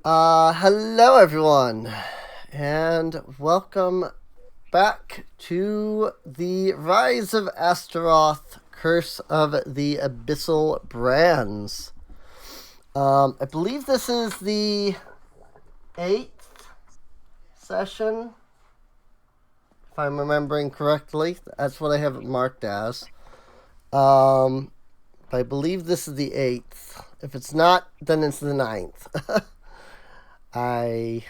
Hello everyone, and welcome back to the Rise of Astaroth, Curse of the Abyssal Brands. I believe this is the 8th session, if I'm remembering correctly. That's what I have it marked as. I believe this is the 8th. If it's not, then it's the 9th. I'll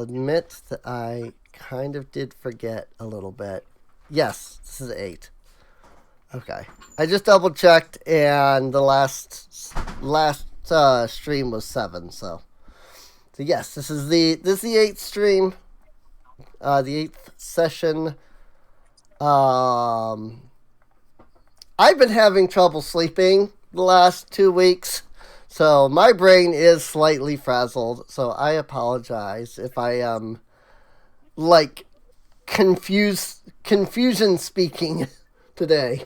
admit that I kind of did forget a little bit. Yes, this is 8. Okay. I just double checked, and the last stream was 7. So yes, this is the 8th stream, the 8th session. I've been having trouble sleeping the last 2 weeks. So my brain is slightly frazzled, so I apologize if I am confusion speaking today.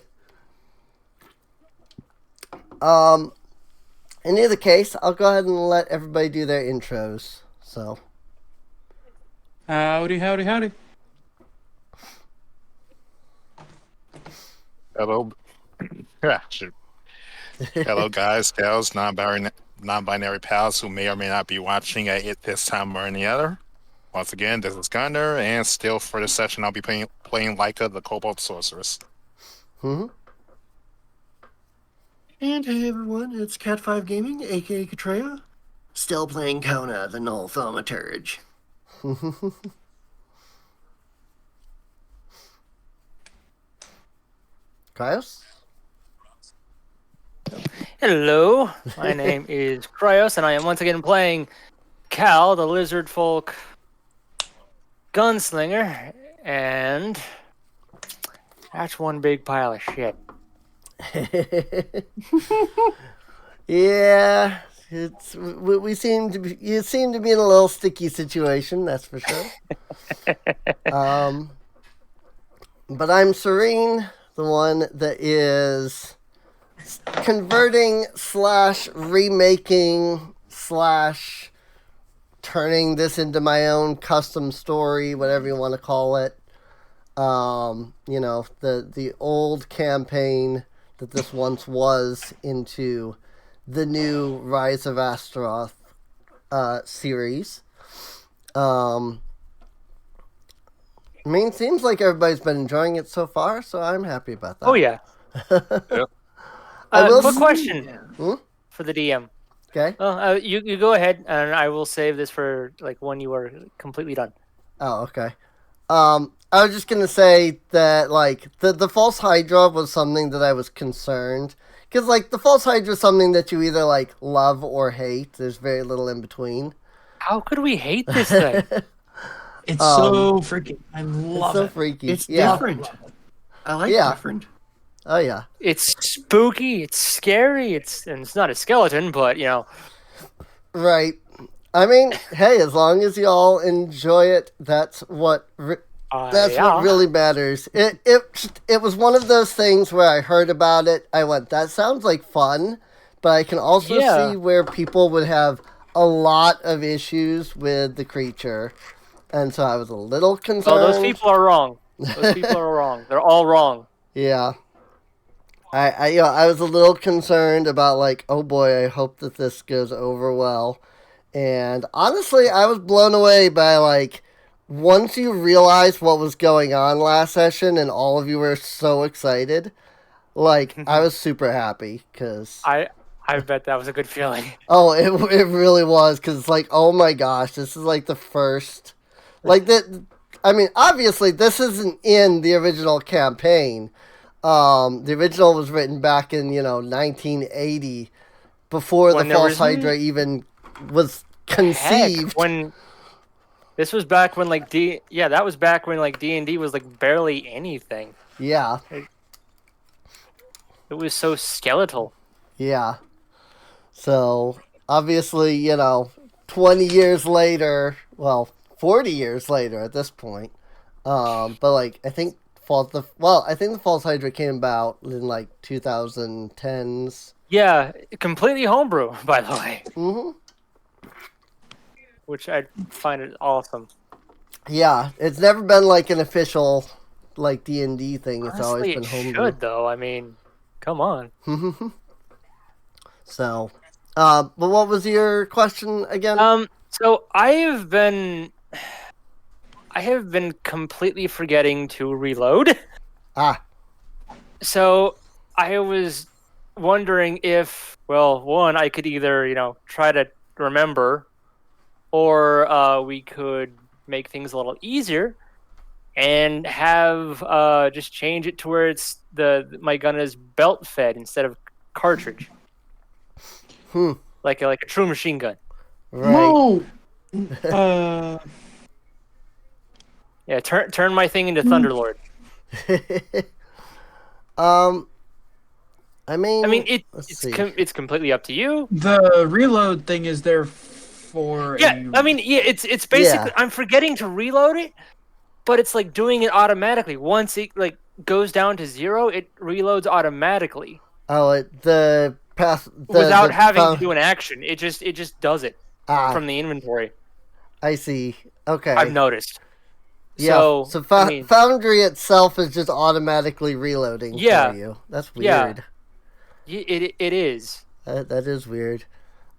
In either case, I'll go ahead and let everybody do their intros. So howdy. Hello. Shoot. Hello, guys, gals, non-binary pals who may or may not be watching at it this time or any other. Once again, this is Gunner, and still for this session, I'll be playing Leica, the Cobalt Sorceress. Mm-hmm. And hey everyone, it's Cat5 Gaming, aka Katreya. Still playing Kona, the Null Thaumaturge. Cryos? Hello, my name is Cryos, and I am once again playing Cal, the Lizard Folk Gunslinger, and that's one big pile of shit. Yeah, we seem to be. You seem to be in a little sticky situation, that's for sure. But I'm Serene, the one that is converting / remaking / turning this into my own custom story, whatever you want to call it. The old campaign that this once was into the new Rise of Astaroth series. It seems like everybody's been enjoying it so far, so I'm happy about that. Oh yeah. Yep. Quick question for the DM. Okay. Oh, you go ahead, and I will save this for when you are completely done. Oh, okay. I was just gonna say that the false Hydra was something that I was concerned, because the false Hydra is something that you either love or hate. There's very little in between. How could we hate this thing? It's so freaking. I love it's so it. freaky. It's yeah. different. I like Yeah. different. Oh yeah. It's spooky. It's scary. And it's not a skeleton, but Right. I mean, hey, as long as y'all enjoy it, that's what what really matters. It was one of those things where I heard about it, I went, that sounds like fun, but I can also see where people would have a lot of issues with the creature, and so I was a little concerned. Oh, those people are wrong. Those people are wrong. They're all wrong. Yeah. I was a little concerned about oh boy, I hope that this goes over well. And honestly, I was blown away by once you realized what was going on last session and all of you were so excited, I was super happy because I bet that was a good feeling. Oh, it really was, because oh my gosh, this is the first that. I mean, obviously this isn't in the original campaign. The original was written back in 1980, before the false Hydra even was conceived. When this was back when that was back when D&D was barely anything. Yeah. It was so skeletal. Yeah. So obviously, 20 years later, well, 40 years later at this point. But I think the false Hydra came about in 2010s. Yeah, completely homebrew, by the way. Mm-hmm. which I find it awesome. Yeah, it's never been like an official like D&D thing. It's Honestly, always been it homebrew. should though. I mean, come on. So, but what was your question again? So I have been completely forgetting to reload. So I was wondering if, well, one, I could either, try to remember, or we could make things a little easier and have just change it to where it's my gun is belt fed instead of cartridge. Like a true machine gun. Right. No. Yeah, turn my thing into Thunderlord. I mean, it's completely up to you. The reload thing is there for it's basically I'm forgetting to reload it, but it's like doing it automatically. Once it like goes down to 0, it reloads automatically. Oh, without having to do an action. It just does it from the inventory. I see. Okay. I've noticed. Yeah. So Foundry itself is just automatically reloading for you. That's weird. Yeah. It is. That is weird.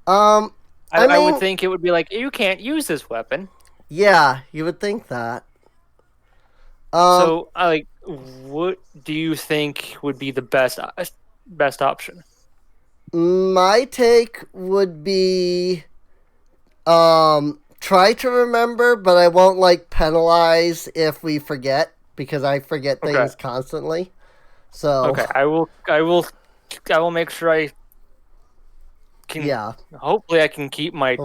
I would think it would be like, you can't use this weapon. Yeah, you would think that. So, what do you think would be the best option? My take would be, try to remember, but I won't penalize if we forget, because I forget things constantly. So okay, I will make sure I can. Yeah. Hopefully, I can keep my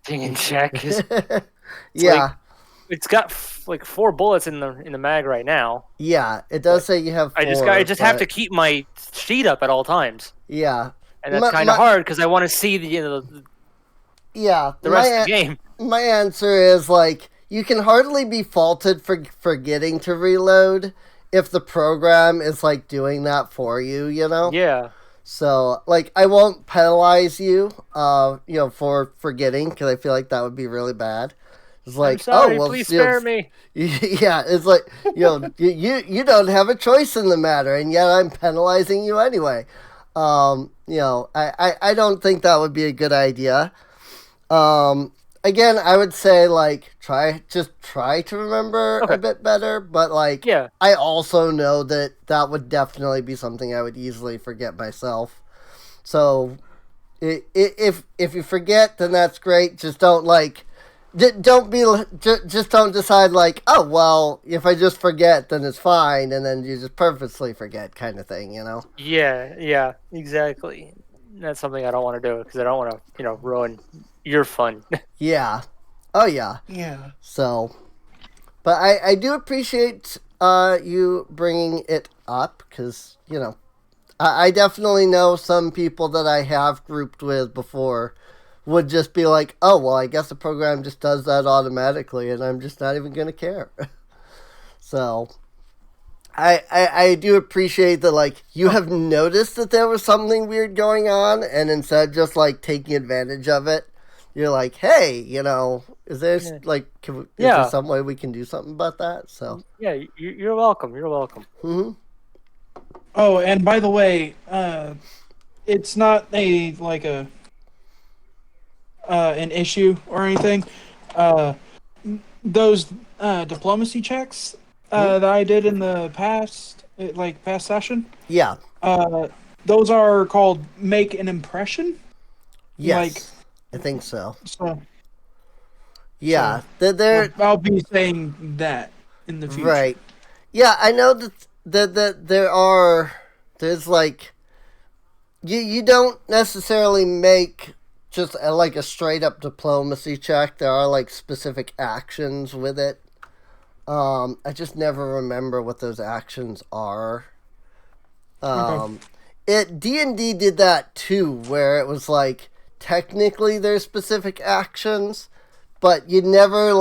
thing in check. It's got 4 bullets in the mag right now. Yeah, it does say you have 4. I just have to keep my sheet up at all times. Yeah, and that's kind of hard because I want to see the rest of the game. My answer is you can hardly be faulted for forgetting to reload if the program is doing that for you. Yeah. So I won't penalize you, for forgetting, because I feel like that would be really bad. It's I'm sorry, please spare me. Yeah, it's you don't have a choice in the matter, and yet I'm penalizing you anyway. I don't think that would be a good idea. Again, I would say try to remember a bit better, but I also know that would definitely be something I would easily forget myself. So if you forget, then that's great. Just don't just don't decide oh, well, if I just forget, then it's fine, and then you just purposely forget, kind of thing, Yeah, exactly. That's something I don't want to do, because I don't want to, ruin your fun. Yeah. Oh, yeah. Yeah. So, but I do appreciate you bringing it up, because, I definitely know some people that I have grouped with before would just be like, oh, well, I guess the program just does that automatically, and I'm just not even going to care. So, I do appreciate that, you have noticed that there was something weird going on, and instead of just, taking advantage of it, you're like, hey, is there, is there some way we can do something about that? So. Yeah, you're welcome. You're welcome. Mm-hmm. Oh, and by the way, it's not an issue or anything. Those diplomacy checks that I did in the past session. Yeah. Those are called make an impression. Yes, I think so. Yeah, I'll be saying that in the future. Right. Yeah, I know that there's you don't necessarily make just a straight up diplomacy check. There are specific actions with it. I just never remember what those actions are. D&D did that too, where it was technically there's specific actions, but you never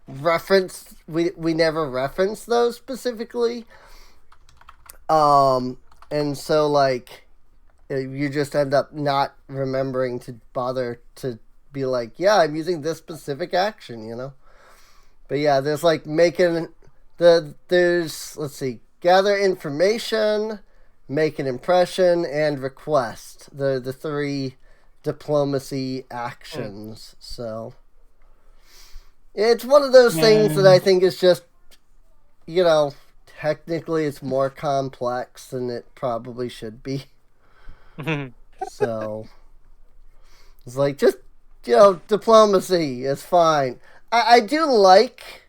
reference. We never reference those specifically. And so you just end up not remembering to bother to be like, yeah, I'm using this specific action, you know. But yeah, there's like making there's let's see, gather information, make an impression, and request. The three diplomacy actions. So it's one of those things that I think is just, you know, technically it's more complex than it probably should be. So it's like, just, you know, diplomacy is fine. I do like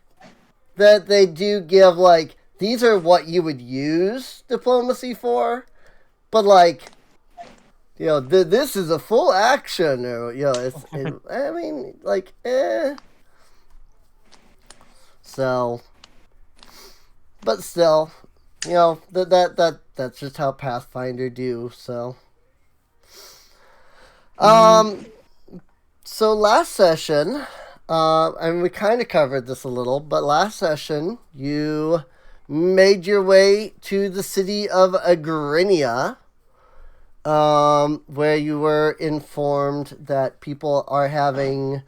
that they do give, like, these are what you would use diplomacy for, but, like, you know, this is a full action, or, you know, I mean, like, So, but still, you know, that's just how Pathfinder do, so. So last session, and we kind of covered this a little, but last session you made your way to the city of Agrinia, where you were informed that people are having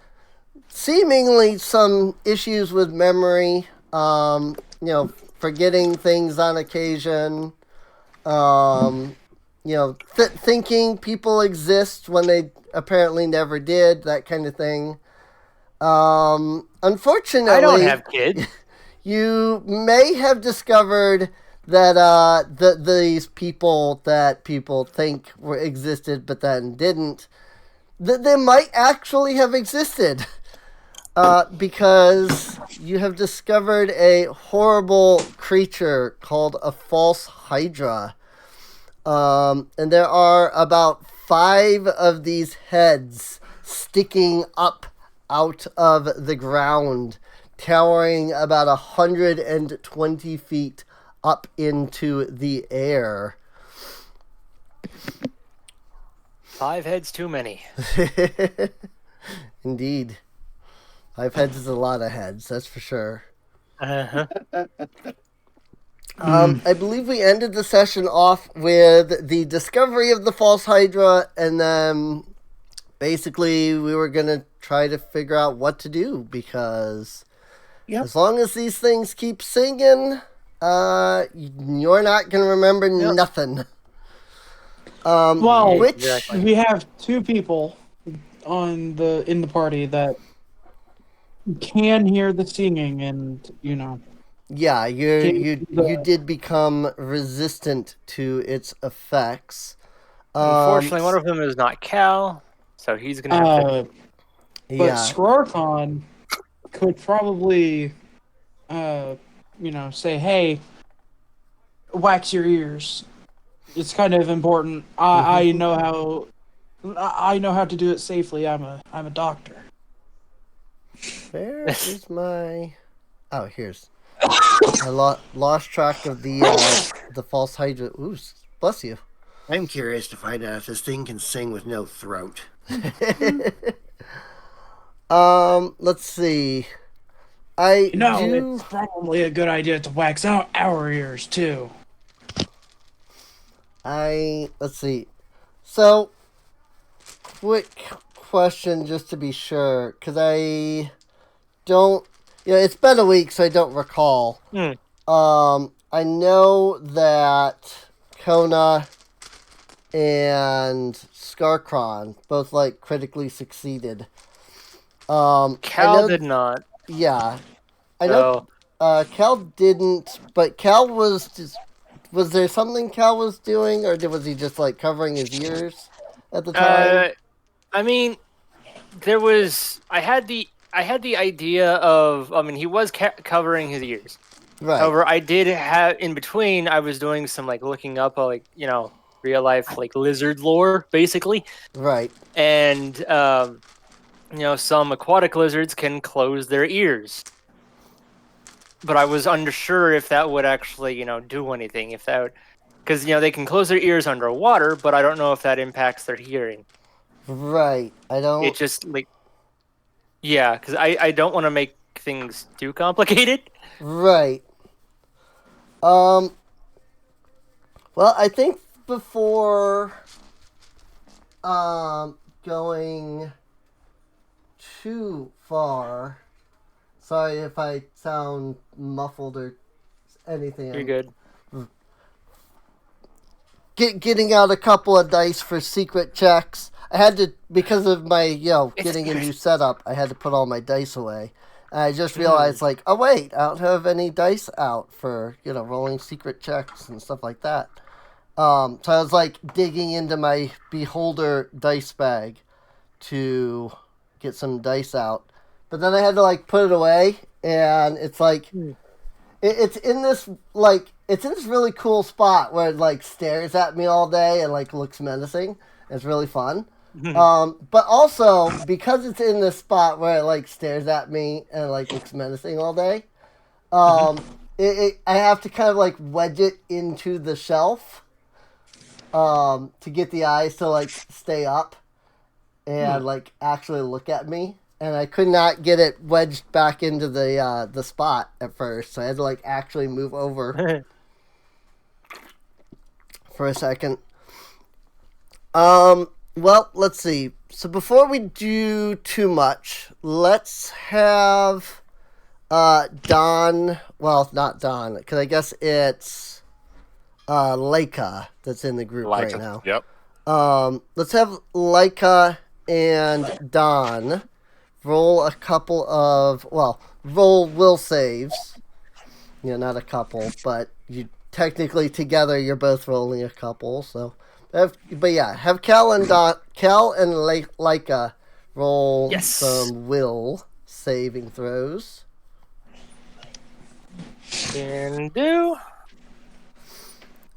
seemingly some issues with memory, you know, forgetting things on occasion, you know, thinking people exist when they apparently never did, that kind of thing. Unfortunately, I don't have kids. You may have discovered that these people that people think existed but then didn't, that they might actually have existed. Because you have discovered a horrible creature called a false hydra. And there are about 5 of these heads sticking up out of the ground, towering about 120 feet up into the air. 5 heads too many. Indeed. 5 heads is a lot of heads, that's for sure. Uh-huh. I believe we ended the session off with the discovery of the false hydra, and then basically we were going to try to figure out what to do, because as long as these things keep singing, you're not going to remember nothing. Well, Exactly. we have 2 people in the party that can hear the singing, and, you know. Yeah, you did become resistant to its effects. Unfortunately, one of them is not Cal, so he's gonna have to. But Skrarkon could probably, you know, say, "Hey, wax your ears. It's kind of important. I know how. I know how to do it safely. I'm a doctor." Where is my? Oh, here's. I lost track of the false hydra. Ooh, bless you. I'm curious to find out if this thing can sing with no throat. Let's see. It's probably a good idea to wax out our ears too. Let's see. So, quick question just to be sure, because I don't. Yeah, it's been a week, so I don't recall. I know that Kona and Skarkron both, like, critically succeeded. Cal did not. Yeah. I know Cal didn't, but Cal was just... Was there something Cal was doing, or was he just, like, covering his ears at the time? I mean, there was. I had the idea of. I mean, he was covering his ears. Right. However, I did have in between. I was doing some like looking up, like, you know, real life like lizard lore, basically. Right. And you know, some aquatic lizards can close their ears. But I was unsure if that would actually, you know, do anything. If that would, because, you know, they can close their ears underwater, but I don't know if that impacts their hearing. Right. I don't. It just like. Yeah, because I don't want to make things too complicated. Right. Well, I think before going too far. Sorry if I sound muffled or anything. You're good. Getting out a couple of dice for secret checks. I had to, because of my, getting a new setup, I had to put all my dice away. And I just realized, oh wait, I don't have any dice out for, rolling secret checks and stuff like that. So I was, digging into my Beholder dice bag to get some dice out. But then I had to, put it away, and it's it's in this, it's in this really cool spot where it, stares at me all day and, looks menacing. It's really fun. But also, because it's in this spot where it, stares at me and, looks menacing all day, I have to kind of, wedge it into the shelf, to get the eyes to, stay up and, actually look at me. And I could not get it wedged back into the spot at first, so I had to actually move over for a second. Well, let's see. So before we do too much, let's have Don. Well, not Don, because I guess it's Lethe that's in the group right now. Yep. Let's have Lethe and Don roll a couple of, roll will saves. Not a couple, but you technically together you're both rolling a couple. So, have Cal and Lethe roll some will saving throws. Can do.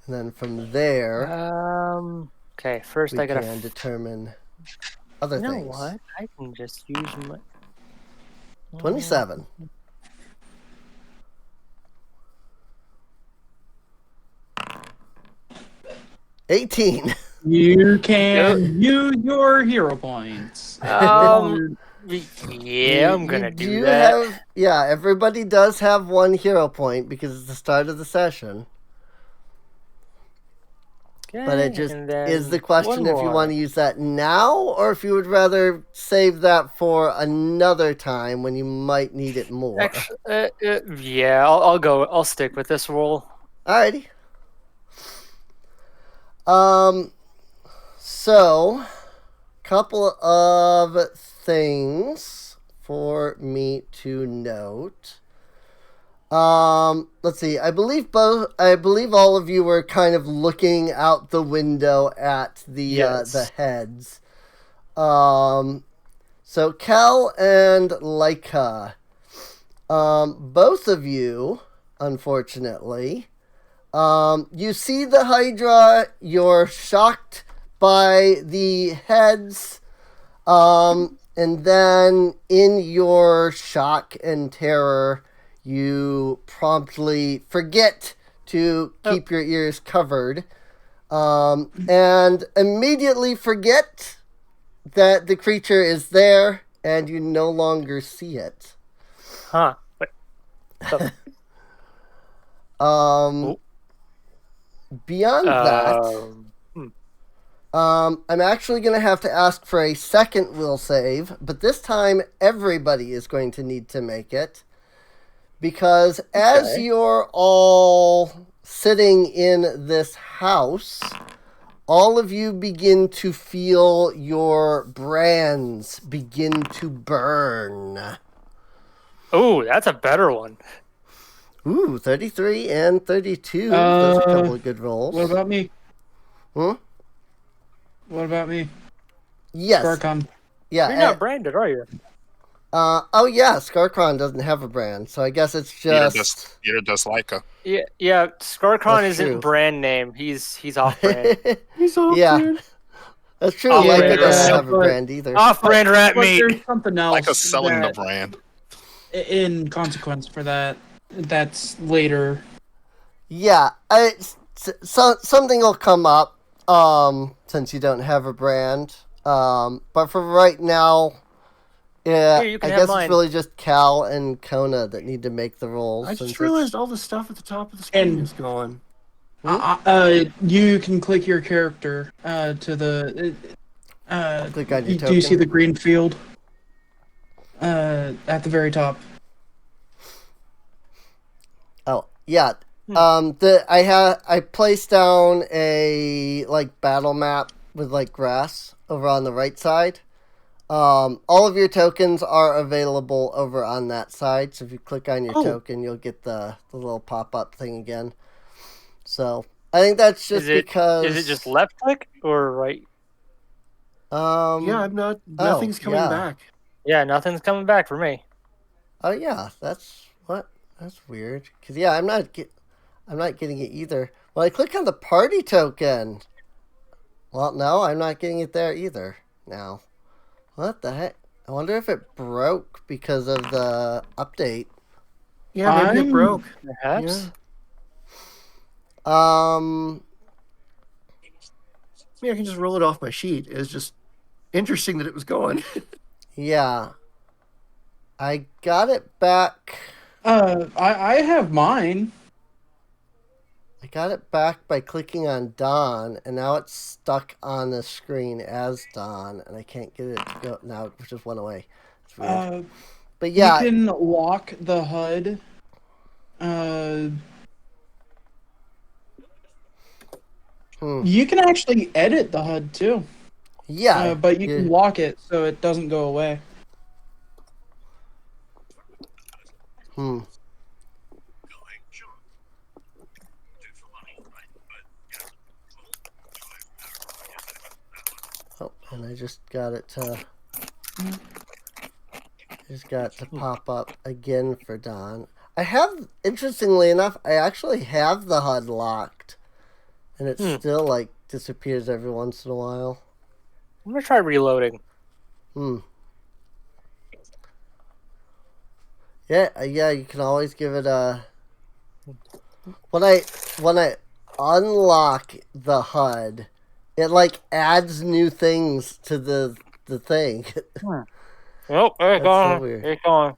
And then from there, okay. First, I gotta determine other things. You know what? I can just use my 27. $18. You can use your hero points. Yeah, I'm gonna do that. Everybody does have one hero point because it's the start of the session. Okay, but it just is the question if you want to use that now or if you would rather save that for another time when you might need it more. Actually, I'll go. I'll stick with this roll. Alrighty. So, couple of things for me to note. Let's see. I believe all of you were kind of looking out the window at the heads. So Cal and Lethe, both of you, unfortunately, you see the Hydra. You're shocked by the heads, and then in your shock and terror, you promptly forget to keep your ears covered, and immediately forget that the creature is there, and you no longer see it. Huh. Beyond that, I'm actually going to have to ask for a second will save, but this time everybody is going to need to make it. Because as you're all sitting in this house, all of you begin to feel your brands begin to burn. Oh, that's a better one. Ooh, 33 and 32. Those are a couple of good rolls. What about me? Hmm? What about me? Yes. Scarcon. Yeah. You're not branded, are you? Scarcon doesn't have a brand, so I guess it's just... You're just Leica. Yeah, Scarcon That's isn't true. brand name. He's off-brand. He's off Yeah. That's true. Off-brand Leica doesn't rat. have a brand either. Off-brand rat But meat. there's something else. Leica's selling the that, brand. in consequence for that. That's later. Yeah, something will come up, since you don't have a brand. But for right now, yeah, Here, you can I have guess mine. it's really just Cal and Kona that need to make the rolls. I since just realized all the stuff at the top of the screen is gone. You can click your character to the. Click on your Do you see token. the green field? at the very top. Oh yeah. I placed down a battle map with grass over on the right side. All of your tokens are available over on that side. So if you click on your token, you'll get the little pop-up thing again. So I think that's just because... Is it just left click or right? Yeah, I'm not... Nothing's coming back. Yeah, nothing's coming back for me. Oh, yeah. That's weird. Because, yeah, I'm not getting it either. Well, I click on the party token. Well, no, I'm not getting it there either now. What the heck? I wonder if it broke because of the update. Yeah, maybe it broke. Perhaps. Yeah. Maybe I can just roll it off my sheet. It's just interesting that it was going. Yeah. I got it back. I have mine. I got it back by clicking on Don, and now it's stuck on the screen as Don, and I can't get it to go now. It just went away. It's weird. But yeah, you can lock the HUD. You can actually edit the HUD too. Yeah, but you can lock it so it doesn't go away. Oh, and I just got it to pop up again for Don. I have, interestingly enough, I actually have the HUD locked, and it still disappears every once in a while. I'm gonna try reloading. Yeah, you can always give it a... When I unlock the HUD, it adds new things to the thing. Oh, there it's going. So it's going.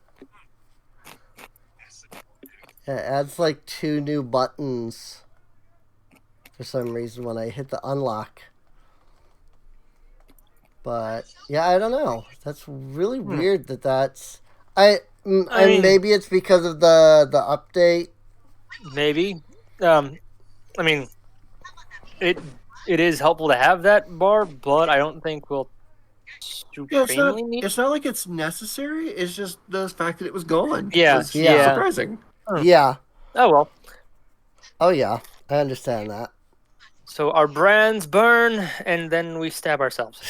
Yeah, it adds 2 new buttons for some reason when I hit the unlock. But yeah, I don't know. That's really weird that's... I mean, maybe it's because of the update. Maybe. I mean, it is helpful to have that bar, but I don't think we'll supremely need it. It's not like it's necessary. It's just the fact that it was gone. Yeah, was surprising. Yeah. Oh well. Oh yeah, I understand that. So our brands burn, and then we stab ourselves.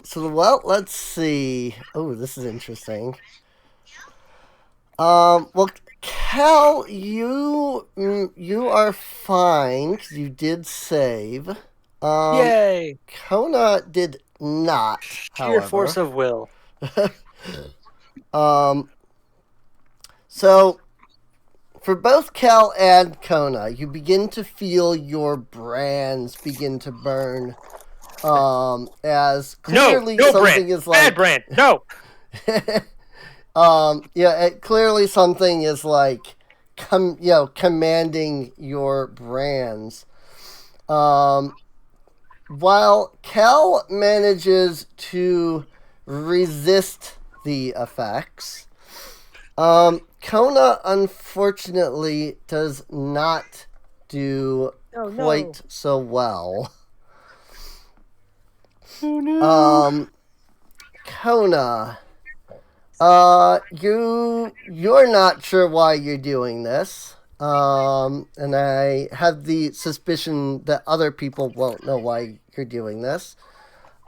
So, well, let's see. Oh, this is interesting. Well, Cal, you are fine 'cause you did save. Yay! Kona did not, Sheer force of will. So, for both Cal and Kona, you begin to feel your brands begin to burn. As clearly no something brand. is bad brand. No. Clearly something is commanding your brands. While Cal manages to resist the effects, Kona unfortunately does not do quite so well. Oh no. Kona, you're not sure why you're doing this. And I have the suspicion that other people won't know why you're doing this.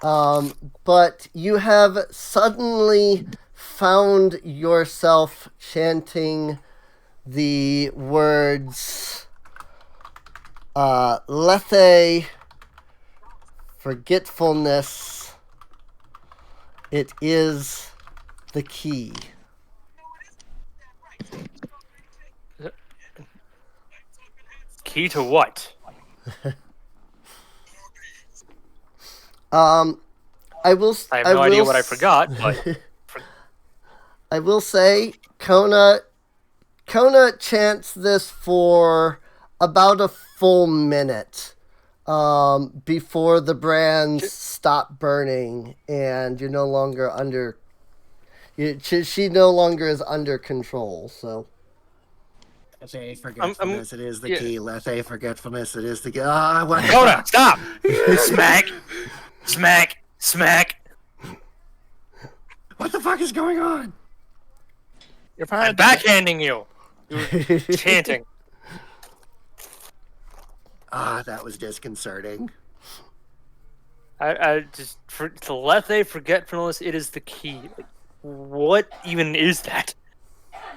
But you have suddenly found yourself chanting the words, Lethe, forgetfulness, it is the key. Key to what? I have no idea what I forgot, but I will say Kona chants this for about a full minute. before the brands stop burning and you're no longer under. She no longer is under control. So. Lethe, forgetfulness, it is the key. Lethe, forgetfulness, it is the key. Coda, stop! Smack! Smack! Smack! What the fuck is going on? I'm backhanding you. You're chanting. That was disconcerting. I just to Lethe, forgetfulness, it is the key. Like, what even is that?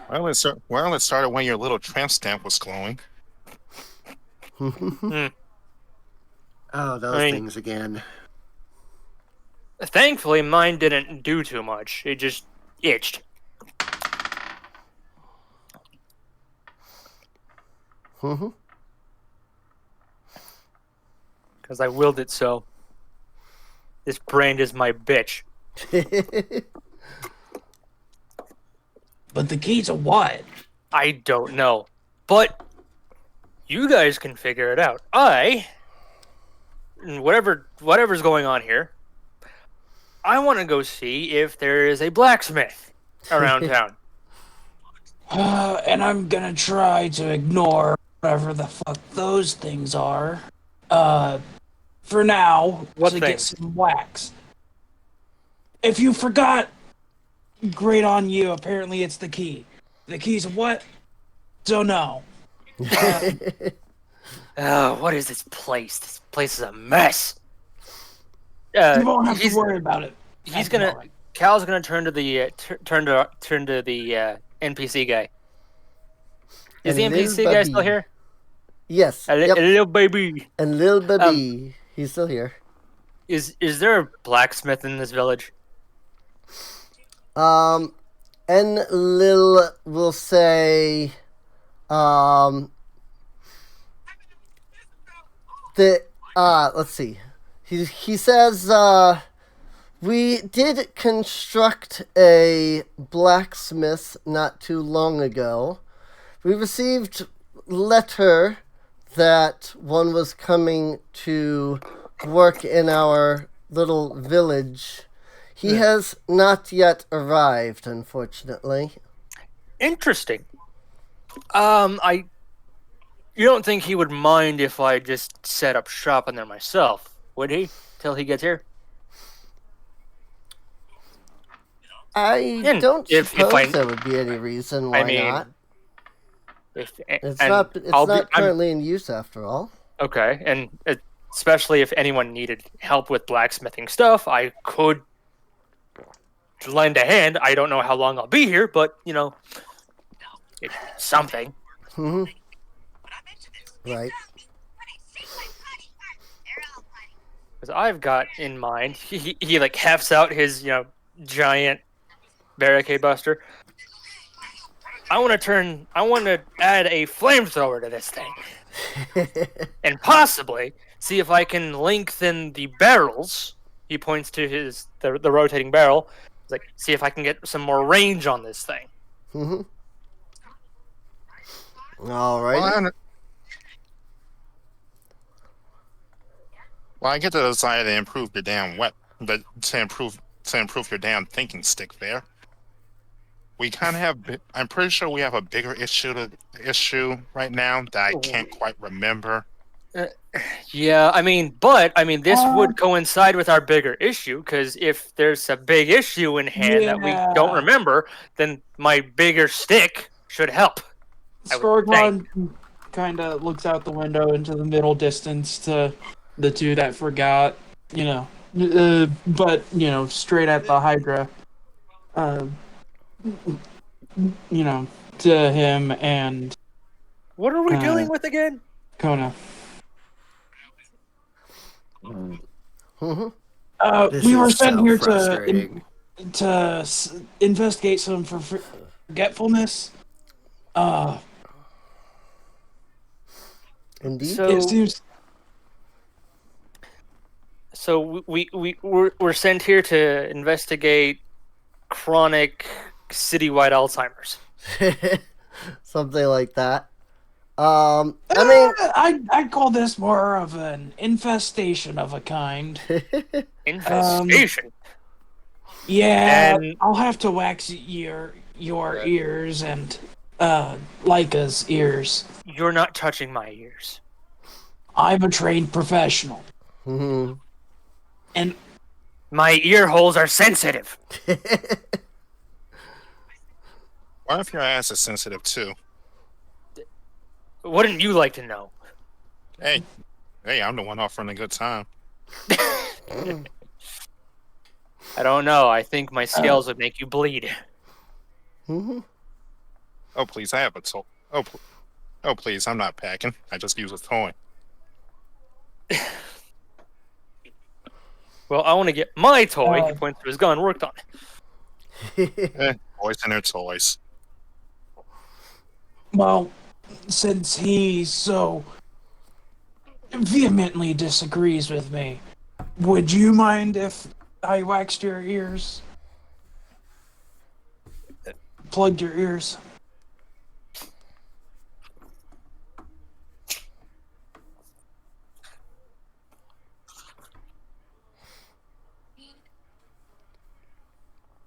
Well, it started when your little tramp stamp was glowing. Oh, those things again. Thankfully, mine didn't do too much. It just itched. Because I willed it so. This brand is my bitch. But the key to what? I don't know. But you guys can figure it out. Whatever's going on here, I want to go see if there is a blacksmith around town. And I'm gonna try to ignore whatever the fuck those things are. For now, get some wax. If you forgot, great on you. Apparently it's the key. The key's what? Don't know. What is this place? This place is a mess. You won't have to worry about it. Cal's gonna turn to the NPC guy. Is the NPC guy still here? Yes. A little baby. A little baby. He's still here. Is there a blacksmith in this village? Enlil will say, let's see. He says, we did construct a blacksmith not too long ago. We received letter that one was coming to work in our little village. He has not yet arrived, unfortunately. Interesting. You don't think he would mind if I just set up shop in there myself, would he? Till he gets here? I don't suppose there would be any reason why not. It's not currently in use, after all. Okay, and especially if anyone needed help with blacksmithing stuff, I could lend a hand. I don't know how long I'll be here, but, it's something. Mm-hmm. Right. Because I've got in mind, he hefts out his, giant barricade buster. I want to add a flamethrower to this thing. And possibly see if I can lengthen the barrels. He points to the rotating barrel. He's like, see if I can get some more range on this thing. Mm-hmm. All right. Well, I get the desire to improve your damn but to improve your damn thinking stick there. We kind of have. I'm pretty sure we have a bigger issue right now that I can't quite remember. Yeah, this would coincide with our bigger issue, because if there's a big issue in hand that we don't remember, then my bigger stick should help. Scorgon kind of looks out the window into the middle distance to the two that forgot, but, straight at the Hydra, to him and... What are we dealing with again? Kona. Mm-hmm. We were sent here to investigate some forgetfulness. Indeed. So we're sent here to investigate chronic citywide Alzheimer's. Something like that. I'd call this more of an infestation of a kind. Infestation. Yeah, And I'll have to wax your ears and Leica's ears. you're not touching my ears. I'm a trained professional. Mm-hmm. And My ear holes are sensitive. What if your ass is sensitive too? Wouldn't you like to know? Hey, I'm the one offering a good time. I don't know. I think my scales would make you bleed. Mm-hmm. Oh please, I have a toy. Oh please, I'm not packing. I just use a toy. Well, I want to get my toy. He points to his gun. Worked on. Boys and their toys. well, since he so vehemently disagrees with me, would you mind if I waxed your ears? Plugged your ears?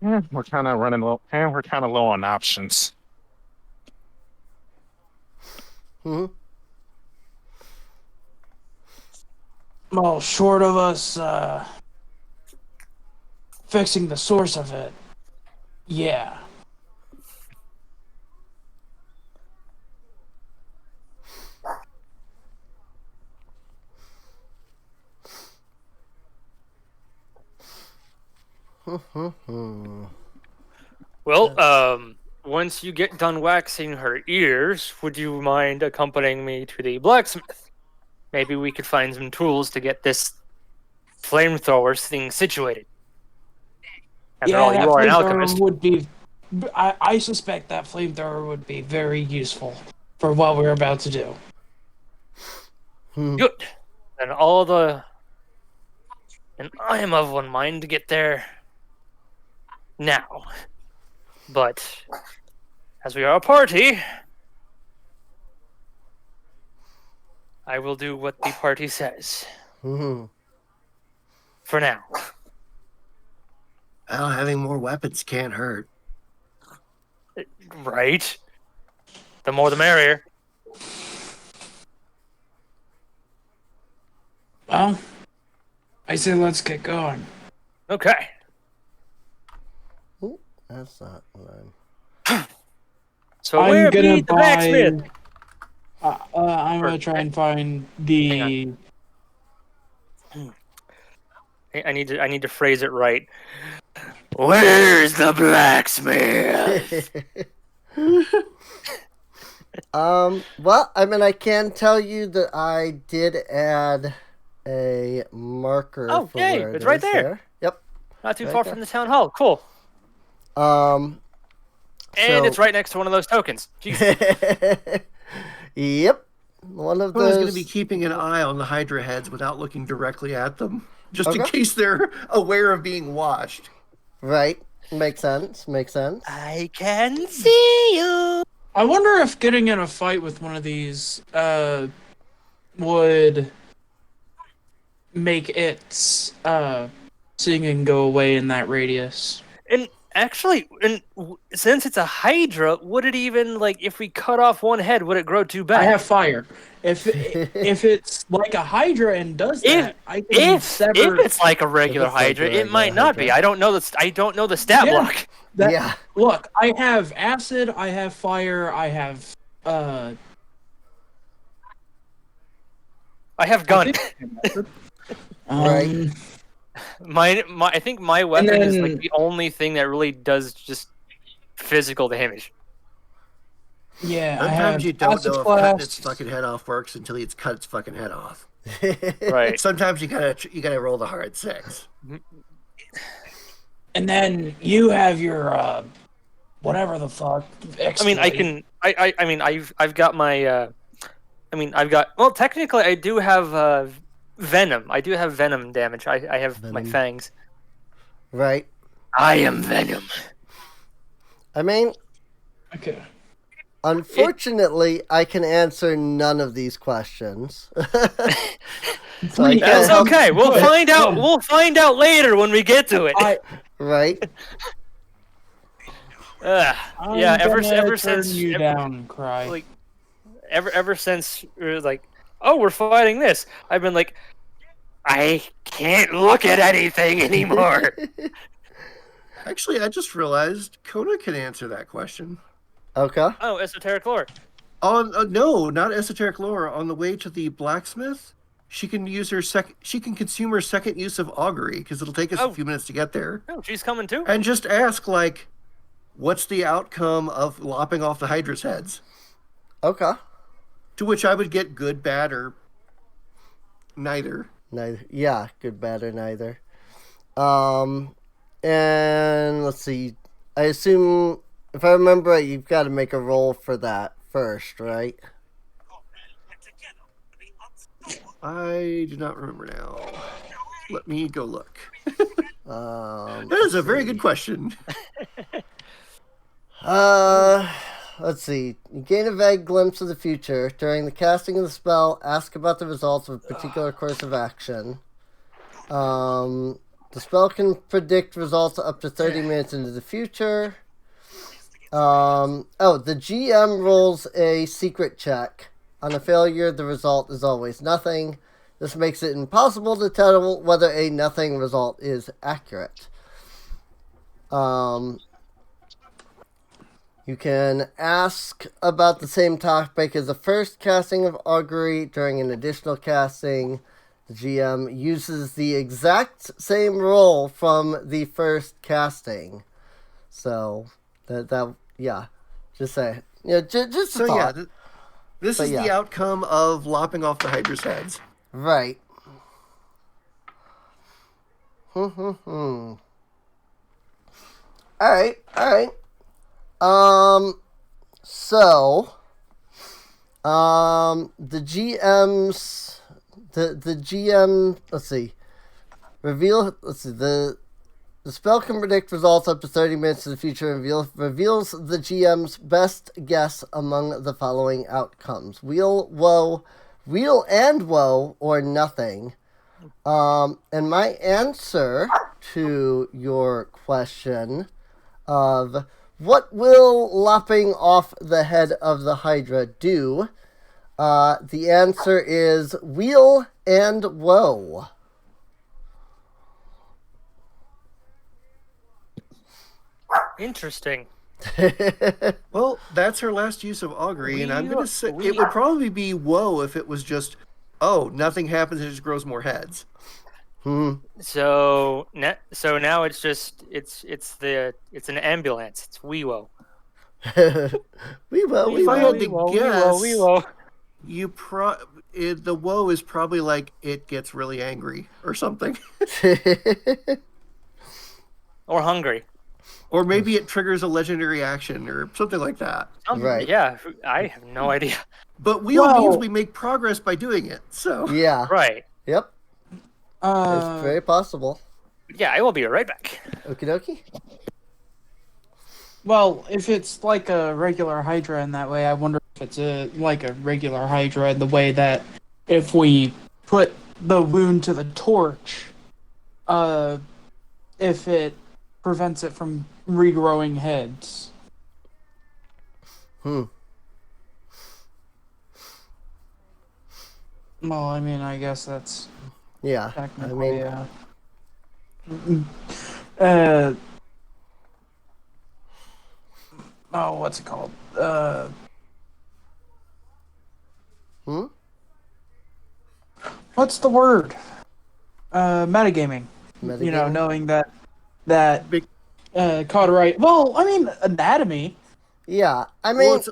We're kind of running low, and we're kind of low on options. Mm-hmm. Well, short of us fixing the source of it, yeah. Well, once you get done waxing her ears, would you mind accompanying me to the blacksmith? Maybe we could find some tools to get this flamethrower thing situated. After all, That you are an flamethrower alchemist. would be. I suspect that flamethrower would be very useful for what we're about to do. Good. And I am of one mind to get there now. But as we are a party, I will do what the party says. Mm-hmm. For now. Well, having more weapons can't hurt. Right? The more the merrier. Well, I say let's get going. Okay. Ooh, that's not what So I'm where gonna be the blacksmith? I'm gonna try and find the. I need to phrase it right. Where's the blacksmith? Well, I mean, I can tell you that I did add a marker. Oh, for yay, where it's right there. Yep. Not too Right far there. from the town hall. Cool. And it's right next to one of those tokens. Jeez. Yep. One of I was those. going to be keeping an eye on the Hydra heads without looking directly at them, just in Okay. case they're aware of being watched. Right. Makes sense. Makes sense. I can see you. I wonder if getting in a fight with one of these would make its singing go away in that radius. And actually, since it's a Hydra, would it even, like, if we cut off one head, would it grow two back? I have fire. If it's like a Hydra and does that, I can If it's like a regular it's like Hydra, a it might regular not be. Hydra. I don't know the stat Yeah. block. Yeah. Look, I have acid, I have fire, I have I have gun. Right. I think my weapon is like then- the only thing that really does just physical damage. Yeah, I have Sometimes you don't acid know if cutting flasks. its fucking head off works until it's cut its fucking head off. Right. Sometimes you gotta roll the hard 6. And then you have your whatever the fuck. I mean, I've got my. Well, technically, I do have venom. I do have venom damage. I have my Venom. fangs. Right. I am venom. I mean, Okay. Unfortunately, I can answer none of these questions. That's okay. We'll find out. We'll find out later when we get to it. Right? Yeah. Ever since you down, Cry. Like ever since we're fighting this, I've been like, I can't look at anything anymore. Actually, I just realized Kona can answer that question. Okay. Oh, esoteric lore. No, not esoteric lore. On the way to the blacksmith, she can use her She can consume her second use of augury because it'll take us a few minutes to get there. Oh, she's coming too. And just ask what's the outcome of lopping off the Hydra's heads? Okay. To which I would get good, bad, or neither. Neither. Yeah, good, bad, or neither. And let's see. I assume, if I remember right, you've got to make a roll for that first, right? I do not remember now. Let me go look. That is a very good question. Let's see. You gain a vague glimpse of the future. During the casting of the spell, ask about the results of a particular course of action. The spell can predict results up to 30 minutes into the future. The GM rolls a secret check. On a failure, the result is always nothing. This makes it impossible to tell whether a nothing result is accurate. You can ask about the same topic as the first casting of augury. During an additional casting, the GM uses the exact same roll from the first casting. So, just say, just so thought. Yeah, this is the outcome of lopping off the Hydra's heads. Right. Alright. The GM, let's see, the spell can predict results up to 30 minutes in the future and reveals the GM's best guess among the following outcomes: wheel, and woe, or nothing. And my answer to your question of what will lopping off the head of the Hydra do? The answer is wheel and woe. Interesting. Well, that's her last use of augury, and I'm going to say it would probably be woe if it was just, nothing happens, it just grows more heads. So now it's just it's an ambulance. It's Weewo. Weewo. If I had to guess, Weewo. The woe is probably like it gets really angry or something, or hungry, or maybe it triggers a legendary action or something like that. Right? Yeah, I have no idea. But wheel means we make progress by doing it. So yeah. Right. Yep. It's very possible. Yeah, I will be right back. Okie dokie. Well, if it's like a regular Hydra in that way, I wonder if it's like a regular Hydra in the way that if we put the wound to the torch, if it prevents it from regrowing heads. Well, I mean, I guess that's... Yeah, technically, what's it called? What's the word? Metagaming. You know, knowing that cauterize. Well, I mean, anatomy. Yeah, I mean,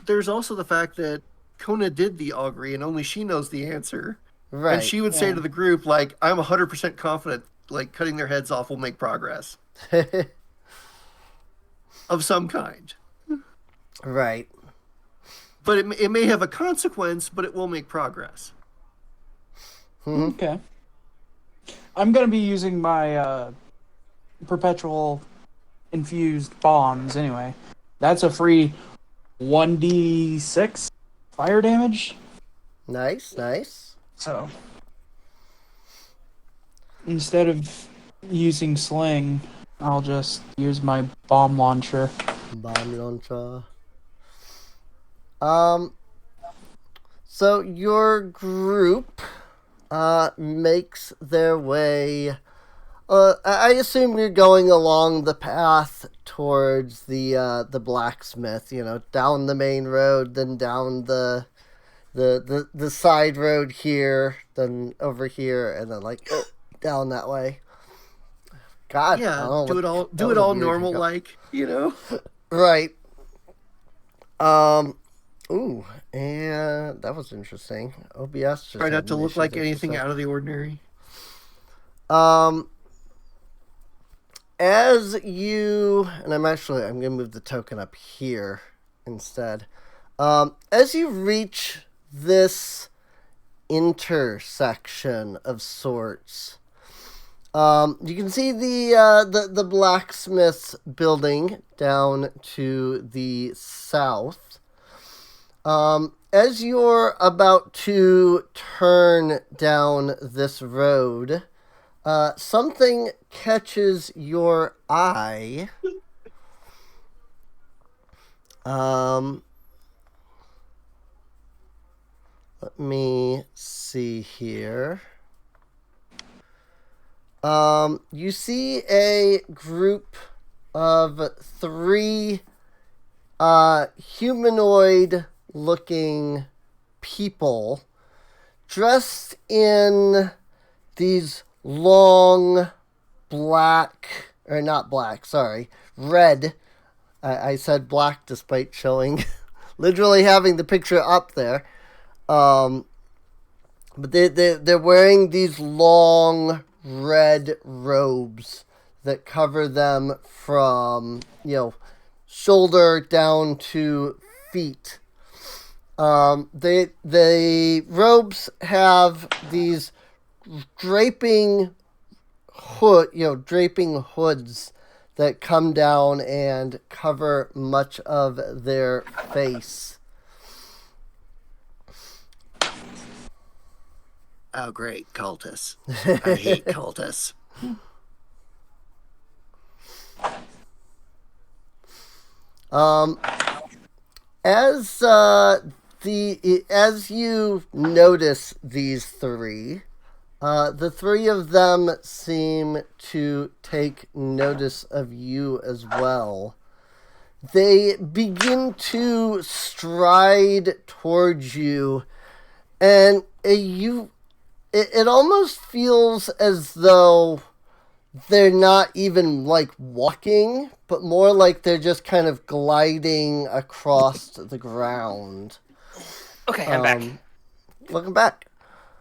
there's also the fact that Kona did the augury and only she knows the answer. Right. And she would say to the group, like, I'm 100% confident, like, cutting their heads off will make progress. Of some kind. Right. But it may have a consequence, but it will make progress. Okay. I'm going to be using my perpetual infused bombs anyway. That's a free 1d6 fire damage. Nice. So instead of using sling, I'll just use my bomb launcher. So your group makes their way. I assume you're going along the path towards the blacksmith. Down the main road, then down the side road here, then over here, and then down that way. God, yeah, do it all normal, Right. Ooh, and that was interesting. OBS just try not to look like anything out of the ordinary. As you, and I'm gonna move the token up here instead. As you reach this intersection of sorts, you can see the blacksmith's building down to the south. As you're about to turn down this road, something catches your eye. Let me see here. You see a group of 3 humanoid-looking people dressed in these long red. I said black despite showing, literally having the picture up there. But they're wearing these long red robes that cover them from, shoulder down to feet. The robes have these draping hoods that come down and cover much of their face. Oh, great, cultists. I hate cultists. As you notice these 3, the 3 of them seem to take notice of you as well. They begin to stride towards you, and it almost feels as though they're not even walking, but more like they're just kind of gliding across the ground. Okay, I'm back. Welcome back.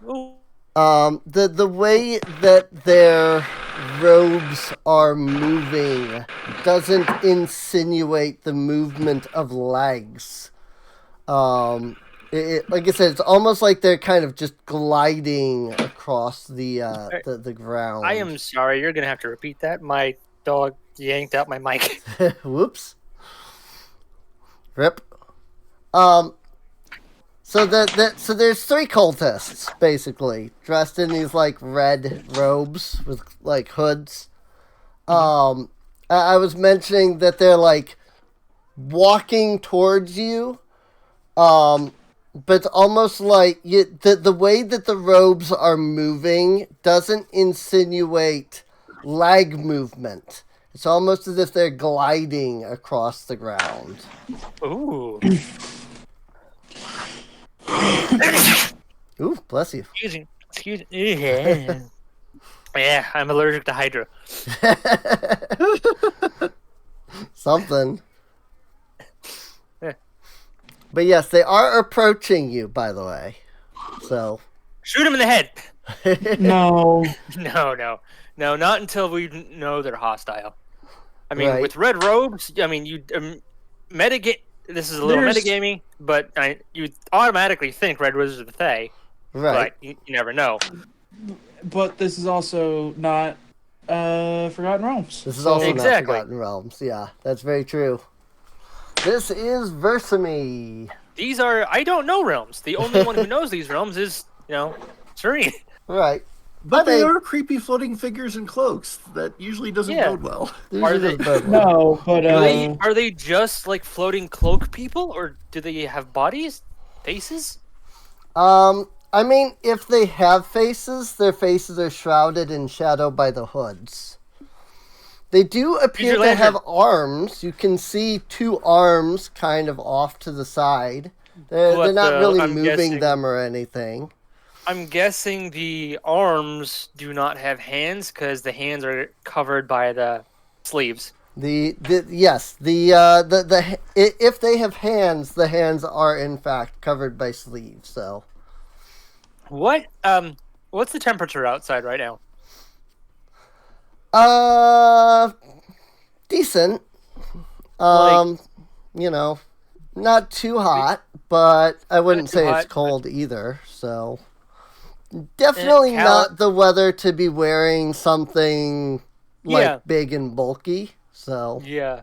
Ooh. The way that their robes are moving doesn't insinuate the movement of legs. Like I said, it's almost like they're kind of just gliding across the ground. I am sorry, you're gonna have to repeat that. My dog yanked out my mic. Whoops. Rip. So there's 3 cultists basically dressed in these red robes with hoods. I was mentioning that they're walking towards you. But it's almost like the way that the robes are moving doesn't insinuate leg movement. It's almost as if they're gliding across the ground. Ooh. Ooh, bless you. Excuse me. Yeah, I'm allergic to Hydra. Something. But yes, they are approaching you, by the way. So shoot him in the head. No. No, not until we know they're hostile. I mean, Right. with red robes, I mean, you metagame. This is a little metagaming, but you automatically think red wizards are the Lethe. right. But you never know. But this is also not Forgotten Realms. This is also Exactly. not Forgotten Realms. Yeah, that's very true. This is Versamy. These are I don't know realms. The only one who knows these realms is Serene. Right. But they are creepy floating figures in cloaks. That usually doesn't bode well. Are they? No, but Are they just like floating cloak people, or do they have bodies, faces? I mean, if they have faces, their faces are shrouded in shadow by the hoods. They do appear to have arms. You can see two arms kind of off to the side. They're not really moving them or anything. I'm guessing the arms do not have hands because the hands are covered by the sleeves. If they have hands, the hands are in fact covered by sleeves. So, what's the temperature outside right now? Decent. Not too hot, but I wouldn't say it's cold either. So, definitely not the weather to be wearing something big and bulky. So yeah.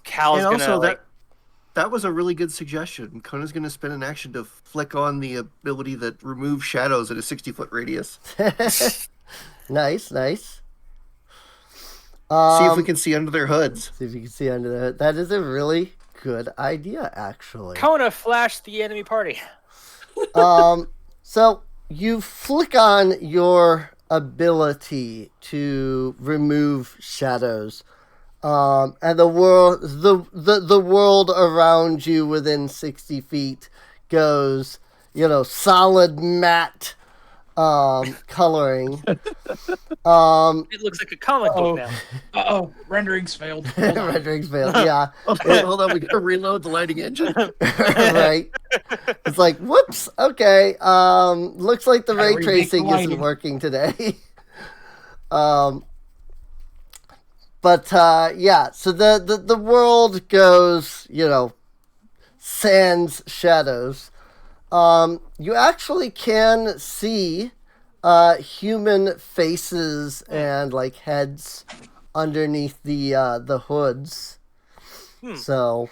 Cal's and also gonna that was a really good suggestion. Kona's going to spend an action to flick on the ability that removes shadows at a 60-foot radius. Nice. See if we can see under their hoods. See if you can see under the hood. That is a really good idea, actually. Kona flashed the enemy party. So you flick on your ability to remove shadows, and the world around you within 60 feet goes, solid matte coloring. It looks like a comic book now. Renderings failed. Renderings failed. Yeah. Hold on, we gotta reload the lighting engine. Right. It's like, whoops. Okay. Looks like the ray tracing isn't working today. Yeah. So the world goes, sans shadows. You actually can see human faces and like heads underneath the hoods. So,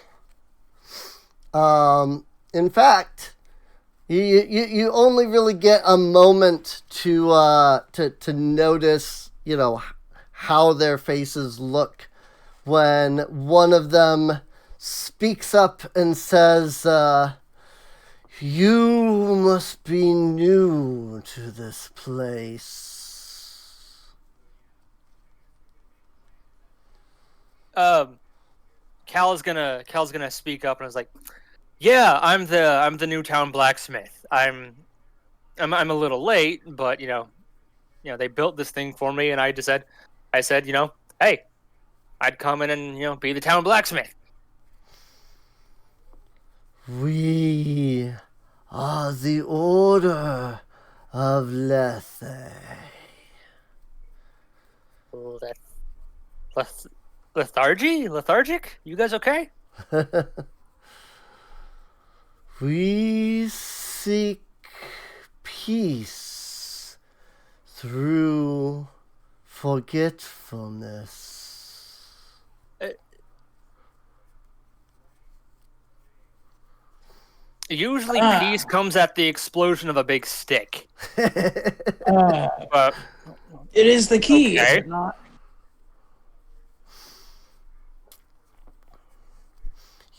in fact, you only really get a moment to notice, how their faces look when one of them speaks up and says, "You must be new to this place." Cal's gonna speak up and was like, "Yeah, I'm the new town blacksmith. I'm a little late, but they built this thing for me, and I said, hey, I'd come in and be the town blacksmith." We are the Order of Lethe. Oh, that lethargic? You guys okay? We seek peace through forgetfulness. Usually peace comes at the explosion of a big stick. But it is the key, okay. Is it not?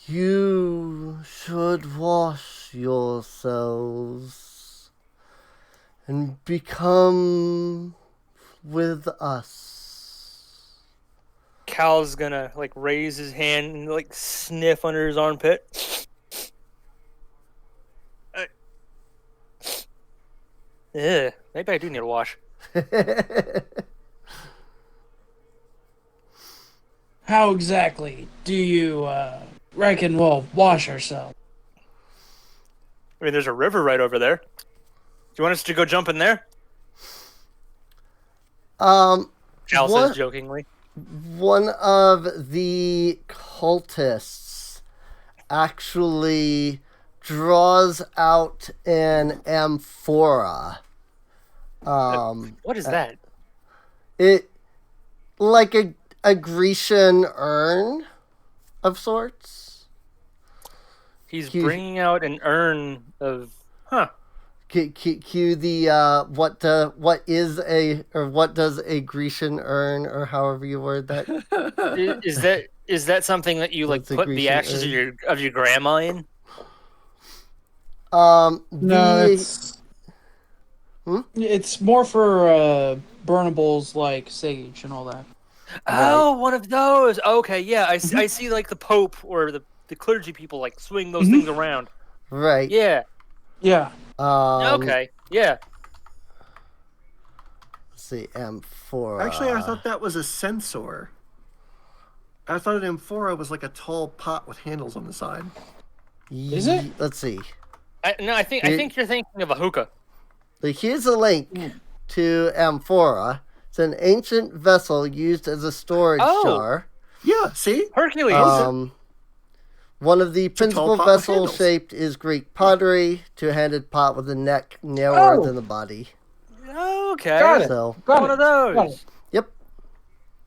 You should wash yourselves and become with us. Cal's gonna raise his hand and sniff under his armpit. Maybe I do need a wash. How exactly do you reckon we'll wash ourselves? I mean, there's a river right over there. Do you want us to go jump in there? Cal says jokingly. One of the cultists actually draws out an amphora. What is that? It like a Grecian urn of sorts. He's bringing out an urn of... Huh. Cue the what does a Grecian urn, or however you word that? Is that something that you like put the ashes of your grandma in? No, it's more for burnables like sage and all that. Oh, right. One of those. Okay, yeah, I see like the Pope or the clergy people like swing those things around. Right. Yeah. Yeah. Okay. Yeah. Let's see, amphora. Actually, I thought that was a sensor. I thought an amphora was like a tall pot with handles on the side. Is it? Let's see. I think you're thinking of a hookah. Here's a link to amphora. It's an ancient vessel used as a storage jar. Yeah, see? Hercules. One of the principal vessels shaped is Greek pottery, two-handed pot with a neck narrower than the body. Okay. Got it. So, one of those. Yep.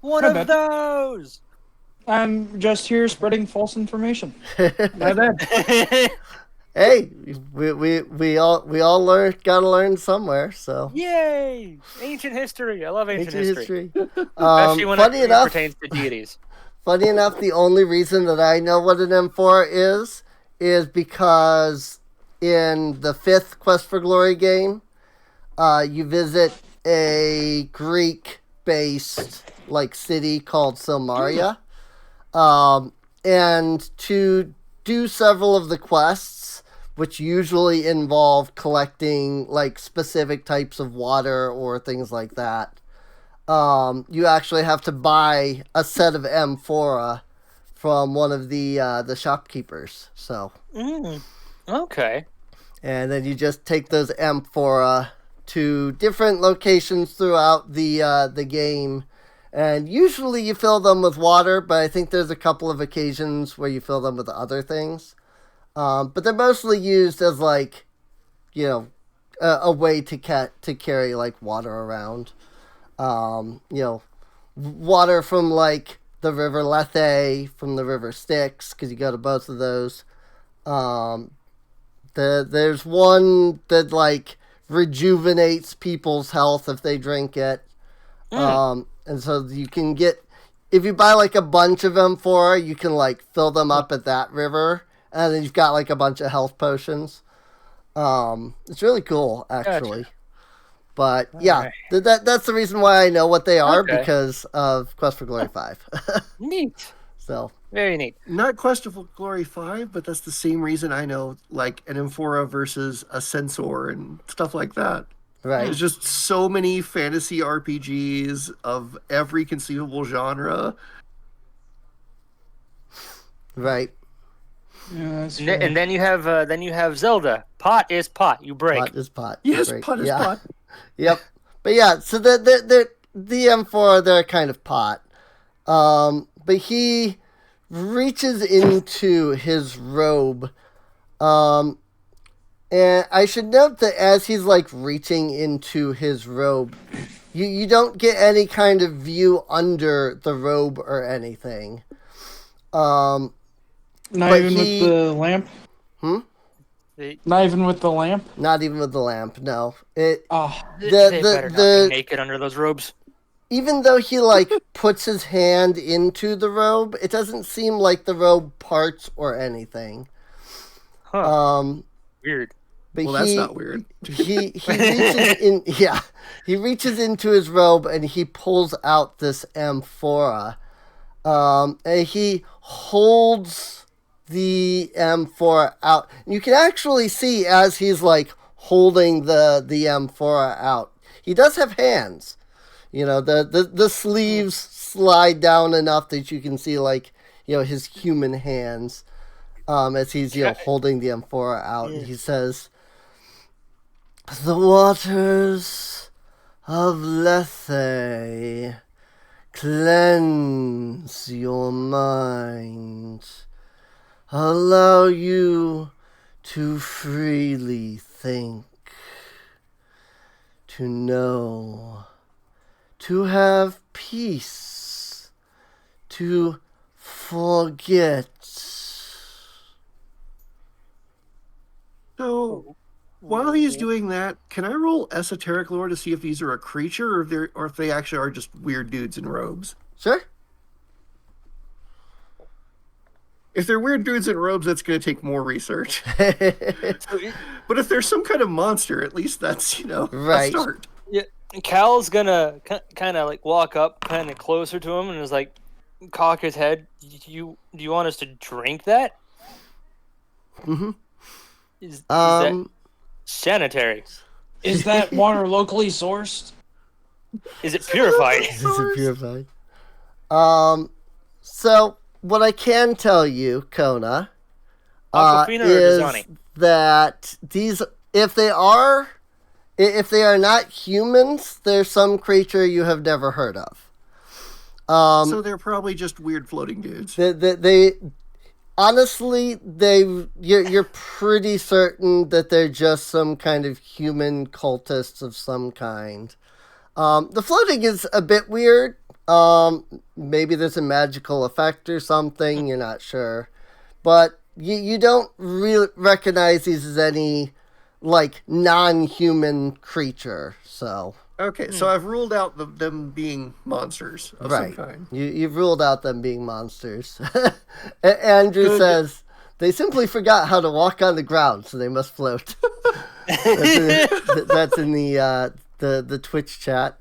One of those. I'm just here spreading false information. My bad. Hey, we all gotta learn somewhere. So yay! Ancient history. I love ancient history. Especially when it pertains to deities. Funny enough, the only reason that I know what an amphora is because in the 5th Quest for Glory game, you visit a Greek-based city called Silmaria, and to do several of the quests, which usually involve collecting specific types of water or things like that. You actually have to buy a set of amphora from one of the shopkeepers. So. Okay. And then you just take those amphora to different locations throughout the game, and usually you fill them with water, but I think there's a couple of occasions where you fill them with other things. But they're mostly used as a way to carry water around. Water from the river Lethe, from the river Styx, because you go to both of those. There's one that rejuvenates people's health if they drink it. And so you can get, if you buy a bunch of amphora, you can fill them up at that river, and then you've got a bunch of health potions. It's really cool, actually. Gotcha. But yeah, that's the reason why I know what they are, because of Quest for Glory 5. Neat. So very neat. Not Quest for Glory 5, but that's the same reason I know an amphora versus a sensor and stuff like that. Right. There's just so many fantasy RPGs of every conceivable genre. Right. Yeah, and then you have Zelda. Pot is pot. You break. Pot is pot. Yes, pot is pot. Yep. But yeah, so the amphora, they're kind of pot. But he reaches into his robe. And I should note that as he's reaching into his robe, you don't get any kind of view under the robe or anything. Not even with the lamp? Not even with the lamp? Not even with the lamp, no. They better not be naked under those robes. Even though he puts his hand into the robe, it doesn't seem like the robe parts or anything. Huh. Weird. But that's not weird. he reaches in. Yeah, he reaches into his robe and he pulls out this amphora. And he holds the amphora out. You can actually see as he's holding the amphora out. He does have hands. The sleeves slide down enough that you can see his human hands as he's holding the amphora out. And he says, "The waters of Lethe cleanse your mind, allow you to freely think, to know, to have peace to forget. So, while he's doing that, can I roll esoteric lore to see if these are a creature or if they actually are just weird dudes in robes? Sure. If they're weird dudes in robes, that's going to take more research. But if there's some kind of monster, at least that's, right. a start. Yeah, Cal's gonna kind of like walk up kind of closer to him and is like, cock his head. Do you want us to drink that? Mm-hmm. Is that sanitary? Is that water locally sourced? Is it purified? Is it purified? So what I can tell you, Kona, is that these, if they are not humans, they're some creature you have never heard of. So they're probably just weird floating dudes. They honestly, you're pretty certain that they're just some kind of human cultists of some kind. The floating is a bit weird. Maybe there's a magical effect or something, you're not sure. But you don't really recognize these as any, like, non-human creature, so... Okay, so I've ruled out them being monsters of some kind. You've ruled out them being monsters. Andrew says, they simply forgot how to walk on the ground, so they must float. That's in the Twitch chat.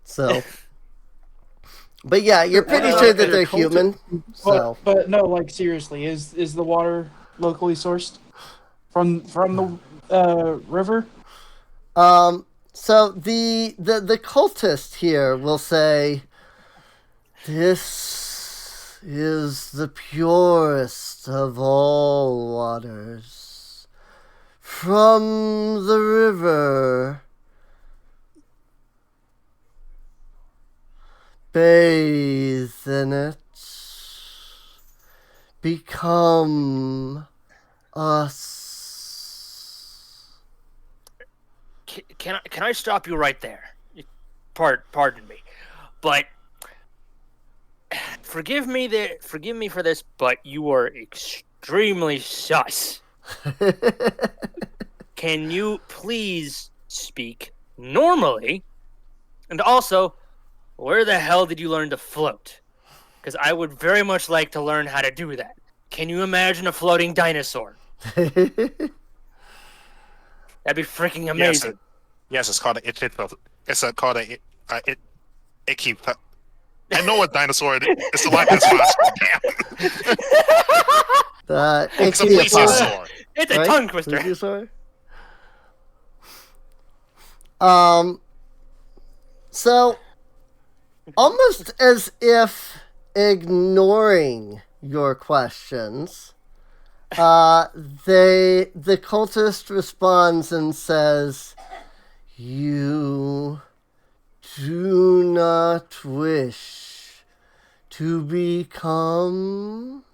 So... But yeah, you're pretty sure that they're human. So. But no, like seriously, is the water locally sourced from the river? So the cultist here will say, "This is the purest of all waters, from the river." Bathe in it. Become us. Can I stop you right there? Pardon me, but forgive me for this, but you are extremely sus. Can you please speak normally? And also, where the hell did you learn to float? Because I would very much like to learn how to do that. Can you imagine a floating dinosaur? That'd be freaking amazing. Yes, it's called called a icky. I know what dinosaur it is. It's a Loch Ness monster. It's a plesiosaur. It's a tongue twister. Plesiosaur? So, almost as if ignoring your questions, the cultist responds and says, "You do not wish to become..."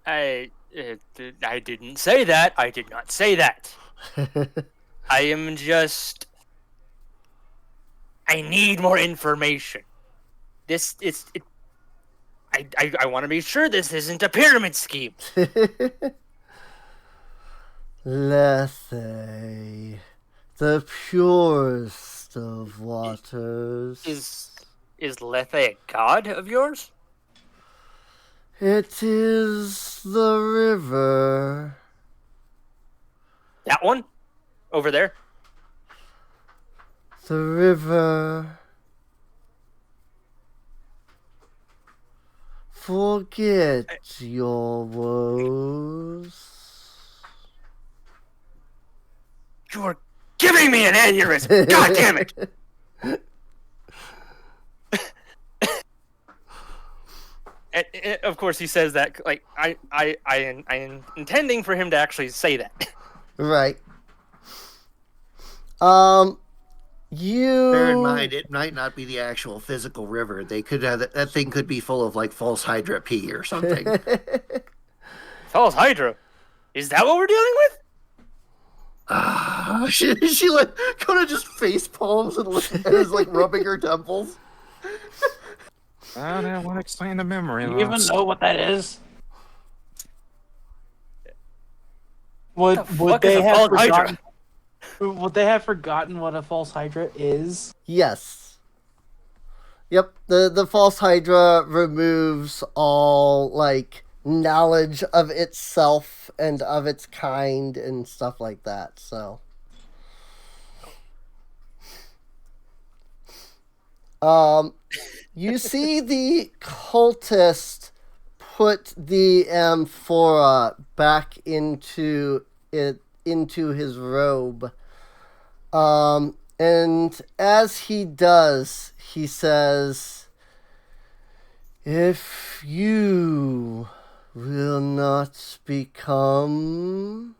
I didn't say that. I did not say that. I am just... I need more information. I want to be sure this isn't a pyramid scheme. Lethe, the purest of waters. Is Lethe a god of yours? It is the river. That one? Over there? The river. Forget your woes. You're giving me an aneurysm! God damn it! And of course, he says that like I am intending for him to actually say that. Right. Bear in mind, it might not be the actual physical river. They could have that thing could be full of like false Hydra pee or something. False Hydra? Is that what we're dealing with? She like Kona just face palms and is like rubbing her temples. I don't want to explain the memory Do you even loss. know what that is? Would they have forgotten? Would they have forgotten what a false hydra is? Yes. Yep. The false hydra removes all like knowledge of itself and of its kind and stuff like that. So. You see the cultist put the amphora back into his robe. And as he does, he says, "If you will not become,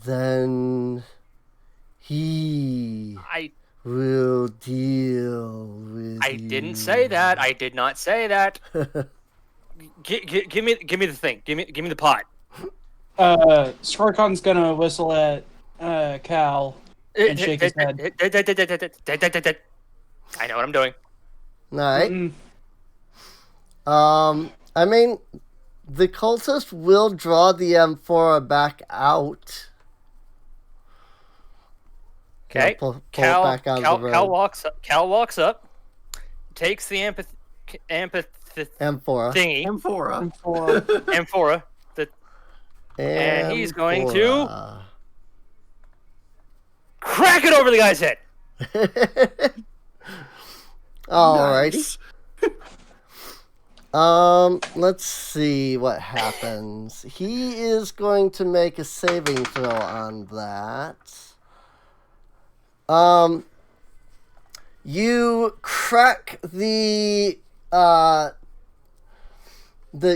then he will deal with I didn't say that. I did not say that. Give me the thing. Give me the pot. Skorkon's gonna whistle at Cal and shake his head. I know what I'm doing. All right. I mean, the cultist will draw the amphora back out. Okay. Pull it back out of the road. Cal walks up, takes the amphora. thingy. Amphora. And he's going to crack it over the guy's head. Alrighty. Let's see what happens. He is going to make a saving throw on that. You crack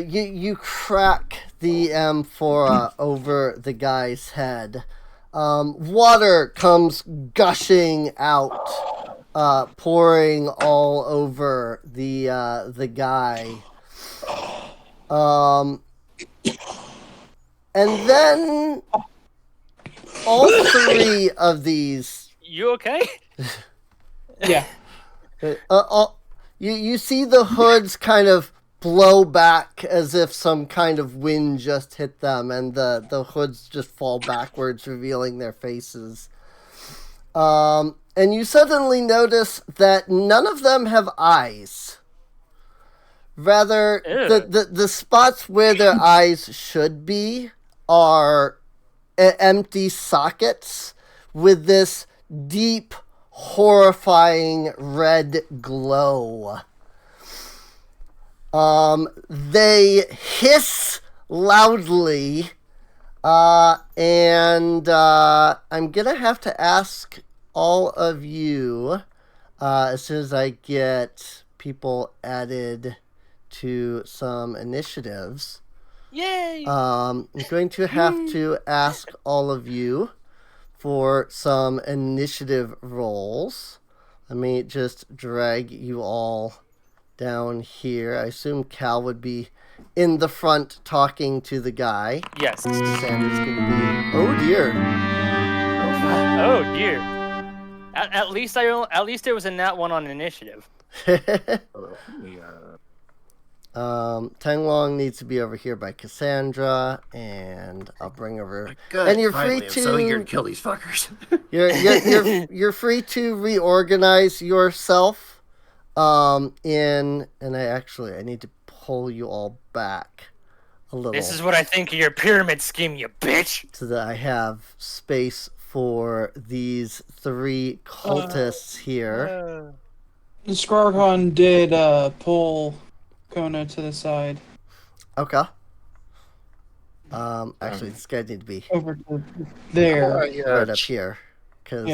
you crack the amphora over the guy's head. Water comes gushing out, pouring all over the guy. And then all three of these. You okay? Yeah. You see the hoods kind of blow back as if some kind of wind just hit them, and the hoods just fall backwards, revealing their faces. And you suddenly notice that none of them have eyes. Rather, the spots where their eyes should be are empty sockets with this deep, horrifying red glow. They hiss loudly, and I'm gonna have to ask all of you, as soon as I get people added to some initiatives. Yay! I'm going to have to ask all of you for some initiative rolls. Let me just drag you all down here. I assume Cal would be in the front talking to the guy. Yes. Sandy's gonna be. Oh dear. Oh dear. At least it was a nat one on initiative. Tenglong needs to be over here by Cassandra, and I'll bring over. Good. And you're Finally, free I'm to. so eager to kill these fuckers. You're free to reorganize yourself. I need to pull you all back a little. This is what I think of your pyramid scheme, you bitch. So that I have space for these three cultists here. Skorkon did pull Kona to the side. Okay. Actually, this guy need to be Over to there. right up here. Cause,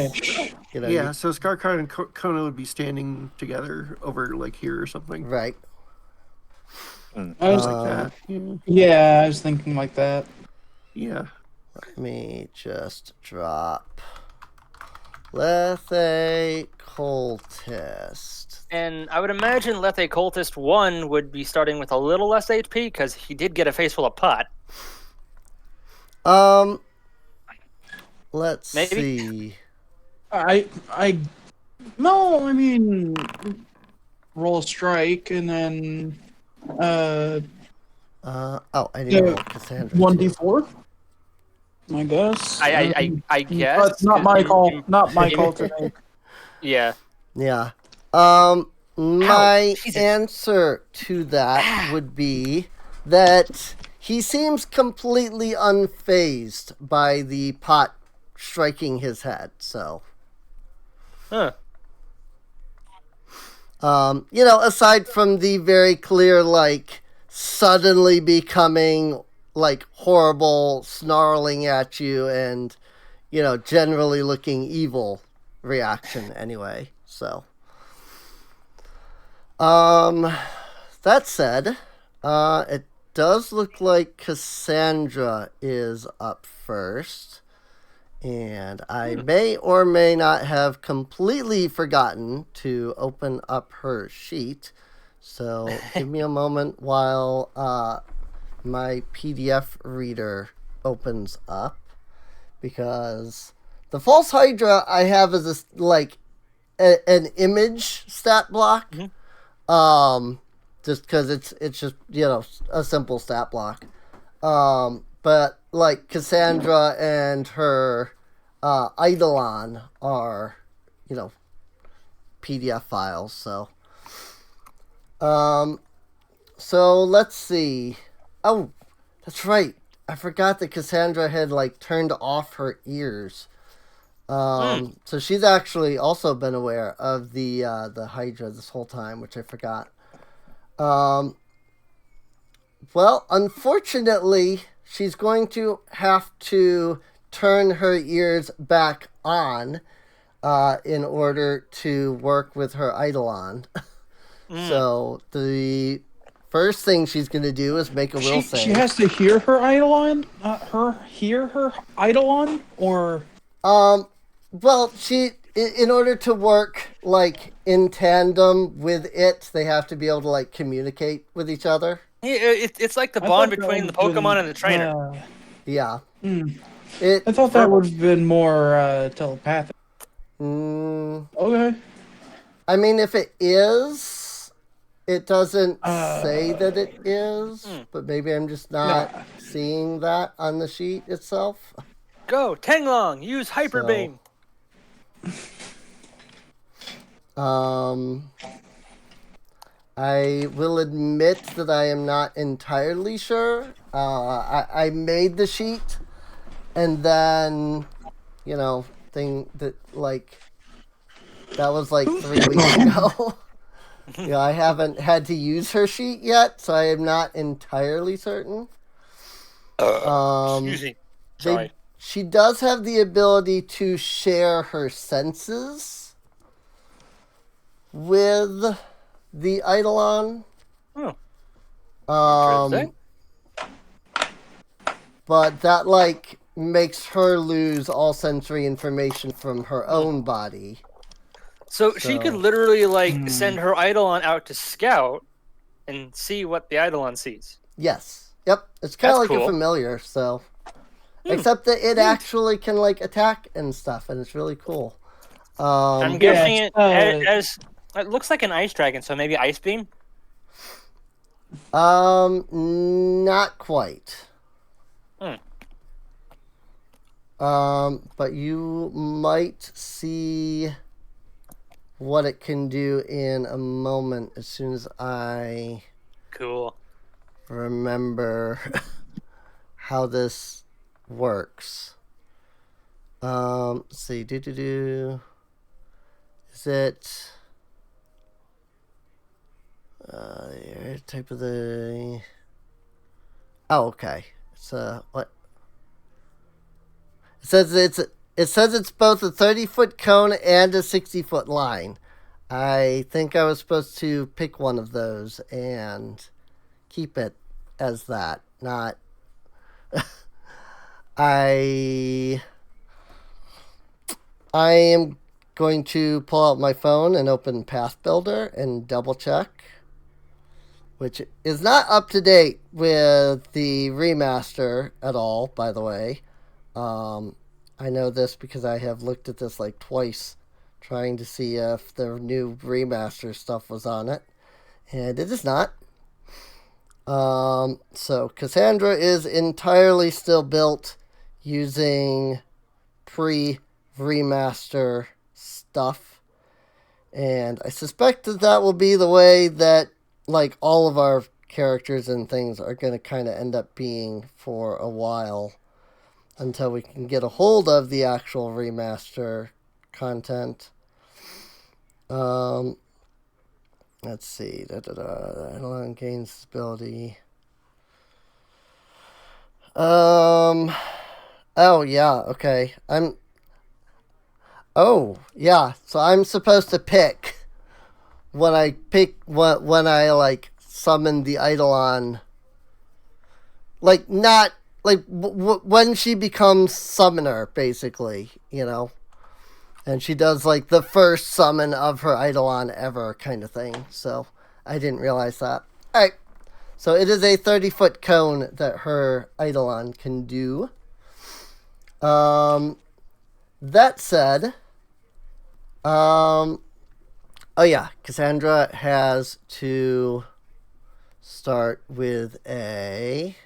Yeah, so Skarkar and Kona would be standing together over like here or something. Right. I was Like that. Yeah, I was thinking like that. Yeah. Let me just drop Lethe Cultist. And I would imagine Lethe Cultist 1 would be starting with a little less HP, because he did get a face full of pot. let's see. No, I mean, roll a strike and then I didn't roll Cassandra. 1d4. I guess. I guess. But not my call. Not my call today. Yeah. Yeah. My answer to that would be that he seems completely unfazed by the pot striking his head, so. Huh. Aside from the very clear, like, suddenly becoming, like, horrible, snarling at you and, generally looking evil reaction anyway, so. That said, it does look like Cassandra is up first. And I may or may not have completely forgotten to open up her sheet. So give me a moment while my PDF reader opens up. Because the False Hydra I have is an image stat block. Mm-hmm. Just because it's just, a simple stat block. But like Cassandra and her Eidolon are, PDF files. So let's see. Oh, that's right. I forgot that Cassandra had turned off her ears. So she's actually also been aware of the Hydra this whole time, which I forgot. Well, unfortunately, she's going to have to turn her ears back on in order to work with her Eidolon. So the first thing she's going to do is make a will save. She has to hear her Eidolon? Hear her Eidolon? Or... Well, in order to work, in tandem with it, they have to be able to, communicate with each other. Yeah, it's like the bond between the Pokemon and the trainer. Yeah. I thought that would have been more telepathic. Okay. I mean, if it is, it doesn't say that it is, but maybe I'm just not seeing that on the sheet itself. Go, Tenglong, use Hyper Beam. I will admit that I am not entirely sure. I made the sheet, and then, that was 3 weeks ago. I haven't had to use her sheet yet, so I am not entirely certain. Excuse me. Sorry. She does have the ability to share her senses with the Eidolon. But that makes her lose all sensory information from her own body. So she could literally send her Eidolon out to scout and see what the Eidolon sees. Yes. Yep. It's kind of cool. A familiar, so except that it actually can attack and stuff, and it's really cool. I'm guessing it as it looks like an ice dragon, so maybe Ice Beam? Not quite. But you might see what it can do in a moment as soon as I remember how this works. Let's see. Is it type of the... Oh, okay. It's what? It says it's both a 30-foot cone and a 60-foot line. I think I was supposed to pick one of those and keep it as that, not... I am going to pull out my phone and open Path Builder and double check, which is not up to date with the remaster at all, by the way. I know this because I have looked at this like twice, trying to see if the new remaster stuff was on it, and it is not. So Cassandra is entirely still built using pre-remaster stuff, and I suspect that will be the way that like all of our characters and things are going to kind of end up being for a while, until we can get a hold of the actual remaster content. Let's see. Eidolon gains ability. Oh yeah. Okay. Oh yeah. So I'm supposed to pick when I like summon the Eidolon. Like not like when she becomes summoner, basically. And she does like the first summon of her Eidolon ever kind of thing. So I didn't realize that. All right. So it is a 30-foot cone that her Eidolon can do. That said, oh yeah, Cassandra has to start with a,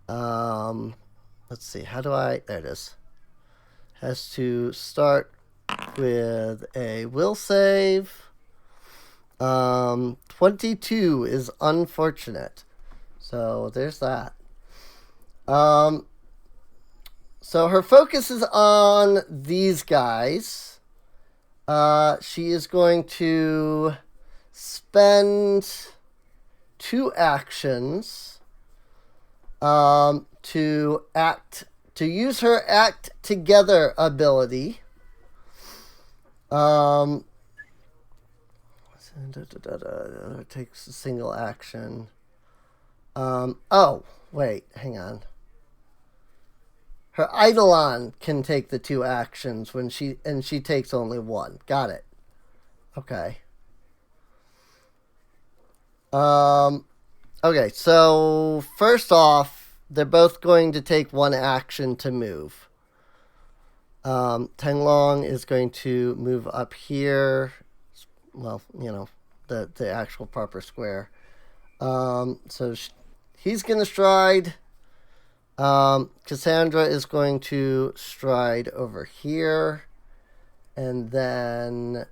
let's see, there it is. Has to start with a will save. 22 is unfortunate. So there's that. So her focus is on these guys. She is going to spend 2 actions to use her act together ability. It takes a single action. Oh, wait, hang on. Her Eidolon can take the 2 actions when she takes only 1. Got it. Okay. Okay, so first off, they're both going to take 1 action to move. Tenglong is going to move up here. Well, the actual proper square. So he's going to stride. Cassandra is going to stride over here. And then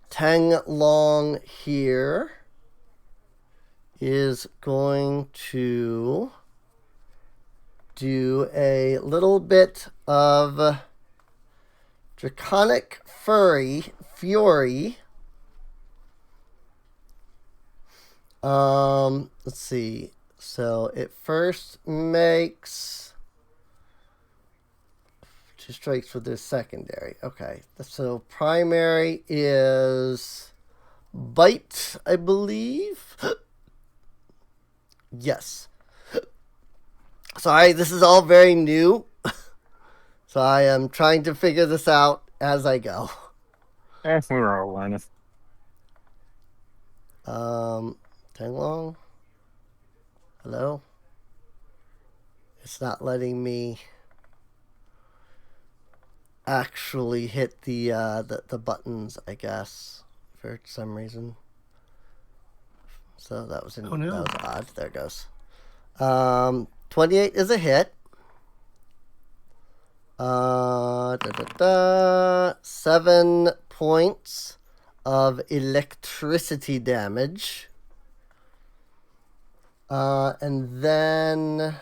Tenglong here is going to do a little bit of Draconic Fury. Let's see. So it first makes 2 strikes with their secondary. Okay. So primary is bite, I believe. Yes. Sorry, this is all very new. So I am trying to figure this out as I go. We were all learning. Tenglong? Hello? It's not letting me actually hit the buttons, I guess, for some reason. So that was that was odd. There it goes. 28 is a hit. 7 points of electricity damage. And then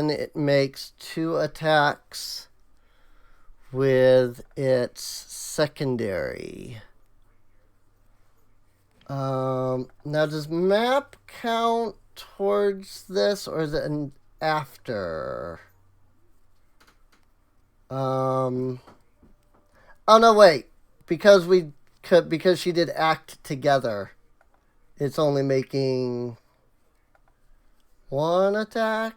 it makes 2 attacks with its secondary. Now does map count towards this, or is it an after? Oh no, wait. Because she did act together, it's only making 1 attack?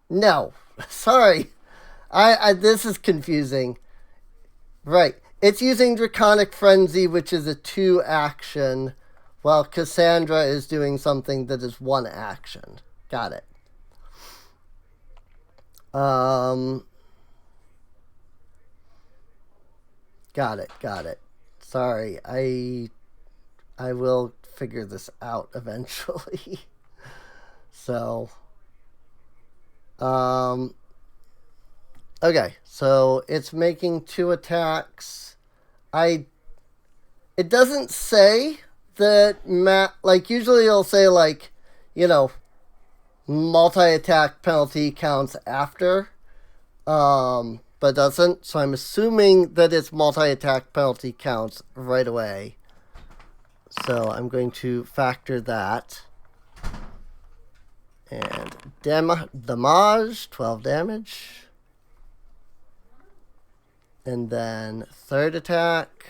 No. Sorry. I this is confusing. Right. It's using Draconic Frenzy, which is a 2 action Well, Cassandra is doing something that is one action. Got it. Got it. Sorry, I will figure this out eventually. So, okay, so it's making 2 attacks. It doesn't say that like usually it'll say like, multi-attack penalty counts after, but it doesn't. So I'm assuming that its multi-attack penalty counts right away. So I'm going to factor that. And damage, 12 damage. And then 3rd attack.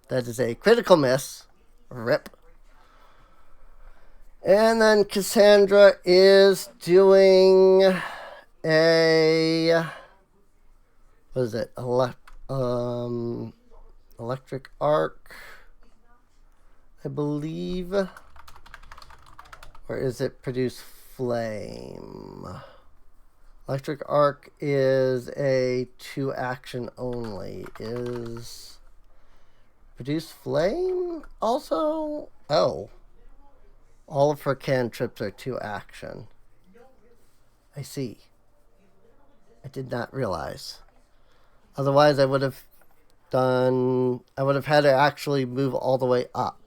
That is a critical miss. Rip. And then Cassandra is doing a... What is it? Electric arc, I believe. Or is it produce flame? Electric arc is a 2 action only. Is produce flame also? Oh. All of her cantrips are 2 action. I see. I did not realize. Otherwise I would have had her actually move all the way up.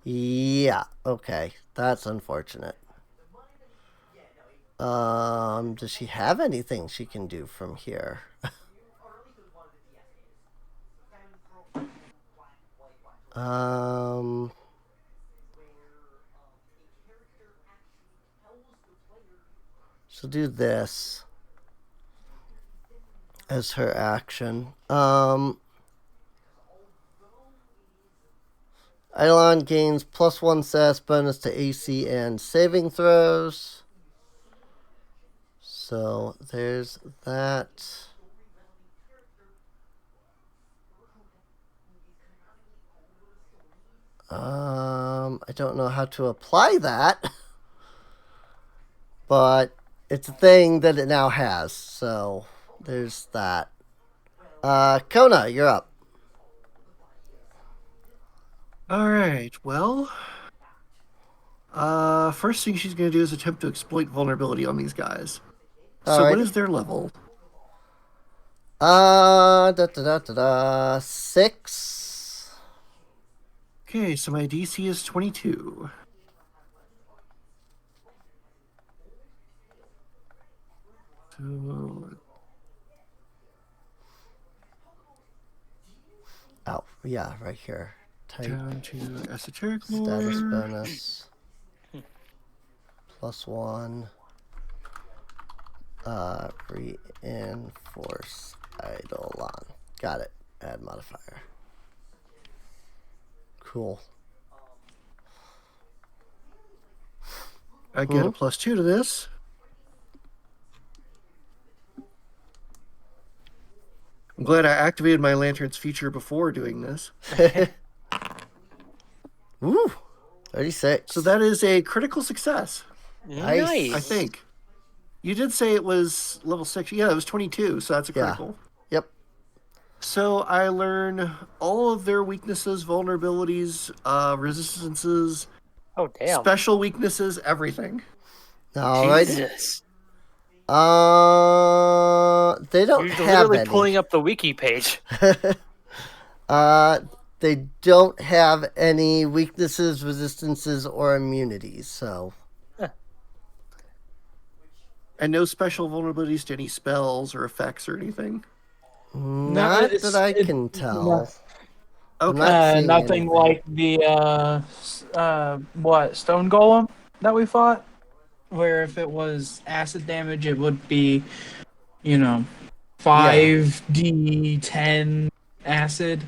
Yeah, okay. That's unfortunate. Does she have anything she can do from here? She'll do this as her action. Eidolon gains +1 SAS bonus to AC and saving throws. So there's that. I don't know how to apply that, but it's a thing that it now has. So there's that. Kona, you're up. All right. Well, first thing she's going to do is attempt to exploit vulnerability on these guys. So what is their level? 6. Okay, so my DC is 22. So... Oh, yeah, right here. Type. Down to esoteric lore. Status bonus. +1. Reinforce Eidolon. Got it. Add modifier. Cool. I get a +2 to this. I'm glad I activated my Lantern's feature before doing this. Woo! 36. So that is a critical success. Nice. I think. You did say it was level 6. Yeah, it was 22, so that's a critical. Yep. So I learn all of their weaknesses, vulnerabilities, resistances, special weaknesses, everything. All right. Jesus. They don't You're have literally any. pulling up the wiki page. They don't have any weaknesses, resistances, or immunities, so... And no special vulnerabilities to any spells or effects or anything? Not that I can tell. Okay. Nothing like the, Stone Golem that we fought? Where if it was acid damage, it would be, 5d10 acid.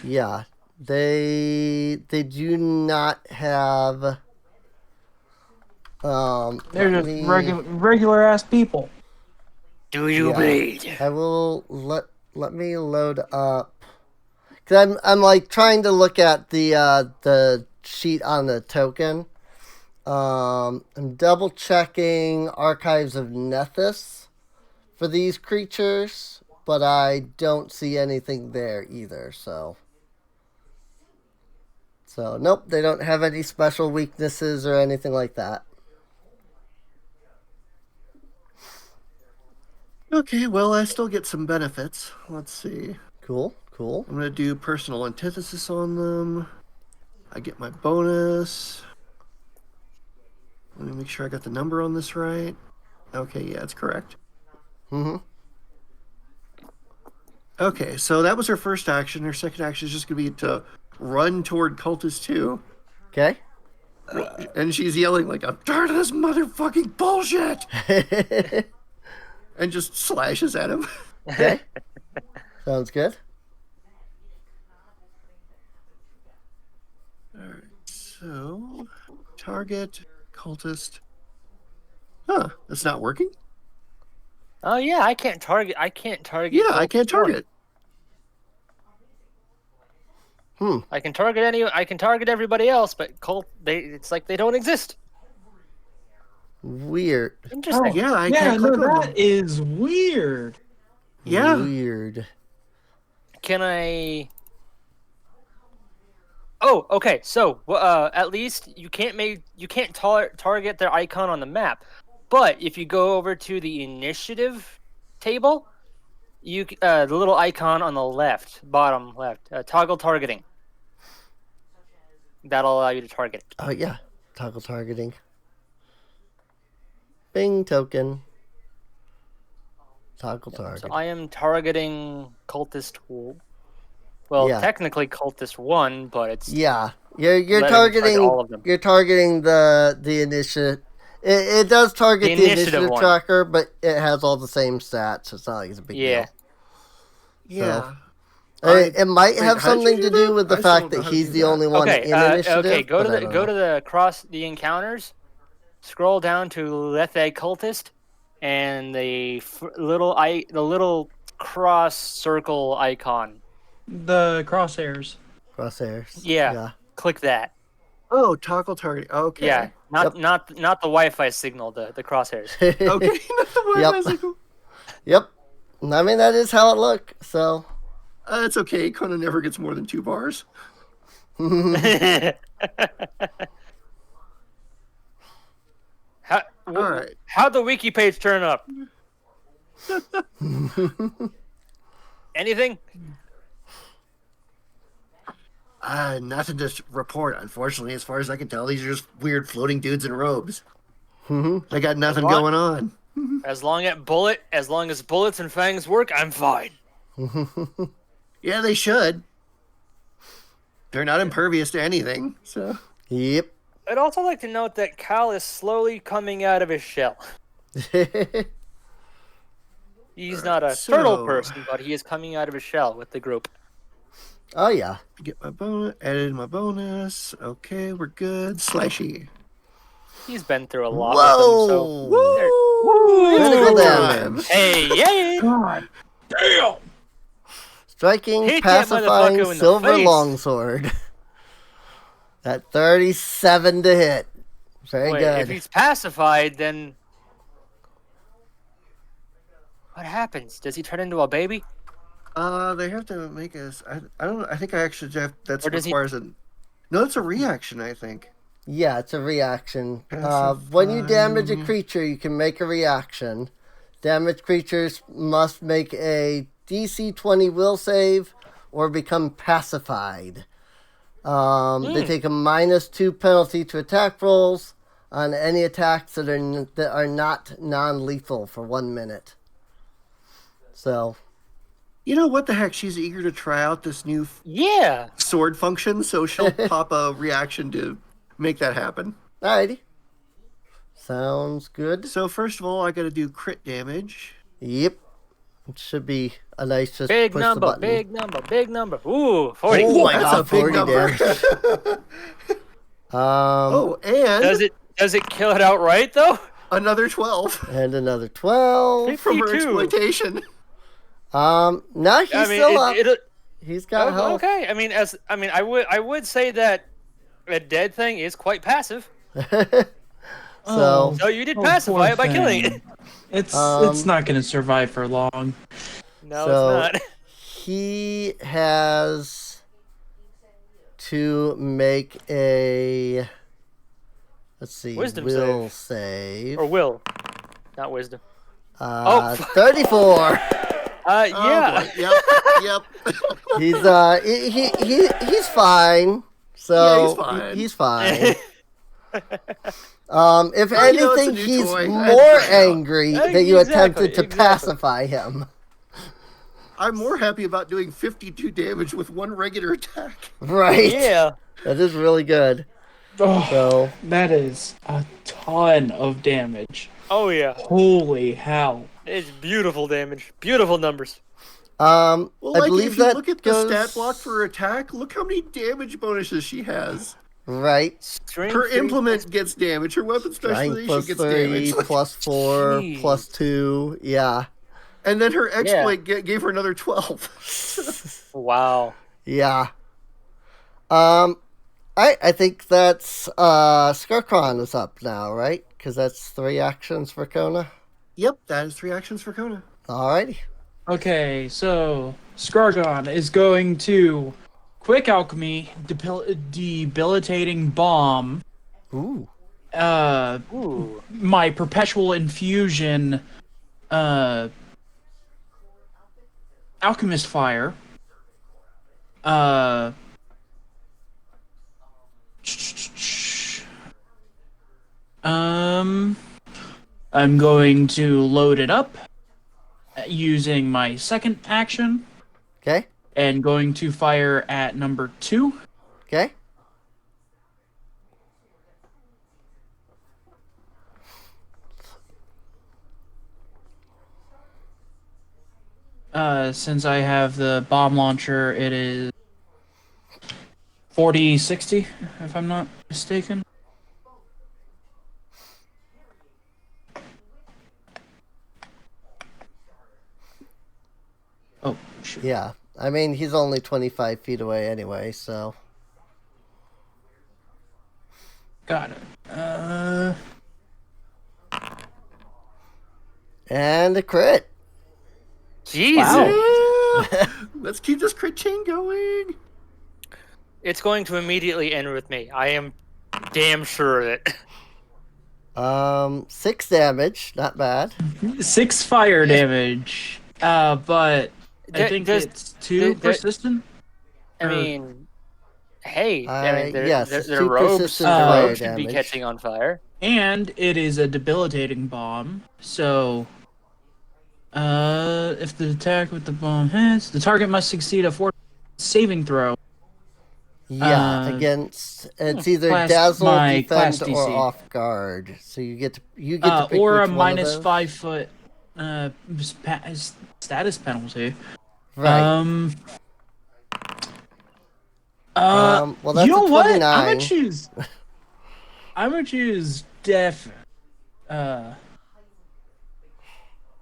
Yeah. They do not have... They're just regular ass people. Do you bleed? I will let me load up. Cause I'm like trying to look at the sheet on the token. I'm double checking Archives of Nethys for these creatures, but I don't see anything there either. So nope, they don't have any special weaknesses or anything like that. Okay, well, I still get some benefits. Let's see. Cool. I'm going to do personal antithesis on them. I get my bonus. Let me make sure I got the number on this right. Okay, yeah, it's correct. Mm-hmm. Okay, so that was her first action. Her second action is just going to be to run toward Cultist 2. Okay. And she's yelling like, I'm tired of this motherfucking bullshit! And just slashes at him. Okay. Sounds good. Alright, so target Cultist. Huh, that's not working? Oh yeah, I can't target. Yeah, I can't target. I can target everybody else, but it's like they don't exist. Weird. Interesting. Oh, yeah, I can't click on them. That is weird. Yeah. Weird. Can I? Oh, okay. So, at least you can't target their icon on the map, but if you go over to the initiative table, the little icon on the bottom left, toggle targeting. That'll allow you to target it. Oh yeah, toggle targeting. Bing token. Toggle target. So I am targeting Cultist. Well, Yeah. technically Cultist 1, but it's Yeah, you're letting me targeting. all of them. You're targeting the initiative. It does target the initiative one. tracker, but it has all the same stats. So it's not like it's a big deal. Yeah. It might have how did you something do to do that? with the I still fact don't know that how to he's do the that. only one in initiative. Okay, go but I don't know. to the scroll down to Lethe Cultist, and the little cross circle icon. The crosshairs. Crosshairs. Yeah. Click that. Oh, toggle target. Okay. Yeah, not the Wi-Fi signal, the crosshairs. Okay, not the one. Yep. I was like, Yep. I mean, that is how it look. So. It's okay. Conan never gets more than 2 bars. Alright. How'd the wiki page turn up? Anything? Nothing to report, unfortunately. As far as I can tell, these are just weird floating dudes in robes. They got nothing going on. As long as bullets and fangs work, I'm fine. Yeah, they should. They're not impervious to anything, so. Yep. I'd also like to note that Cal is slowly coming out of his shell. He's not a turtle person, but he is coming out of his shell with the group. Oh yeah. Get my bonus. Added my bonus. Okay, we're good. Slashy. He's been through a lot Whoa! with them, Critical time. damage. Hey, yay! God damn! Striking, Hit that pacifying, motherfucker in the silver face. longsword. At 37 to hit. Very Wait, good. if he's pacified, then what happens? Does he turn into a baby? They have to make us. I don't know. I think I actually have. That's Or does he- requires a. No, it's a reaction. I think. Yeah, it's a reaction. Pacify. When you damage a creature, you can make a reaction. Damaged creatures must make a DC 20 will save or become pacified. They take a -2 penalty to attack rolls on any attacks that are not non-lethal for 1 minute. So, You know what the heck? She's eager to try out this new Yeah. sword function, so she'll pop a reaction to make that happen. alrighty. Sounds good. So first of all, I got to do crit damage. Yep. It should be a nice just Big push number, the button. big number. Ooh, 40. Oh my That's god, a big 40 number. damage. Oh, and Does it kill it outright though? Another 12. And another 12. From her 52. exploitation. No, he's still up. He's got health. Okay. I would say that a dead thing is quite passive. So you did pacify it by killing it. It's not going to survive for long. No, it's not. He has to make a, let's see, Wisdom will save. Or will, not wisdom. 34. Yeah. Yep. He's fine. So yeah, he's fine. If Oh, you know, it's a anything, new he's toy. more angry that you Exactly, attempted to pacify him. I'm more happy about doing 52 damage with one regular attack. Right. Yeah. That is really good. Oh, So that is a ton of damage. Oh yeah. Holy hell. It's beautiful damage. Beautiful numbers. Well, I like, believe if you that look at goes... the stat block for her attack, look how many damage bonuses she has. Right. Strength Her 3 implement gets damage. Her weapon specialization plus gets 3, damage. plus 4, Jeez. plus 2. Yeah. And then her exploit gave her another 12. Wow. Yeah. I think that's Skarkron is up now, right? Because that's 3 actions for Kona. Yep, that is 3 actions for Kona. Alrighty. Okay, so Skargon is going to Quick Alchemy, Debilitating Bomb, Ooh. Ooh. my Perpetual Infusion, Alchemist Fire, I'm going to load it up using my second action Okay. and going to fire at number 2. Okay. Since I have the bomb launcher, it is 40-60, if I'm not mistaken. Oh, shoot. Yeah. I mean, he's only 25 feet away anyway, so. Got it. And a crit. Jesus. Wow. Let's keep this crit chain going. It's going to immediately end with me. I am damn sure of it. 6 damage. Not bad. 6 fire damage. But I think Does- it's 2 persistent. I mean, hey, I mean, yes, their it's 2 robes, persistent their fire robes should be damage. catching on fire. And it is a debilitating bomb, so if the attack with the bomb hits, the target must succeed a 4 saving throw. Yeah, against it's either class- dazzle, my class defend, or DC. off guard. So you get to pick Or which a one of minus those. 5 foot status penalty. Right. Well, that's you know a what? 29. I'm gonna choose Def.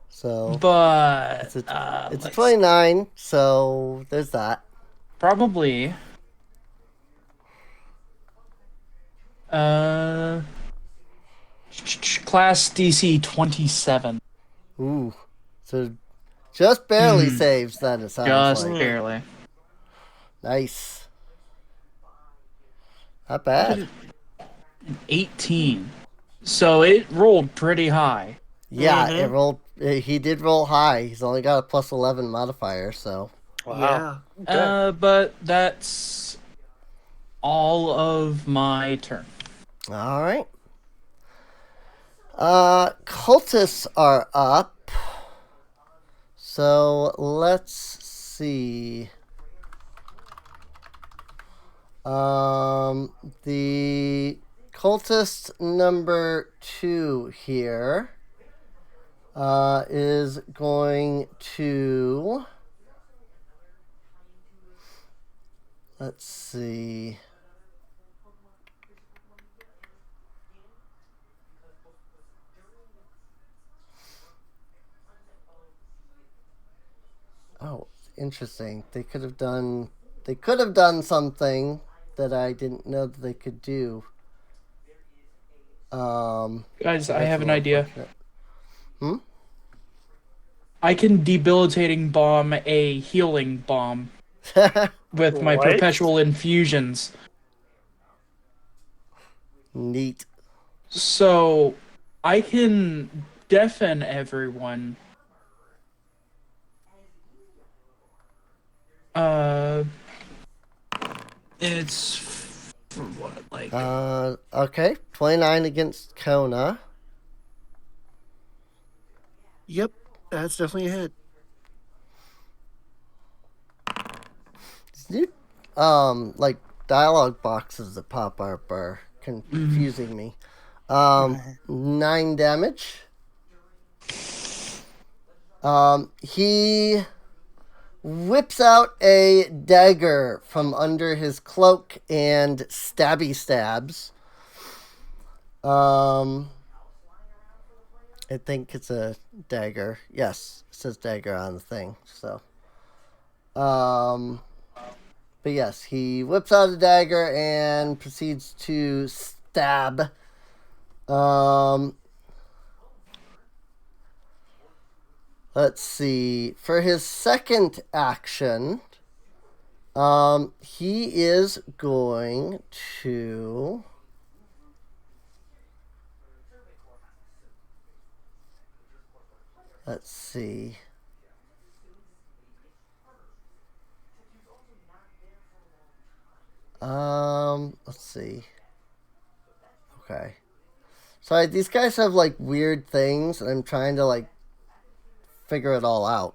So But it's a 29. So there's that. probably. Class DC 27. Ooh. So just barely saves. Then it sounds Just like barely. nice. Not bad. 18. So it rolled pretty high. Yeah, it rolled. He did roll high. He's only got a plus 11 modifier. So Wow. Yeah. But that's all of my turn. all right. Cultists are up. So let's see. The cultist number 2 here is going to. Let's see. Oh, interesting. They could have done something that I didn't know that they could do. Guys, I have an idea. Hmm? I can debilitating bomb a healing bomb with my What? perpetual infusions. Neat. So I can deafen everyone. It's for what, like? Okay. 29 against Kona. Yep, that's definitely a hit. Like dialogue boxes that pop up are confusing me. 9 damage. He whips out a dagger from under his cloak and stabby stabs. I think it's a dagger. Yes, it says dagger on the thing. So, but yes, he whips out a dagger and proceeds to stab. Let's see. For his second action, he is going to. Let's see. Let's see. Okay. Sorry, these guys have like weird things, and I'm trying to like figure it all out.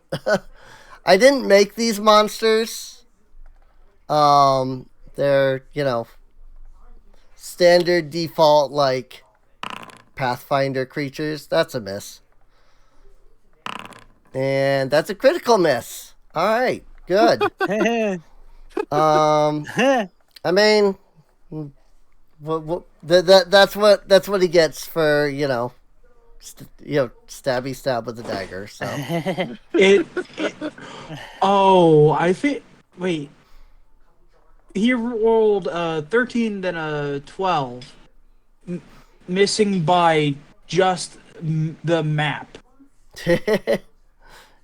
I didn't make these monsters. They're, standard default like Pathfinder creatures. That's a miss. And that's a critical miss. All right, good. I mean, that's what he gets for stabby stab with a dagger. So I think. Wait. He rolled 13, then a 12, missing by just the map.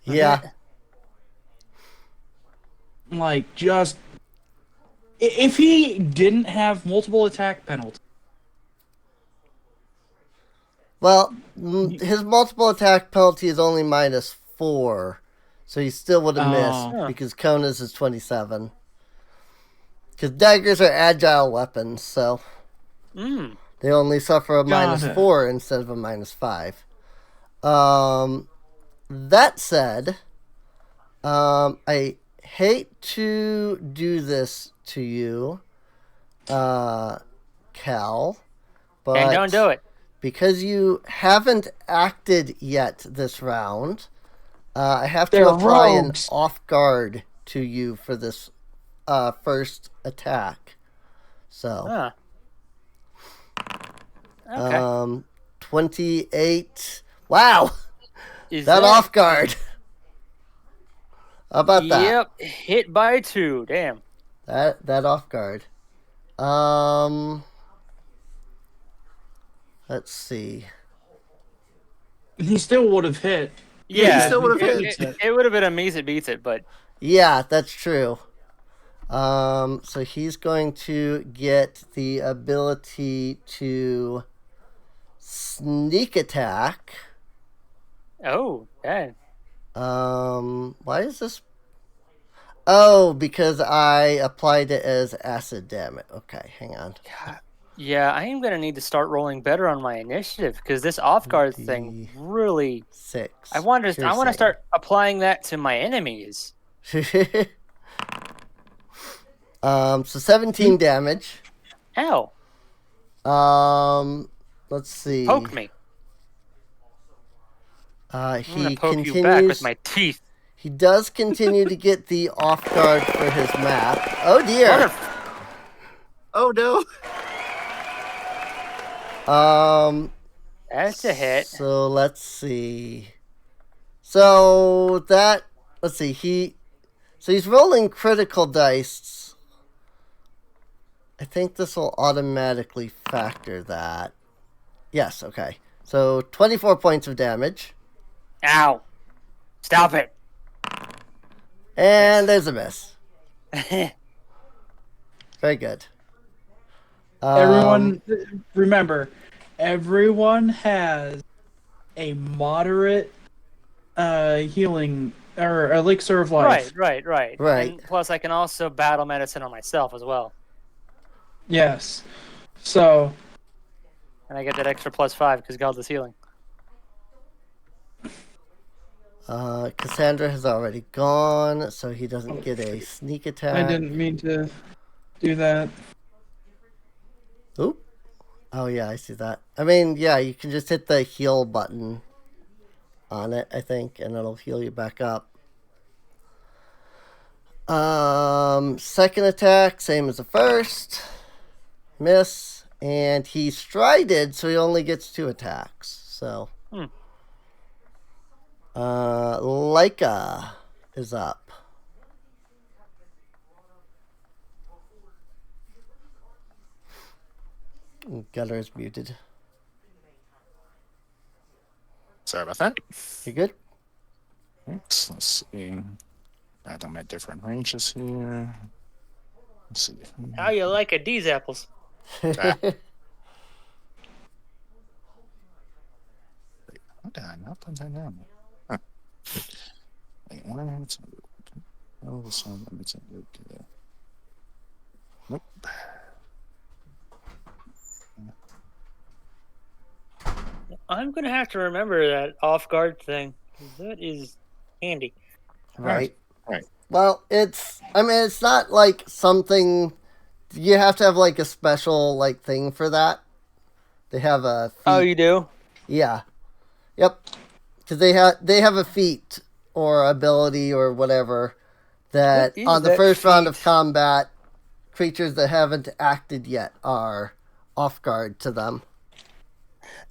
Yeah. Like, just... If he didn't have multiple attack penalties... Well, his multiple attack penalty is only -4, so he still would have missed because Kona's is 27. Because daggers are agile weapons, so they only suffer a -4 instead of a -5. That said, I hate to do this to you, Cal, but and don't do it. Because you haven't acted yet this round, I have to apply an off guard to you for this first attack. So, okay. 28. Wow, Is that off guard. How about that? Yep, hit by 2. Damn. That off guard. Let's see. He still would have hit. Yeah, he still would have hit. It would have been a means it beats it, but yeah, that's true. So he's going to get the ability to sneak attack. Oh, yeah. Why is this? Oh, because I applied it as acid damage. Okay, hang on. Yeah, I am gonna need to start rolling better on my initiative because this off guard thing really. 6. I want to start applying that to my enemies. So 17 damage. Ow! Let's see. Poke me. I'm gonna poke you back with my teeth. He does continue to get the off guard for his map. Oh dear. Oh no. That's a hit. So let's see. So that let's see. He's rolling critical dice. I think this will automatically factor that. Yes, okay. So 24 points of damage. Ow. Stop it. And there's a miss. Very good. Everyone, remember, everyone has a moderate healing or elixir of life. Right. Right. And plus, I can also battle medicine on myself as well. Yes. So. And I get that extra +5 because God is healing. Cassandra has already gone, so he doesn't get a sneak attack. I didn't mean to do that. Oop. Oh, yeah, I see that. I mean, yeah, you can just hit the heal button on it, I think, and it'll heal you back up. Second attack, same as the first. Miss. And he's strided, so he only gets 2 attacks. So. Leica is up. Gutter is muted. Sorry about that. You good? Let's see. I don't make different ranges here. Let's see. How you like a D's apples? What did I not put that down? Huh. Wait, one, two. Oh, so let me take a look at that. Nope. I'm going to have to remember that off-guard thing. That is handy. Right. Right. Well, it's not like something you have to have like a special like thing for that. They have a feat. Oh, you do? Yeah. Yep. Because they have a feat or ability or whatever that on the first round of combat, creatures that haven't acted yet are off guard to them.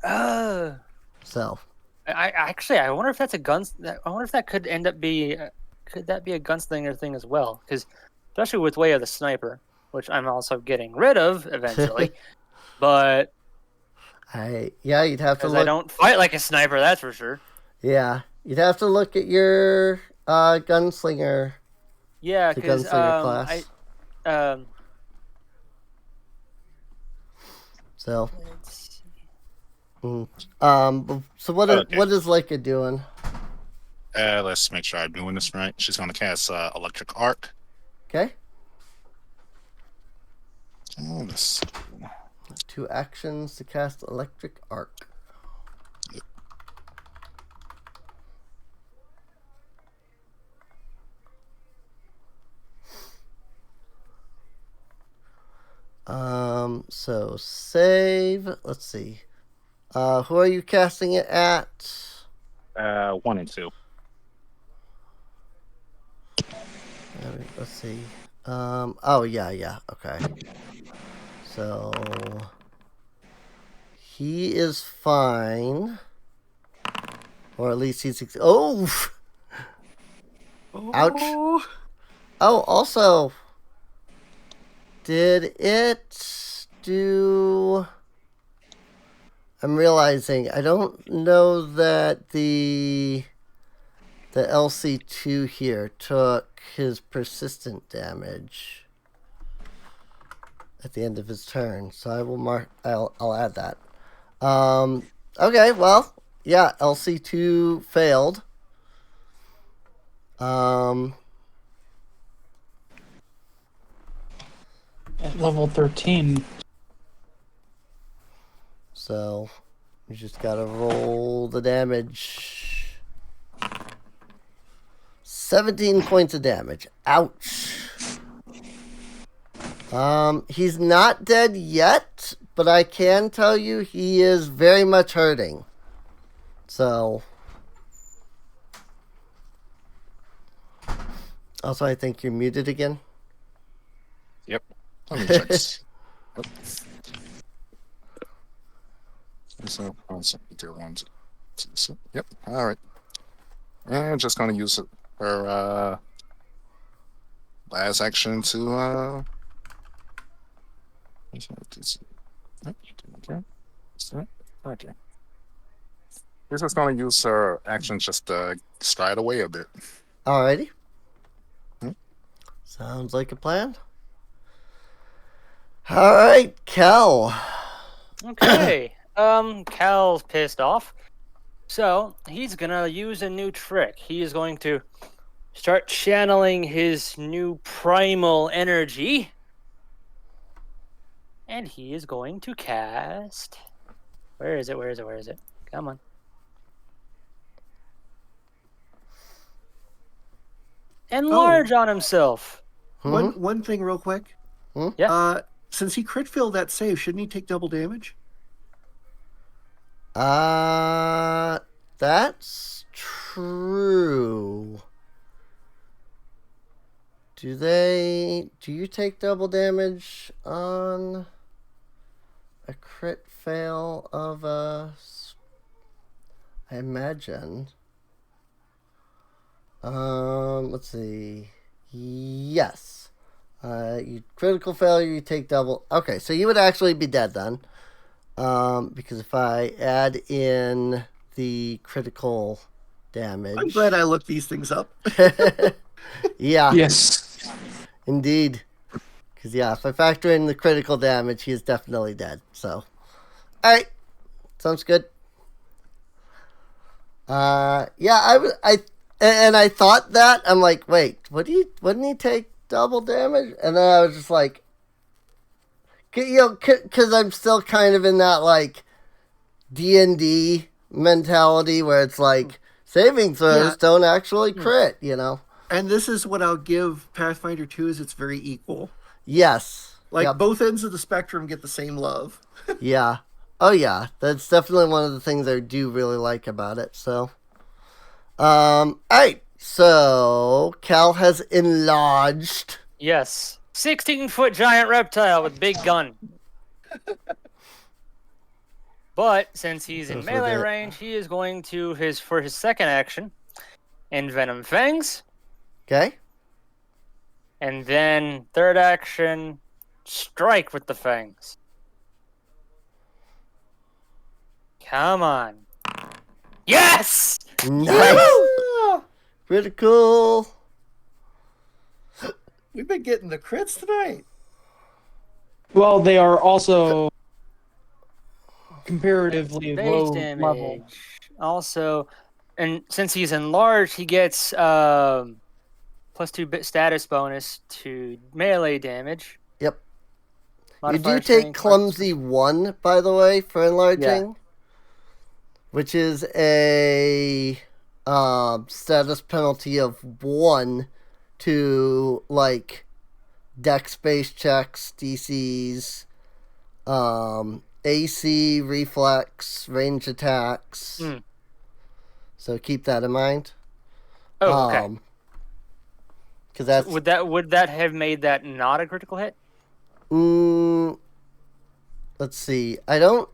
So. I wonder if that's a I wonder if that could end up could that be a gunslinger thing as well? Because especially with Way of the Sniper, which I'm also getting rid of eventually, but you'd have to look. I don't fight like a sniper, that's for sure. Yeah, you'd have to look at your gunslinger. Yeah, because class. So. So what is Leica doing? Let's make sure I'm doing this right. She's going to cast Electric Arc. Okay. Let's see. 2 actions to cast Electric Arc. Yep. So save. Let's see. Who are you casting it at? 1 and 2. Let's see. Oh yeah. Okay. So he is fine, or at least he's. Oh. Ouch. Oh, also, did it do? I'm realizing I don't know that the LC2 here took his persistent damage at the end of his turn, so I will mark. I'll add that. Okay, well, yeah, LC2 failed. At level 13. So you just gotta roll the damage. 17 points of damage. Ouch. He's not dead yet, but I can tell you he is very much hurting. So. Also, I think you're muted again. Yep. Let me check this. Yep. All right. I'm just going to use her last action to okay. She's just gonna use her action just to stride away a bit. Alrighty. Sounds like a plan. Alright, Cal. Okay. Cal's pissed off. So he's gonna use a new trick. He is going to start channeling his new primal energy. And he is going to cast. Where is it? Come on. Enlarge on himself. One thing real quick. Yeah. Since he crit failed that save, shouldn't he take double damage? That's true. Do you take double damage on a crit fail of I imagine. Let's see. Yes. You critical failure, you take double. Okay, so you would actually be dead then. Because if I add in the critical damage. I'm glad I looked these things up. Yeah. Yes. Indeed. Because, yeah, if I factor in the critical damage, he is definitely dead. So, alright. Sounds good. Yeah, I thought that. I'm like, wait, wouldn't he take double damage? And then I was just like, because I'm still kind of in that, like, D&D mentality where it's like, saving throws don't actually crit, you know? And this is what I'll give Pathfinder 2 is it's very equal. Yes. Like, both ends of the spectrum get the same love. Yeah. Oh, yeah. That's definitely one of the things I do really like about it, so. Alright. So, Cal has enlarged. Yes. 16-foot giant reptile with big gun. But since he's in melee range, he is going to for his second action, envenom fangs. Okay. And then third action, strike with the fangs. Come on. Yes! Nice. Critical. We've been getting the crits tonight. Well, they are also comparatively Base low damage. level. Also, and since he's enlarged, he gets +2 status bonus to melee damage. Yep. Modifier you do take strength, clumsy 1, by the way, for enlarging. Yeah. Which is a status penalty of 1 to, like, dex-based checks, DCs, AC, reflex, range attacks. So keep that in mind. Oh, okay. Because that's would that have made that not a critical hit? Let's see. I don't.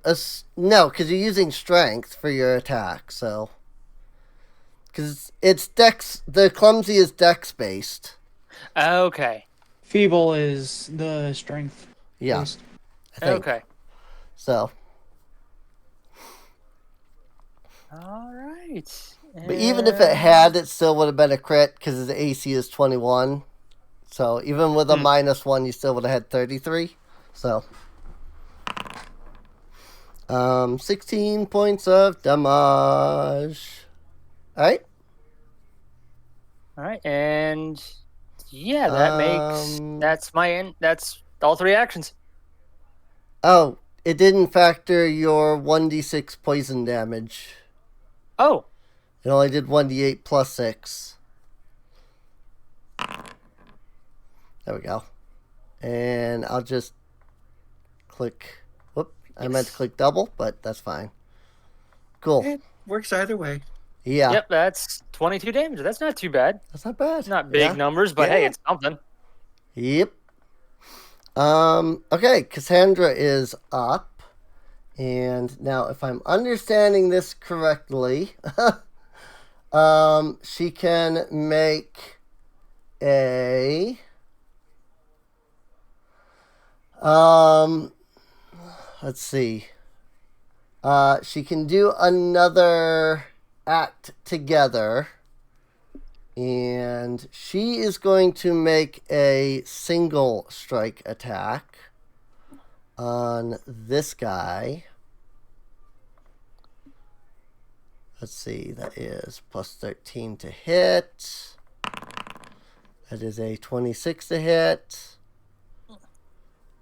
No, because you're using strength for your attack. So, because it's dex. The clumsy is dex based. Okay. Feeble is the strength. Yeah. Based. I think. Okay. So. All right. But even if it had, it still would have been a crit because his AC is 21. So even with a -1, you still would have had 33. So. 16 points of damage. Alright. Alright, and yeah, that that's all 3 actions. Oh, it didn't factor your 1d6 poison damage. Oh. It only did 1d8 plus 6. There we go. And I'll just click. Whoop. I meant to click double, but that's fine. Cool. It works either way. Yeah. Yep, that's 22 damage. That's not too bad. That's not bad. It's not big numbers, but hey, it's something. Yep. Okay, Cassandra is up. And now, if I'm understanding this correctly, She can make a let's see. She can do another act together, and she is going to make a single strike attack on this guy. Let's see, that is plus 13 to hit. That is a 26 to hit.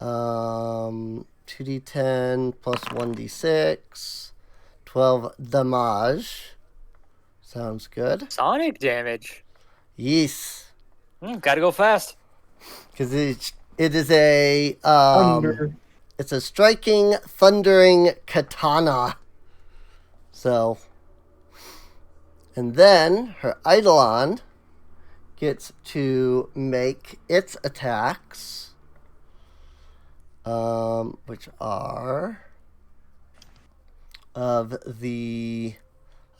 2d10 plus 1d6. 12 damage. Sounds good. Sonic damage. Yes. Gotta go fast. Because it is a... Thunder. It's a striking, thundering katana. So... And then her Eidolon gets to make its attacks, which are of the,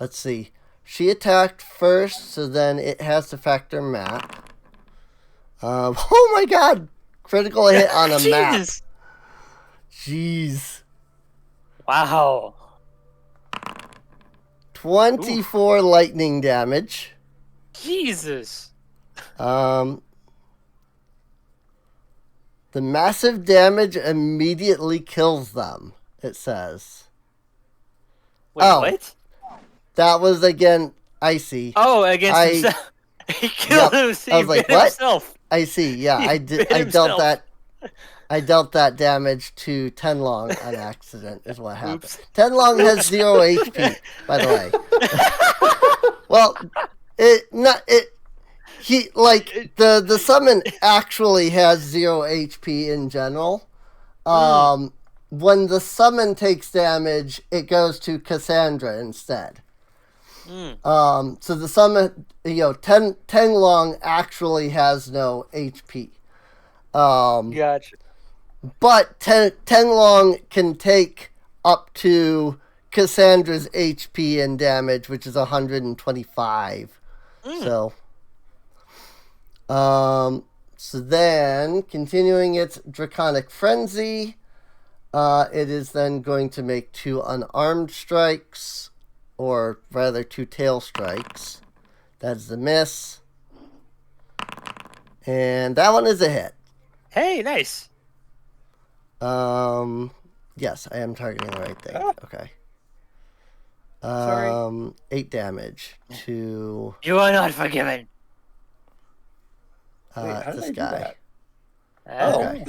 let's see, she attacked first, so then it has to factor map. Oh my god, critical hit on a map. Jeez. Wow. 24 lightning damage. Jesus. The massive damage immediately kills them, it says. Wait, what? That was again icy. Oh, against himself. He killed himself. I was like, what? Himself. I see. Yeah, I dealt that. I dealt that damage to Tenlong on accident, is what happened. Oops. Tenlong has 0 HP, by the way. Well, the summon actually has 0 HP in general. When the summon takes damage, it goes to Cassandra instead. So the summon, Tenlong actually has no HP. Gotcha. But Tenlong can take up to Cassandra's HP and damage, which is 125. So then, continuing its Draconic Frenzy, it is then going to make 2 unarmed strikes, or rather 2 tail strikes. That's the miss. And that one is a hit. Hey, nice. Yes, I am targeting the right thing. Oh. Okay. Sorry. 8 damage to You are not forgiven. Wait, how did this I do guy. that? Okay.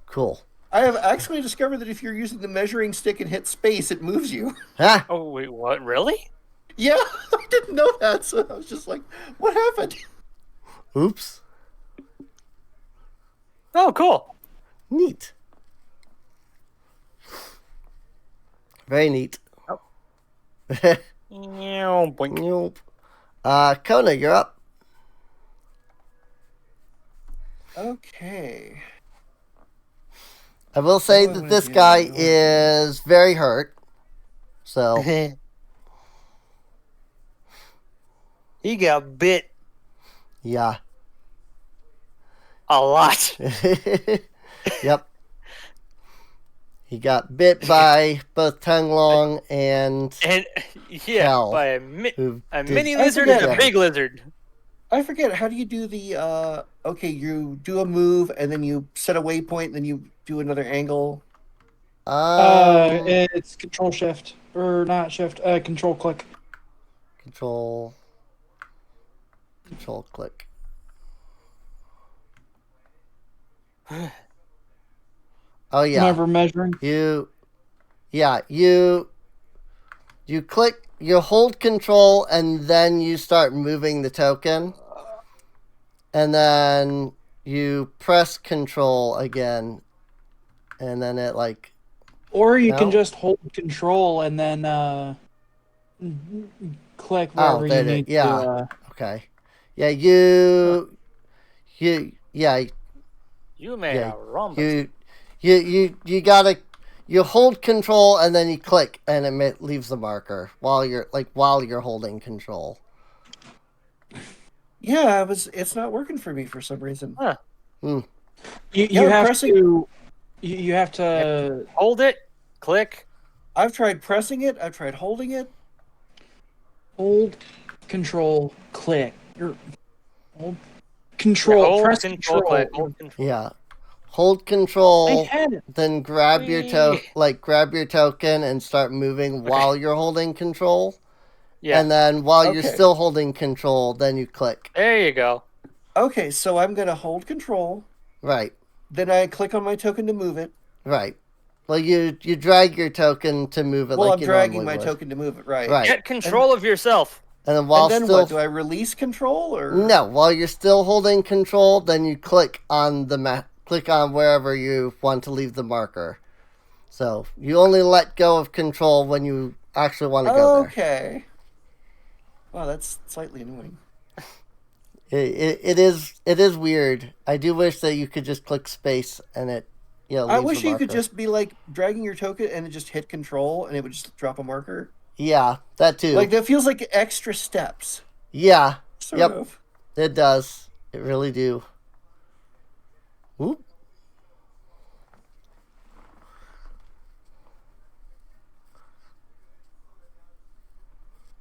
Cool. I have actually discovered that if you're using the measuring stick and hit space, it moves you. Ah, Oh, wait, what? Really? Yeah, I didn't know that, so I was just like, what happened? oops. Oh, cool. Neat. Very neat. Oh. Boink. Nope. Kona, you're up. Okay. I will say What do I that this do? guy is very hurt. So, He got bit yeah. a lot. Yep. He got bit by both Tenglong and And Hell, by a who did mini lizard and a damage. big lizard. I forget, how do you do the, okay, you do a move, and then you set a waypoint, and then you do another angle? It's control shift. Or not shift, control click. Control click. Oh yeah. Whenever measuring. You click, you hold control, and then you start moving the token. And then you press control again. And then it Or you No? can just hold control and then click wherever there you it is. need Yeah. to. Okay. Yeah, you You made Yeah, a rumble. you gotta you hold control and then you click, and it leaves the marker while you're holding control. Yeah, it's not working for me for some reason. Huh. You Yeah, you have to Hold it. Click. I've tried pressing it. I've tried holding it. hold, control, click. Hold control. Hold Press control. Click. Hold control. Yeah. Hold control, I had it. then grab your Whee! grab your token and start moving while you're holding control. Yeah. And then while you're Okay. still holding control, then you click. There you go. Okay, so I'm gonna hold control. Right. Then I click on my token to move it. Right. Well, you drag your token to move it Well, like I'm you dragging normally my would. token to move it. Right. Right. Get control of yourself. And then while And then still what? Do I release control or No, while you're still holding control, then you click on click on wherever you want to leave the marker. So you only let go of control when you actually want to go there. Okay. Wow, that's slightly annoying. It is weird. I do wish that you could just click space and it leaves I wish the you could marker. just be like dragging your token and it just hit control and it would just drop a marker. Yeah, that too. Like that feels like extra steps. Yeah, Sort Yep. of. it does. It really do. Oop.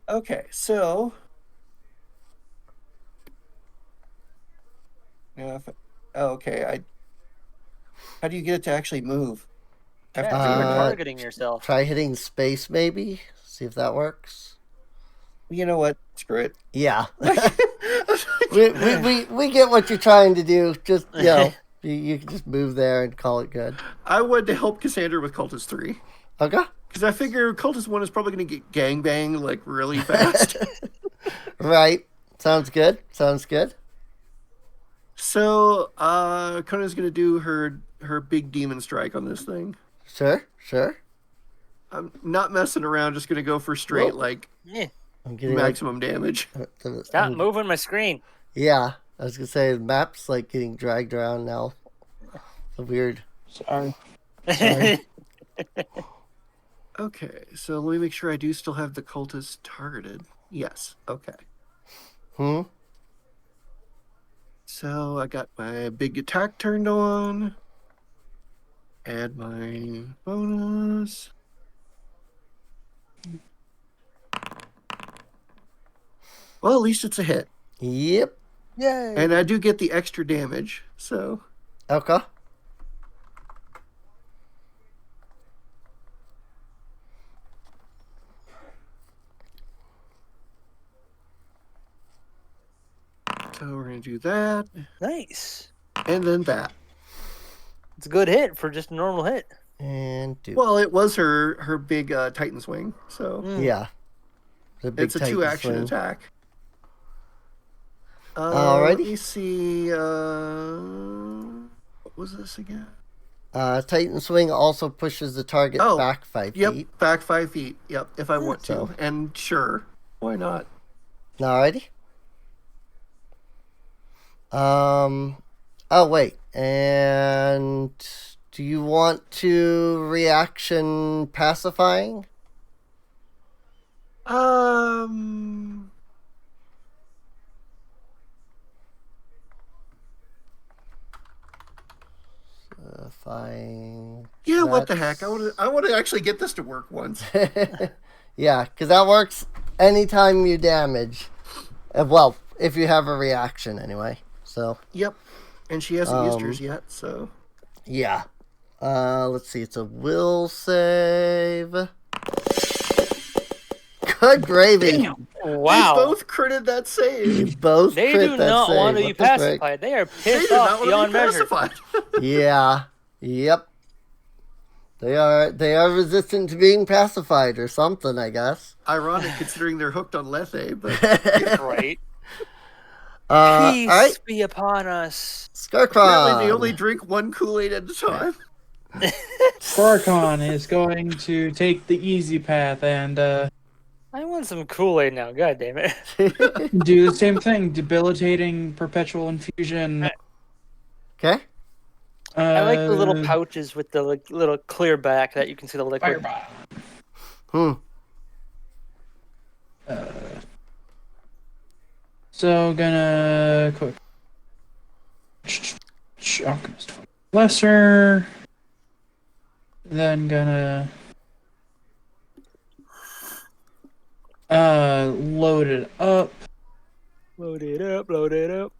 Okay, so now okay, how do you get it to actually move? Yeah, After so you're doing it? targeting yourself. Try hitting space maybe. See if that works. You know what? Screw it. Yeah. we get what you're trying to do. Just you can just move there and call it good. I wanted to help Cassandra with Cultist 3. Okay. Because I figure Cultist 1 is probably going to get gangbanged like really fast. Right. Sounds good. Sounds good. So, Conan's going to do her big demon strike on this thing. Sure. I'm not messing around, just going to go for straight, Whoa. like, Yeah. I'm getting maximum damage. Stop moving my screen. Yeah. I was gonna say the map's like getting dragged around now. So weird. Sorry. Okay, so let me make sure I do still have the Cultist targeted. Yes, okay. So I got my big attack turned on. Add my bonus. Well, at least it's a hit. Yep. Yay. And I do get the extra damage, so... Okay. So we're going to do that. Nice. And then that. It's a good hit for just a normal hit. And do. Well, it was her big Titan swing, so... Yeah. The big It's a Titan 2-action swing. attack. Alrighty. Let me see. What was this again? Titan swing also pushes the target back 5 Yep, feet. back 5 feet. Yep, if I want to. So- And sure, why not? Alrighty. Oh wait, and do you want to reaction pacifying? Fine. Yeah, what the heck? I want to actually get this to work once. Yeah, because that works anytime you damage. Well, if you have a reaction anyway. So Yep. And she hasn't used hers yet, so... yeah. Let's see. It's a will save. Good gravy. Damn. Wow. They both critted that save. Both They crit do that not save. want to be What the frick? pacified. They are They pissed do not off want beyond to be measure. pacified. Yeah. Yep. They are resistant to being pacified or something, I guess. Ironic considering they're hooked on Lethe, but... Right. all Peace right. be upon us. Apparently they Scarcron. only drink one Kool-Aid at a time. Scarcon is going to take the easy path and I want some Kool-Aid now. God damn it. do the same thing. Debilitating perpetual infusion. Okay. I like the little pouches with the little clear back that you can see the liquid. Fireball. So gonna quick Alchemist Lesser. Then gonna load it up. Load it up.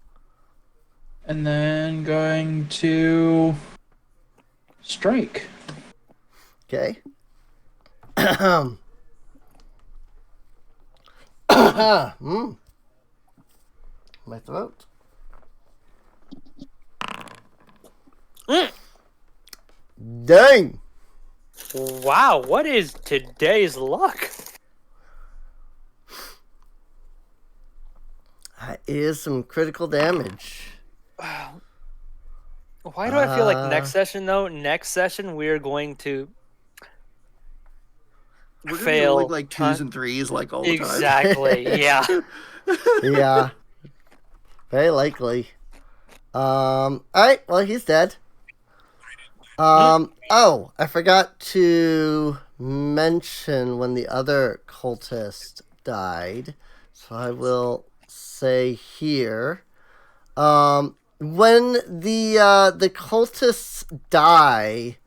And then going to strike. Okay. My throat. Dang. Wow, what is today's luck? That is some critical damage. Why do I feel like next session, though? Next session, we're going to fail. We're like 2s and 3s like all the time. Exactly, yeah. Yeah. Very likely. Alright, well, he's dead. Oh, I forgot to mention when the other cultist died. So I will say here. When the cultists die,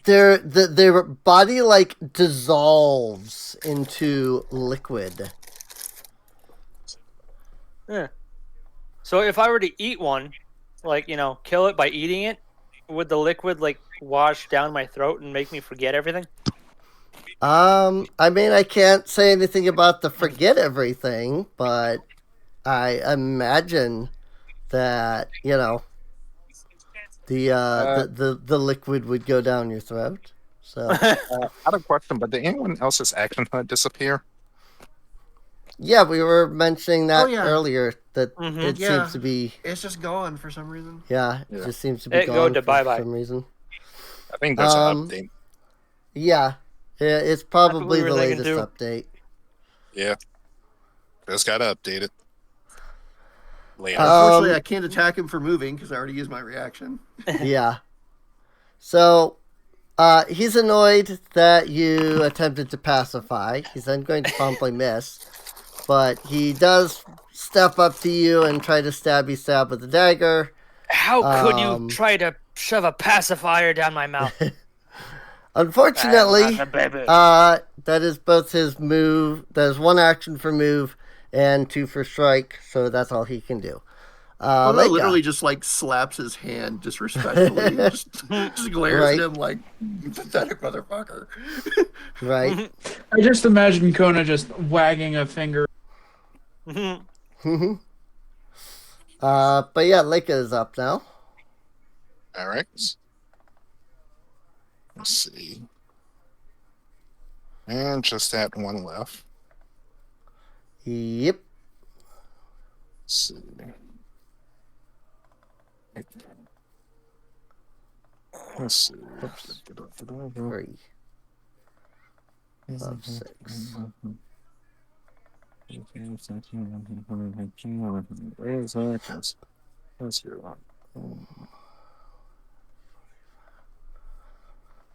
their body like dissolves into liquid. Yeah. So if I were to eat one, like, kill it by eating it, would the liquid like wash down my throat and make me forget everything? I mean, I can't say anything about the forget everything, but I imagine that, the liquid would go down your throat. So I have a question, but did anyone else's action HUD disappear? yeah, we were mentioning that Oh, yeah. earlier, that it seems to be... It's just gone for some reason. Yeah, it just seems to be It gone to for bye-bye. some reason. I think that's an update. Yeah, it's probably we were the thinking latest too. update. Yeah. Just gotta update it. Later. Unfortunately, I can't attack him for moving because I already used my reaction. Yeah. So, he's annoyed that you attempted to pacify. He's then going to promptly miss. But he does step up to you and try to stab with a dagger. How could you try to shove a pacifier down my mouth? Unfortunately, I'm not a baby. that is both his move. That is one action for move and 2 for strike. So that's all he can do. Well, Leica. literally just like slaps his hand disrespectfully. just glares at him like, you pathetic motherfucker. Right. I just imagine Kona just wagging a finger. But yeah, Leica is up now. All right. Let's see. And just that one left. Yep. Let's see. Let's see. 3 of 6.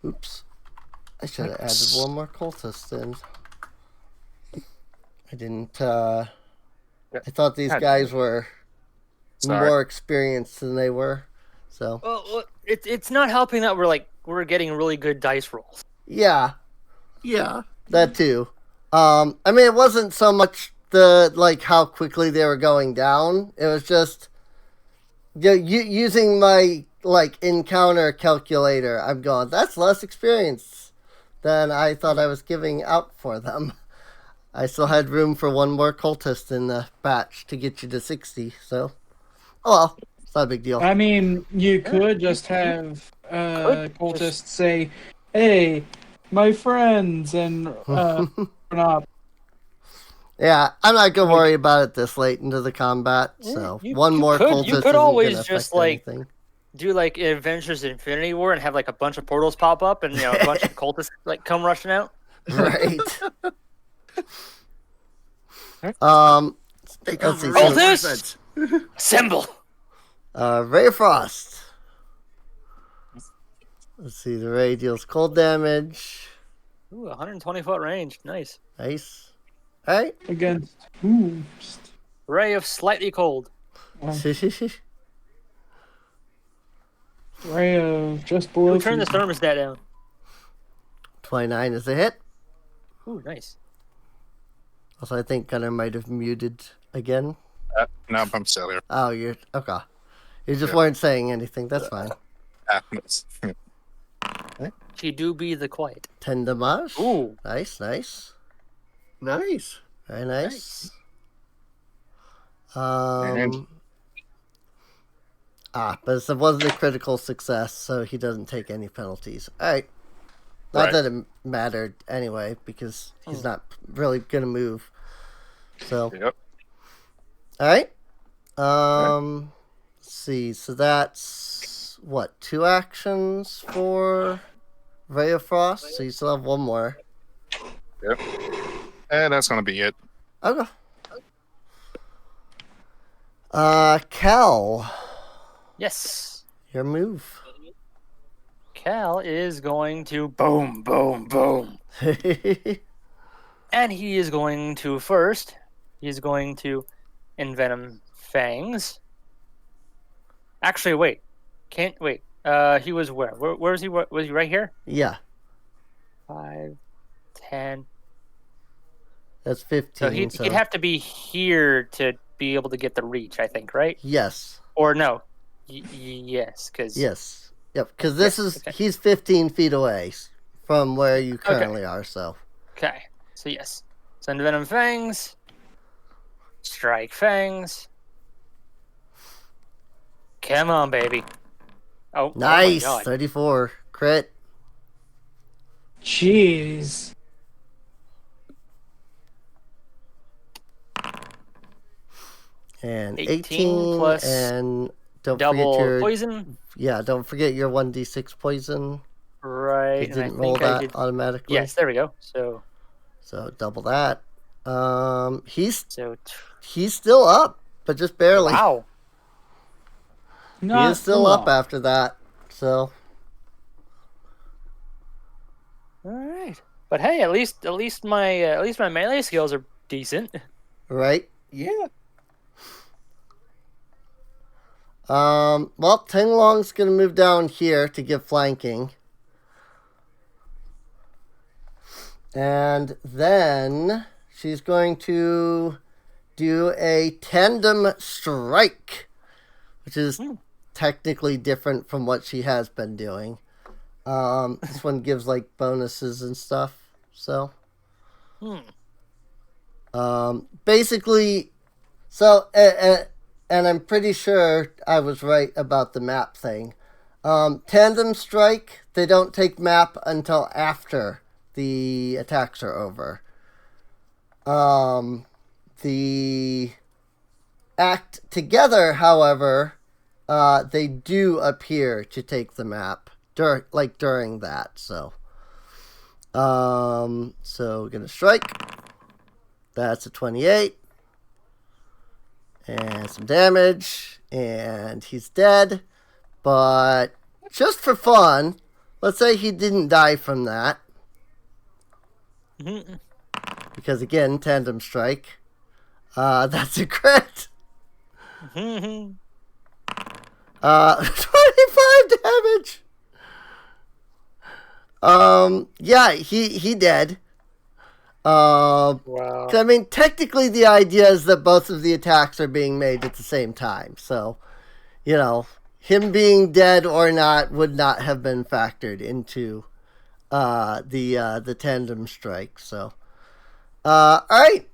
Oops. I should have added one more cultist in. I didn't, I thought these guys were more experienced than they were, so. Well, it's not helping that we're getting really good dice rolls. Yeah. Yeah. That too. I mean, it wasn't so much how quickly they were going down. It was just using my encounter calculator. I'm going, that's less experience than I thought I was giving out for them. I still had room for one more cultist in the batch to get you to 60. So, well, it's not a big deal. I mean, you could just have cultists say, "Hey, my friends," and not. Yeah, I'm not gonna worry about it this late into the combat. So one more cultist. You could always just anything. do Adventures Infinity War and have a bunch of portals pop up and a bunch of cultists come rushing out. Right. Let's see. Cultists, assemble. Ray of Frost. Let's see. The ray deals cold damage. Ooh, 120-foot range. Nice. Nice. All right. Against who? Ray of slightly cold. Ray of just below. Ooh, turn the thermostat down. 29 is a hit. Ooh, nice. Also, I think Gunnar might have muted again. No, I'm still here. Oh, you're okay. You just weren't saying anything. That's fine. She do be the quiet. 10 damage. Ooh. Nice, nice. Nice. Very nice. And- But it wasn't a critical success, so he doesn't take any penalties. All right. Not that it mattered anyway, because he's not really going to move. So. Yep. All right. Let's see. So that's, what, 2 actions for Ray of Frost? So you still have 1 more. Yep. And that's going to be it. Okay. Cal. Yes. Your move. Cal is going to boom, boom, boom. And he is going to first, he's going to envenom Fangs. Actually, wait. Can't wait. He was where? Where was he? Was he right here? Yeah. 5, 10. That's 15. So he'd have to be here to be able to get the reach, I think, right? Yes. Or no. Yes, because... Yes. Yep, because this is... Okay. He's 15 feet away from where you currently are, so... Okay. So, yes. So, envenom Fangs. Strike Fangs. Come on, baby. Oh, nice. Oh 34. Crit. Jeez. And 18 plus and don't double forget your poison. Yeah, don't forget your 1d6 poison. Right. You didn't roll that automatically. Yes, there we go. So double that. He's still up, but just barely. Wow. He is still up after that. So. All right, but hey, at least my melee skills are decent. Right. Yeah. Well, Tenglong's gonna move down here to give flanking. And then she's going to do a tandem strike, which is technically different from what she has been doing. This one gives like bonuses and stuff. So, basically, so and I'm pretty sure I was right about the map thing. Tandem strike, they don't take map until after the attacks are over. The act together, however, they do appear to take the map during that. So we're gonna strike. That's a 28. And some damage, and he's dead. But just for fun, let's say he didn't die from that. Because again, tandem strike. That's a crit. 25 damage. Yeah, he dead. Wow. I mean, technically the idea is that both of the attacks are being made at the same time. So, him being dead or not would not have been factored into the tandem strike. So, all right.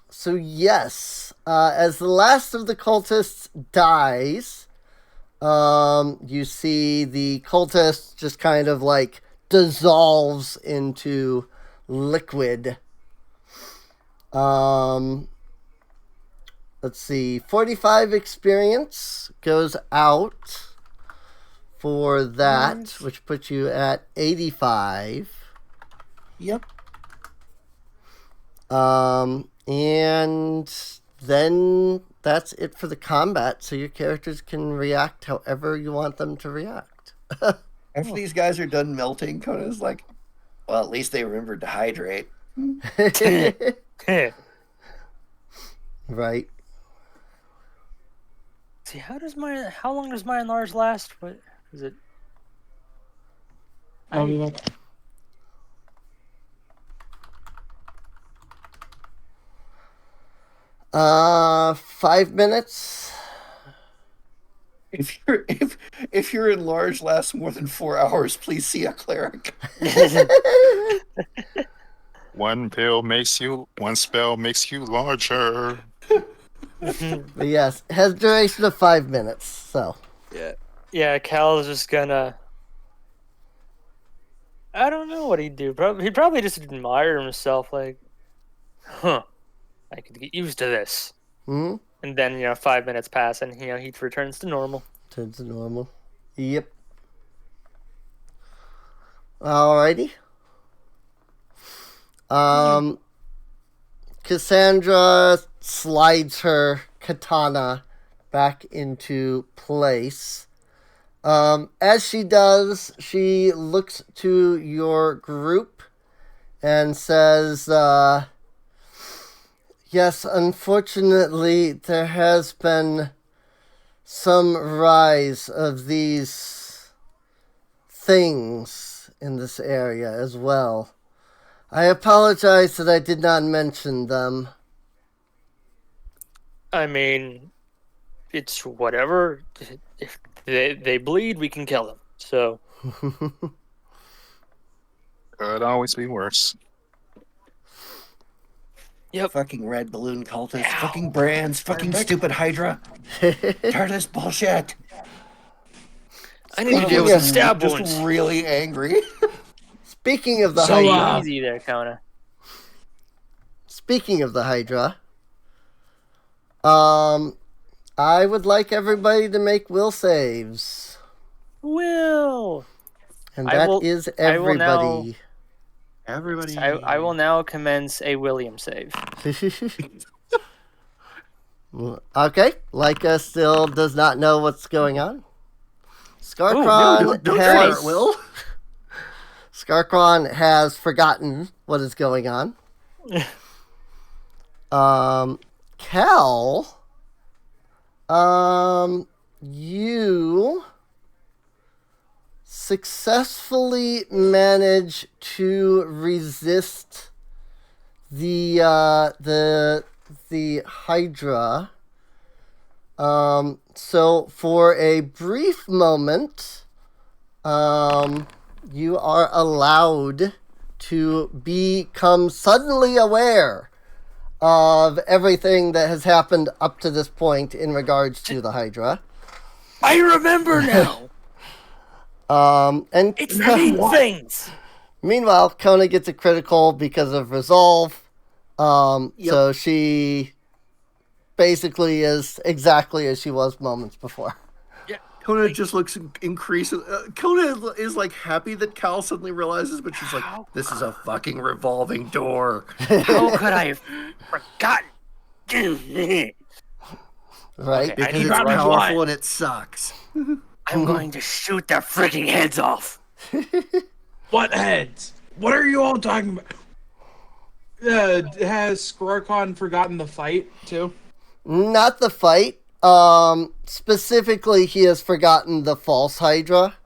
So yes, as the last of the cultists dies, you see the cultist just kind of like dissolves into liquid. Let's see, 45 experience goes out for that, which puts you at 85. Yep. And then that's it for the combat, so your characters can react however you want them to react. After these guys are done melting, Kona's like, well, at least they remembered to hydrate. Right. See, how long does my enlarge last? What is it? I'll be back. Uh, 5 minutes. If your enlarge lasts more than 4 hours, please see a cleric. One spell makes you larger. But yes, it has duration of 5 minutes, so. Yeah, Cal is just gonna... I don't know what he'd do. He'd probably just admire himself, like, I could get used to this. Hmm? And then, 5 minutes pass, and, he returns to normal. Turns to normal. Yep. Alrighty. Cassandra slides her katana back into place. As she does, she looks to your group and says, yes, unfortunately, there has been some rise of these things in this area as well. I apologize that I did not mention them. I mean, it's whatever. If they bleed, we can kill them. So. Could always be worse. Yep. Fucking red balloon cultists, fucking brands, fucking stupid Hydra. Tired of this bullshit. I need to deal with stab wounds. Just really angry. Speaking of the Hydra. Easy there, Kona. Speaking of the Hydra, I would like everybody to make will saves. Will. And that is everybody. Everybody. I will now commence a William save. Okay, Leica still does not know what's going on. Don't try it, Will. Scarcron has forgotten what is going on. Cal, you successfully manage to resist the Hydra. So for a brief moment, you are allowed to become suddenly aware of everything that has happened up to this point in regards to the Hydra. I remember now. And it's these things. Meanwhile, Kona gets a critical because of resolve. So she basically is exactly as she was moments before. Yeah. Kona just looks increasing. Kona is like happy that Cal suddenly realizes, but she's like, "This is a fucking revolving door." How could I have forgotten? Right? Okay, because it's powerful and it sucks. I'm going to shoot their freaking heads off. What heads? What are you all talking about? Has Skrorkon forgotten the fight too? Not the fight. Specifically, he has forgotten the false Hydra.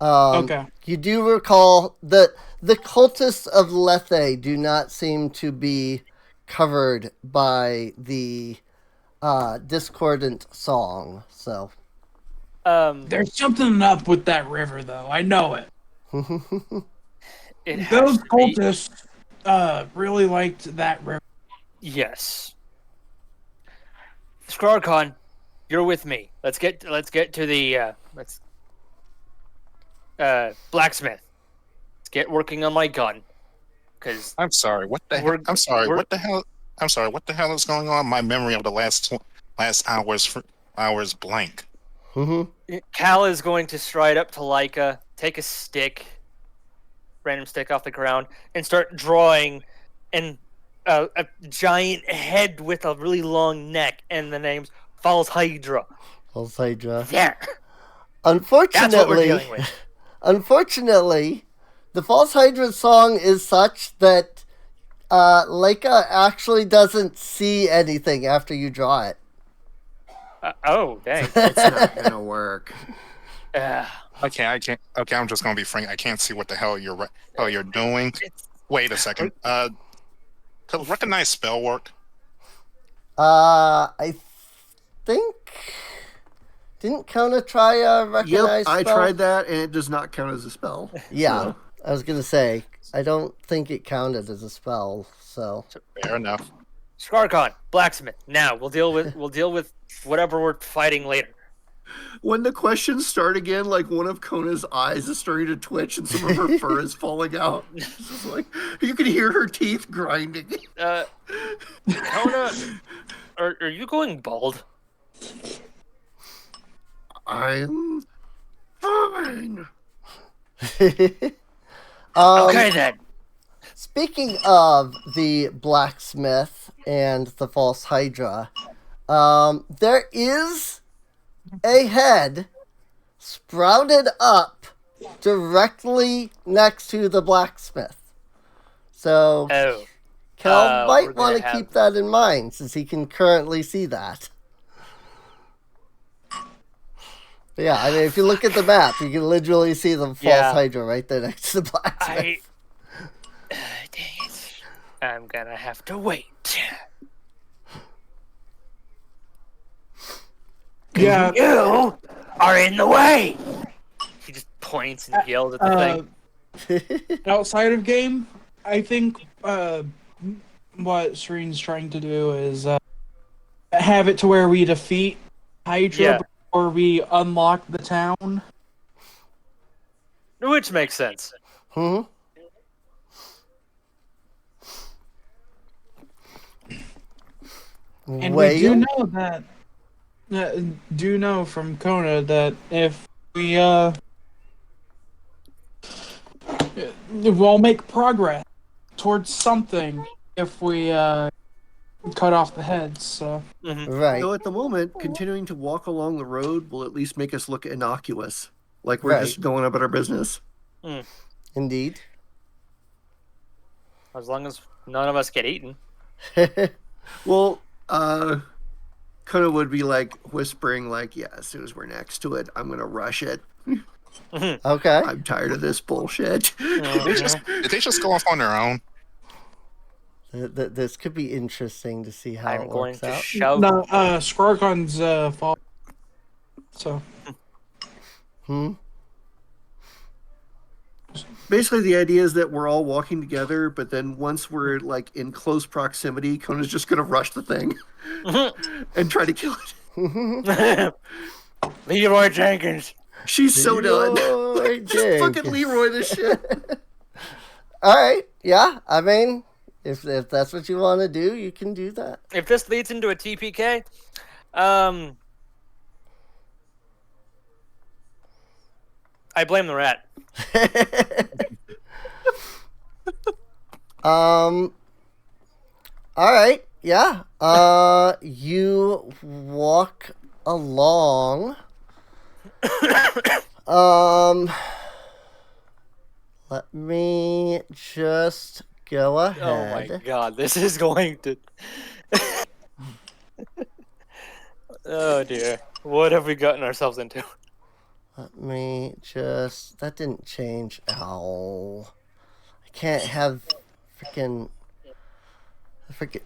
Okay. You do recall that the cultists of Lethe do not seem to be covered by the discordant song. So, there's something up with that river, though. I know it. Those cultists really liked that river. Yes. Skrarkon, you're with me. Let's get to the blacksmith. Let's get working on my gun. Cause I'm sorry. What the hell? I'm sorry. What the hell? I'm sorry. What the hell is going on? My memory of the last hours blank. Cal is going to stride up to Leica, take a stick, random stick off the ground, and start drawing and a giant head with a really long neck, and the name's False Hydra. False Hydra. Yeah. Unfortunately, That's what we're dealing with. Unfortunately, the False Hydra song is such that Leica actually doesn't see anything after you draw it. Oh, dang. It's not gonna work. Okay, I can't. Okay, I'm just gonna be frank. I can't see what the hell you're doing. Wait a second. Could recognize spell work? I think didn't Kona try recognize Yep, I spell? tried that, and it does not count as a spell. Yeah, So, I was gonna say I don't think it counted as a spell. So Fair enough. Scarcon, blacksmith. Now we'll deal with whatever we're fighting later. when the questions start again, like one of Kona's eyes is starting to twitch, and some of her fur is falling out. It's just like you can hear her teeth grinding. Kona, are you going bald? I'm fine. Okay then. Speaking of the blacksmith and the false Hydra, there is a head sprouted up directly next to the blacksmith. So Kel might want to keep that in mind since he can currently see that. But yeah, I mean, if you look at the map, you can literally see the false Hydra right there next to the blacksmith. Dang it. I'm gonna have to wait. Yeah. You are in the way! He just points and yells at the thing. Outside of game, I think what Sereen's trying to do is have it to where we defeat Hydra before we unlock the town. Which makes sense. Hmm. And we do know from Kona that if we we'll make progress towards something if we cut off the heads. So. Right. So at the moment, continuing to walk along the road will at least make us look innocuous, like we're just going about our business. Indeed. As long as none of us get eaten. Well, Kona would be like whispering, like, "Yeah, as soon as we're next to it, I'm gonna rush it. Okay. I'm tired of this bullshit." Did they just go off on their own? This could be interesting to see how it going works to out. shout. No, Scarcon's fault. So. Basically, the idea is that we're all walking together, but then once we're like in close proximity, Kona's just gonna rush the thing and try to kill it. Leroy Jenkins. She's so done. Leroy Just fucking Jenkins. Leroy this shit. All right. Yeah. I mean, if that's what you want to do, you can do that. If this leads into a TPK, I blame the rat. All right. Yeah. You walk along. Let me just go ahead. Oh my god, this is going to. Oh dear. What have we gotten ourselves into? Let me just... That didn't change. Ow. I can't have freaking...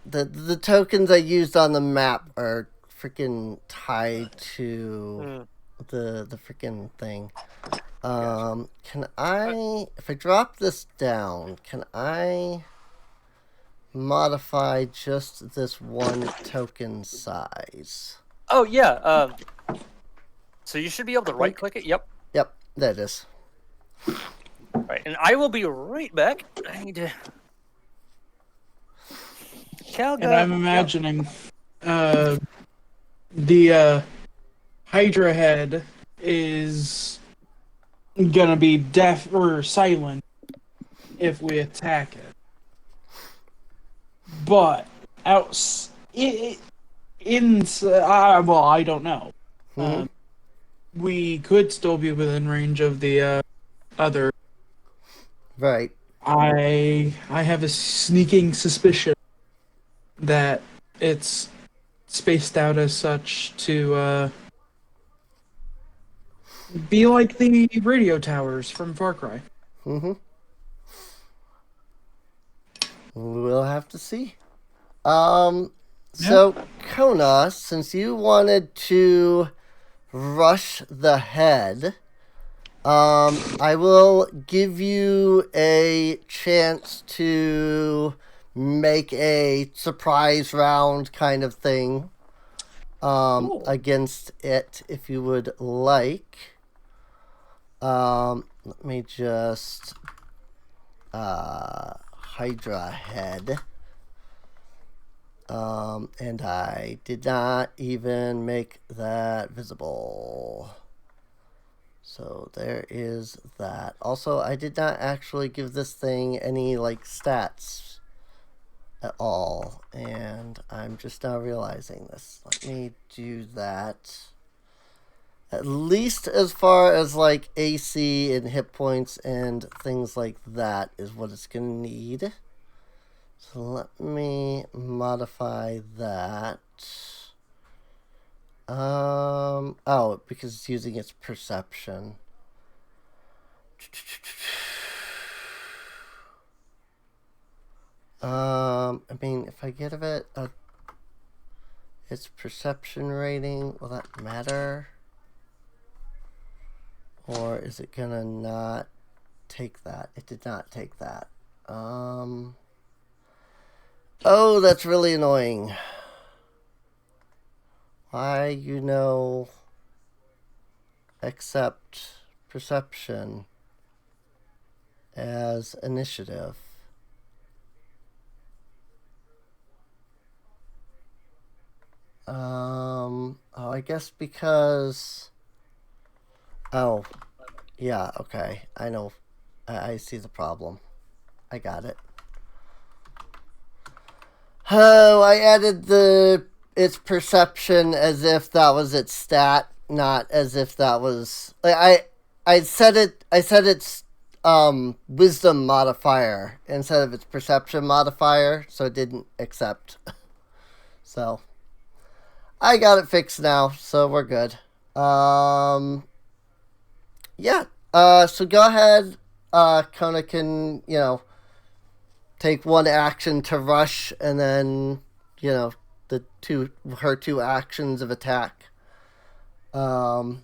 The tokens I used on the map are freaking tied to the freaking thing. Can I... If I drop this down, can I modify just this one token size? Oh yeah, so you should be able to right click it. Yep. Yep, there it is. Right, and I will be right back. I need to. And I'm imagining the Hydra head is gonna be deaf or silent if we attack it. But I don't know. Mm-hmm. We could still be within range of the other. Right. I have a sneaking suspicion that it's spaced out as such to be like the radio towers from Far Cry. Mm-hmm. We'll have to see. So, Kona, since you wanted to rush the head, I will give you a chance to make a surprise round kind of thing Cool. against it if you would like. Let me just Hydra head. And I did not even make that visible. So there is that. Also, I did not actually give this thing any like stats at all, and I'm just now realizing this. Let me do that. At least as far as like AC and hit points and things like that is what it's gonna need. So let me modify that. Oh, because it's using its perception. I mean, if I give it its perception rating, will that matter? Or is it gonna not take that? It did not take that. Oh, that's really annoying. Why, accept perception as initiative. Oh, I guess because... Oh, yeah, okay. I know. I see the problem. I got it. Oh, I added its perception as if that was its stat, not as if that was... I said its wisdom modifier instead of its perception modifier, so it didn't accept. So, I got it fixed now, so we're good. Yeah, so go ahead. Kona can, take one action to rush, and then, her two actions of attack. I'm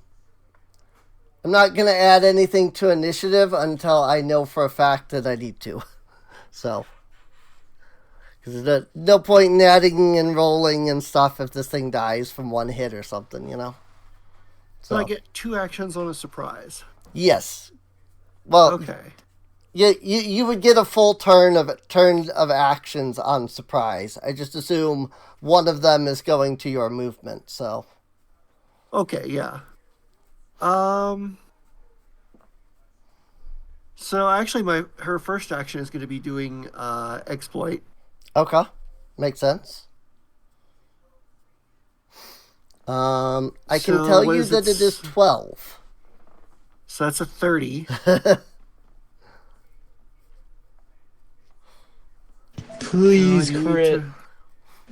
not going to add anything to initiative until I know for a fact that I need to. So, because there's no point in adding and rolling and stuff if this thing dies from one hit or something, So I get 2 actions on a surprise. Yes. Well, okay. You would get a full turn of actions on surprise. I just assume one of them is going to your movement, so. Okay, yeah. So actually her first action is going to be doing exploit. Okay. Makes sense. I can tell you that it is 12. So that's a 30. Please crit.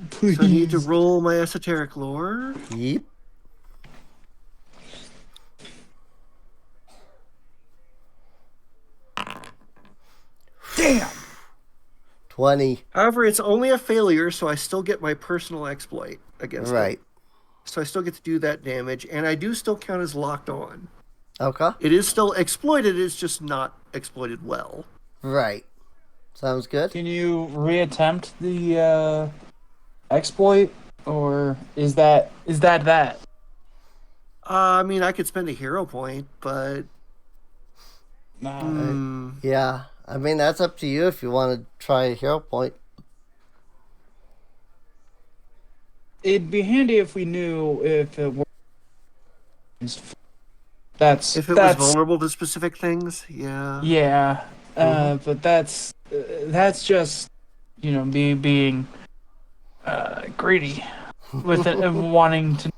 Please. So I need to roll my esoteric lore. Yep. Damn. 20. However, it's only a failure, so I still get my personal exploit against it. Right. So I still get to do that damage, and I do still count as locked on. Okay. It is still exploited, it's just not exploited well. Right. Sounds good. Can you reattempt the exploit, or is that? I mean, I could spend a hero point, but... Nah. Yeah. I mean, that's up to you if you want to try a hero point. It'd be handy if we knew if it was. If it was vulnerable to specific things, yeah. Yeah, but that's just being greedy with it and wanting to.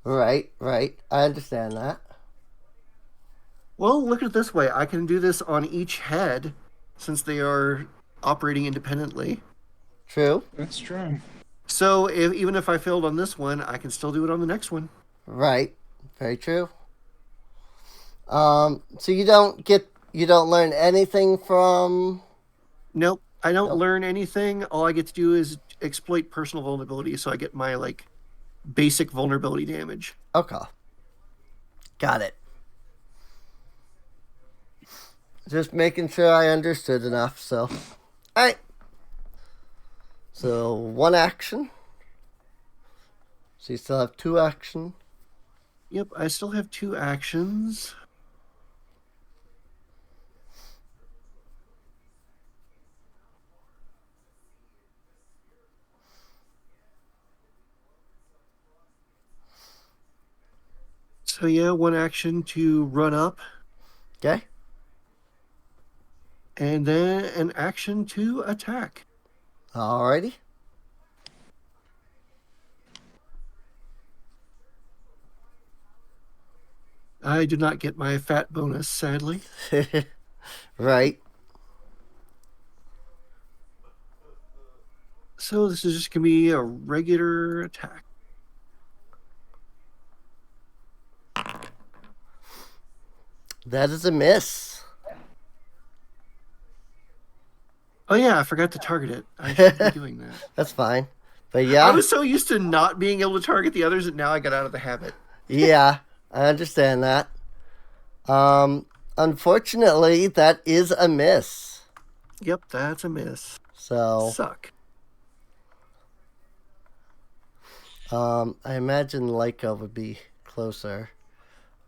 Right. I understand that. Well, look at it this way. I can do this on each head since they are operating independently. True. That's true. So even if I failed on this one, I can still do it on the next one. Right. Very true. So you don't learn anything from. Nope. I don't learn anything. All I get to do is exploit personal vulnerability, so I get my basic vulnerability damage. Okay. Got it. Just making sure I understood enough, so. Alright. So, 1 action. So you still have 2 action. Yep, I still have 2 actions. So yeah, 1 action to run up. Okay. And then an action to attack. Alrighty. I did not get my fat bonus, sadly. Right. So this is just going to be a regular attack. That is a miss. Oh yeah, I forgot to target it. I should be doing that. That's fine. But yeah. I was so used to not being able to target the others that now I got out of the habit. Yeah, I understand that. Unfortunately, that is a miss. Yep, that's a miss. So. Suck. I imagine Leica would be closer.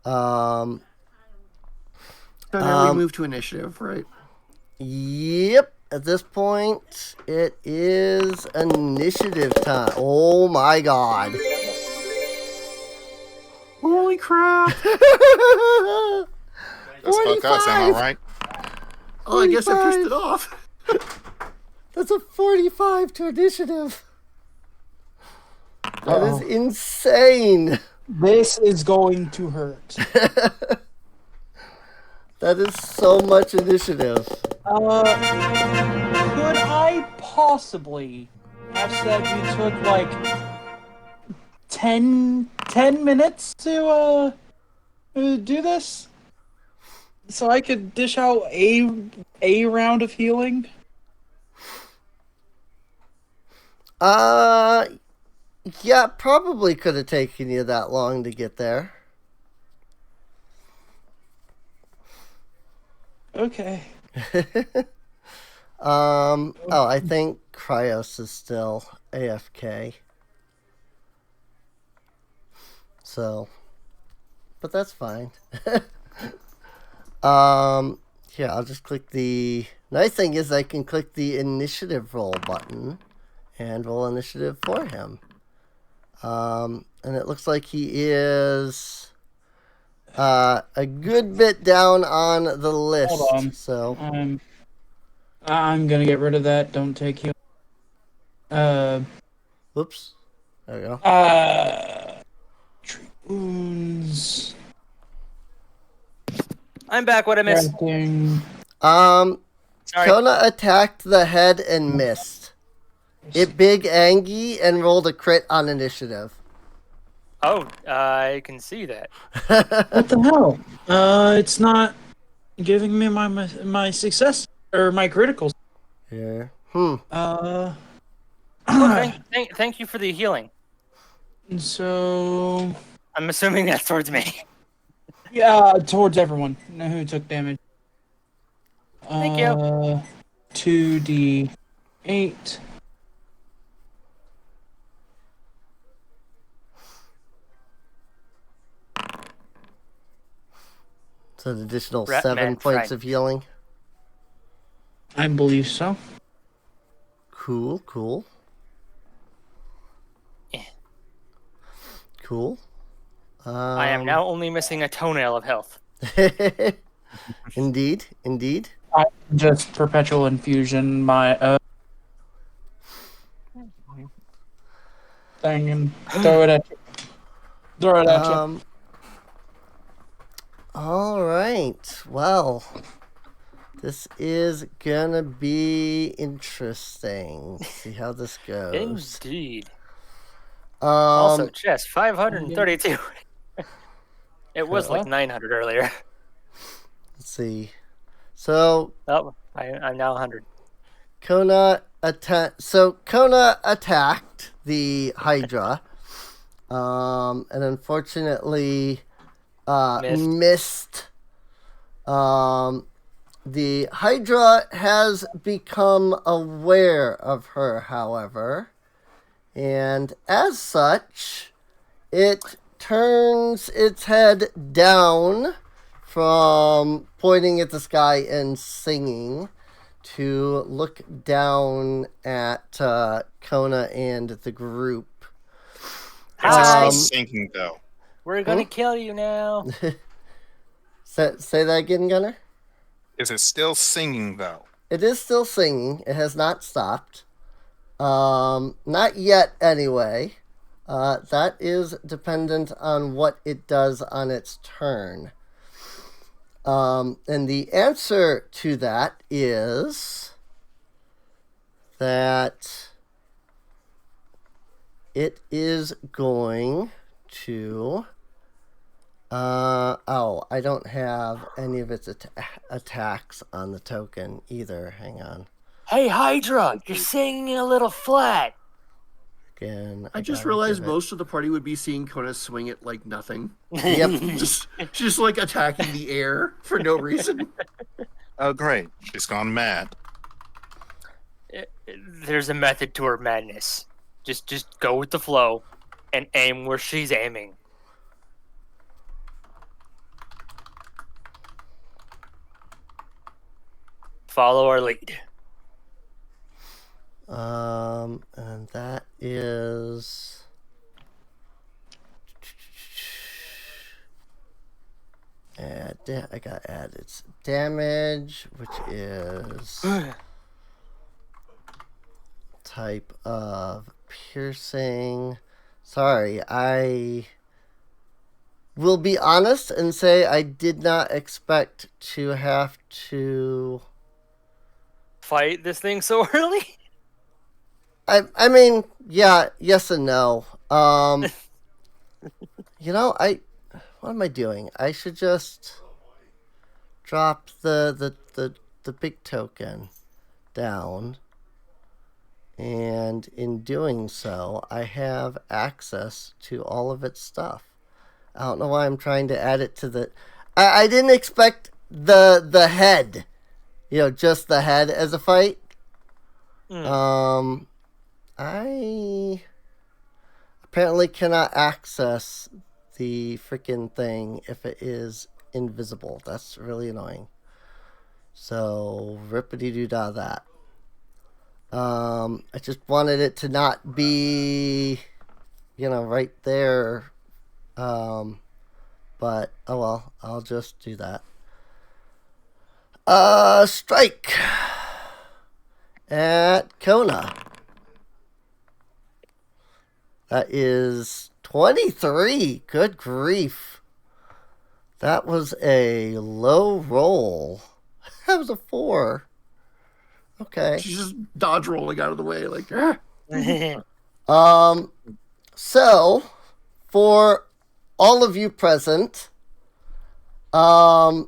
So now we move to initiative, right? Yep. At this point, it is initiative time. Oh my god. Holy crap! Let's fuck us, am I right? Oh, I guess I pissed it off. That's a 45 to initiative. That is insane. This is going to hurt. That is so much initiative. Could I possibly have said you took 10 minutes to do this? So I could dish out a round of healing? Yeah, probably could have taken you that long to get there. Okay. I think Cryos is still AFK. So, but that's fine. Here, I'll just click the... Nice thing is I can click the initiative roll button and roll initiative for him. And it looks like he is a good bit down on the list. Hold on. So I'm gonna get rid of that. Don't take you. Whoops. There we go. Treat wounds. I'm back. What I missed? Everything. Sorry. Kona attacked the head and missed. It big Angie and rolled a crit on initiative. Oh, I can see that. What the hell? It's not giving me my success or my criticals. Yeah. Well, thank you for the healing. So I'm assuming that's towards me. yeah, towards everyone who took damage. Thank you. 2d8. So an additional 7 points of healing. I believe so. Cool. Yeah. Cool. I am now only missing a toenail of health. Indeed. I just perpetual infusion my thing and throw it at you. Throw it at you. All right. Well, this is gonna be interesting. See how this goes. Indeed. Also, chess 532. It was like 900 earlier. Let's see. So I'm now 100. Kona attacked the Hydra, and unfortunately missed. The Hydra has become aware of her, however, and as such, it turns its head down from pointing at the sky and singing to look down at Kona and the group. It's sinking, though. We're gonna kill you now. Say that again, Gunnar? Is it still singing, though? It is still singing. It has not stopped. Not yet, anyway. That is dependent on what it does on its turn. And the answer to that is that it is going to... I don't have any of its attacks on the token either. Hang on. Hey, Hydra, you're singing a little flat. Again, I just realized most of the party would be seeing Kona swing it like nothing. Yep. just like attacking the air for no reason. Oh, great. She's gone mad. There's a method to her madness. Just go with the flow and aim where she's aiming. Follow our lead. And that is... I got to add its damage, which is type of piercing. Sorry, I will be honest and say I did not expect to have to fight this thing so early. I mean, yeah, yes and no. What am I doing? I should just drop the big token down. And in doing so, I have access to all of its stuff. I don't know why I'm trying to add it to the... I didn't expect the head. Just the head as a fight. I apparently cannot access the freaking thing if it is invisible. That's really annoying. So, rippity-doo-dah that. I just wanted it to not be, right there. But, oh well, I'll just do that. Strike at Kona. That is 23. Good grief. That was a low roll. That was a 4. Okay. She's just dodge rolling out of the way, like. So, for all of you present, or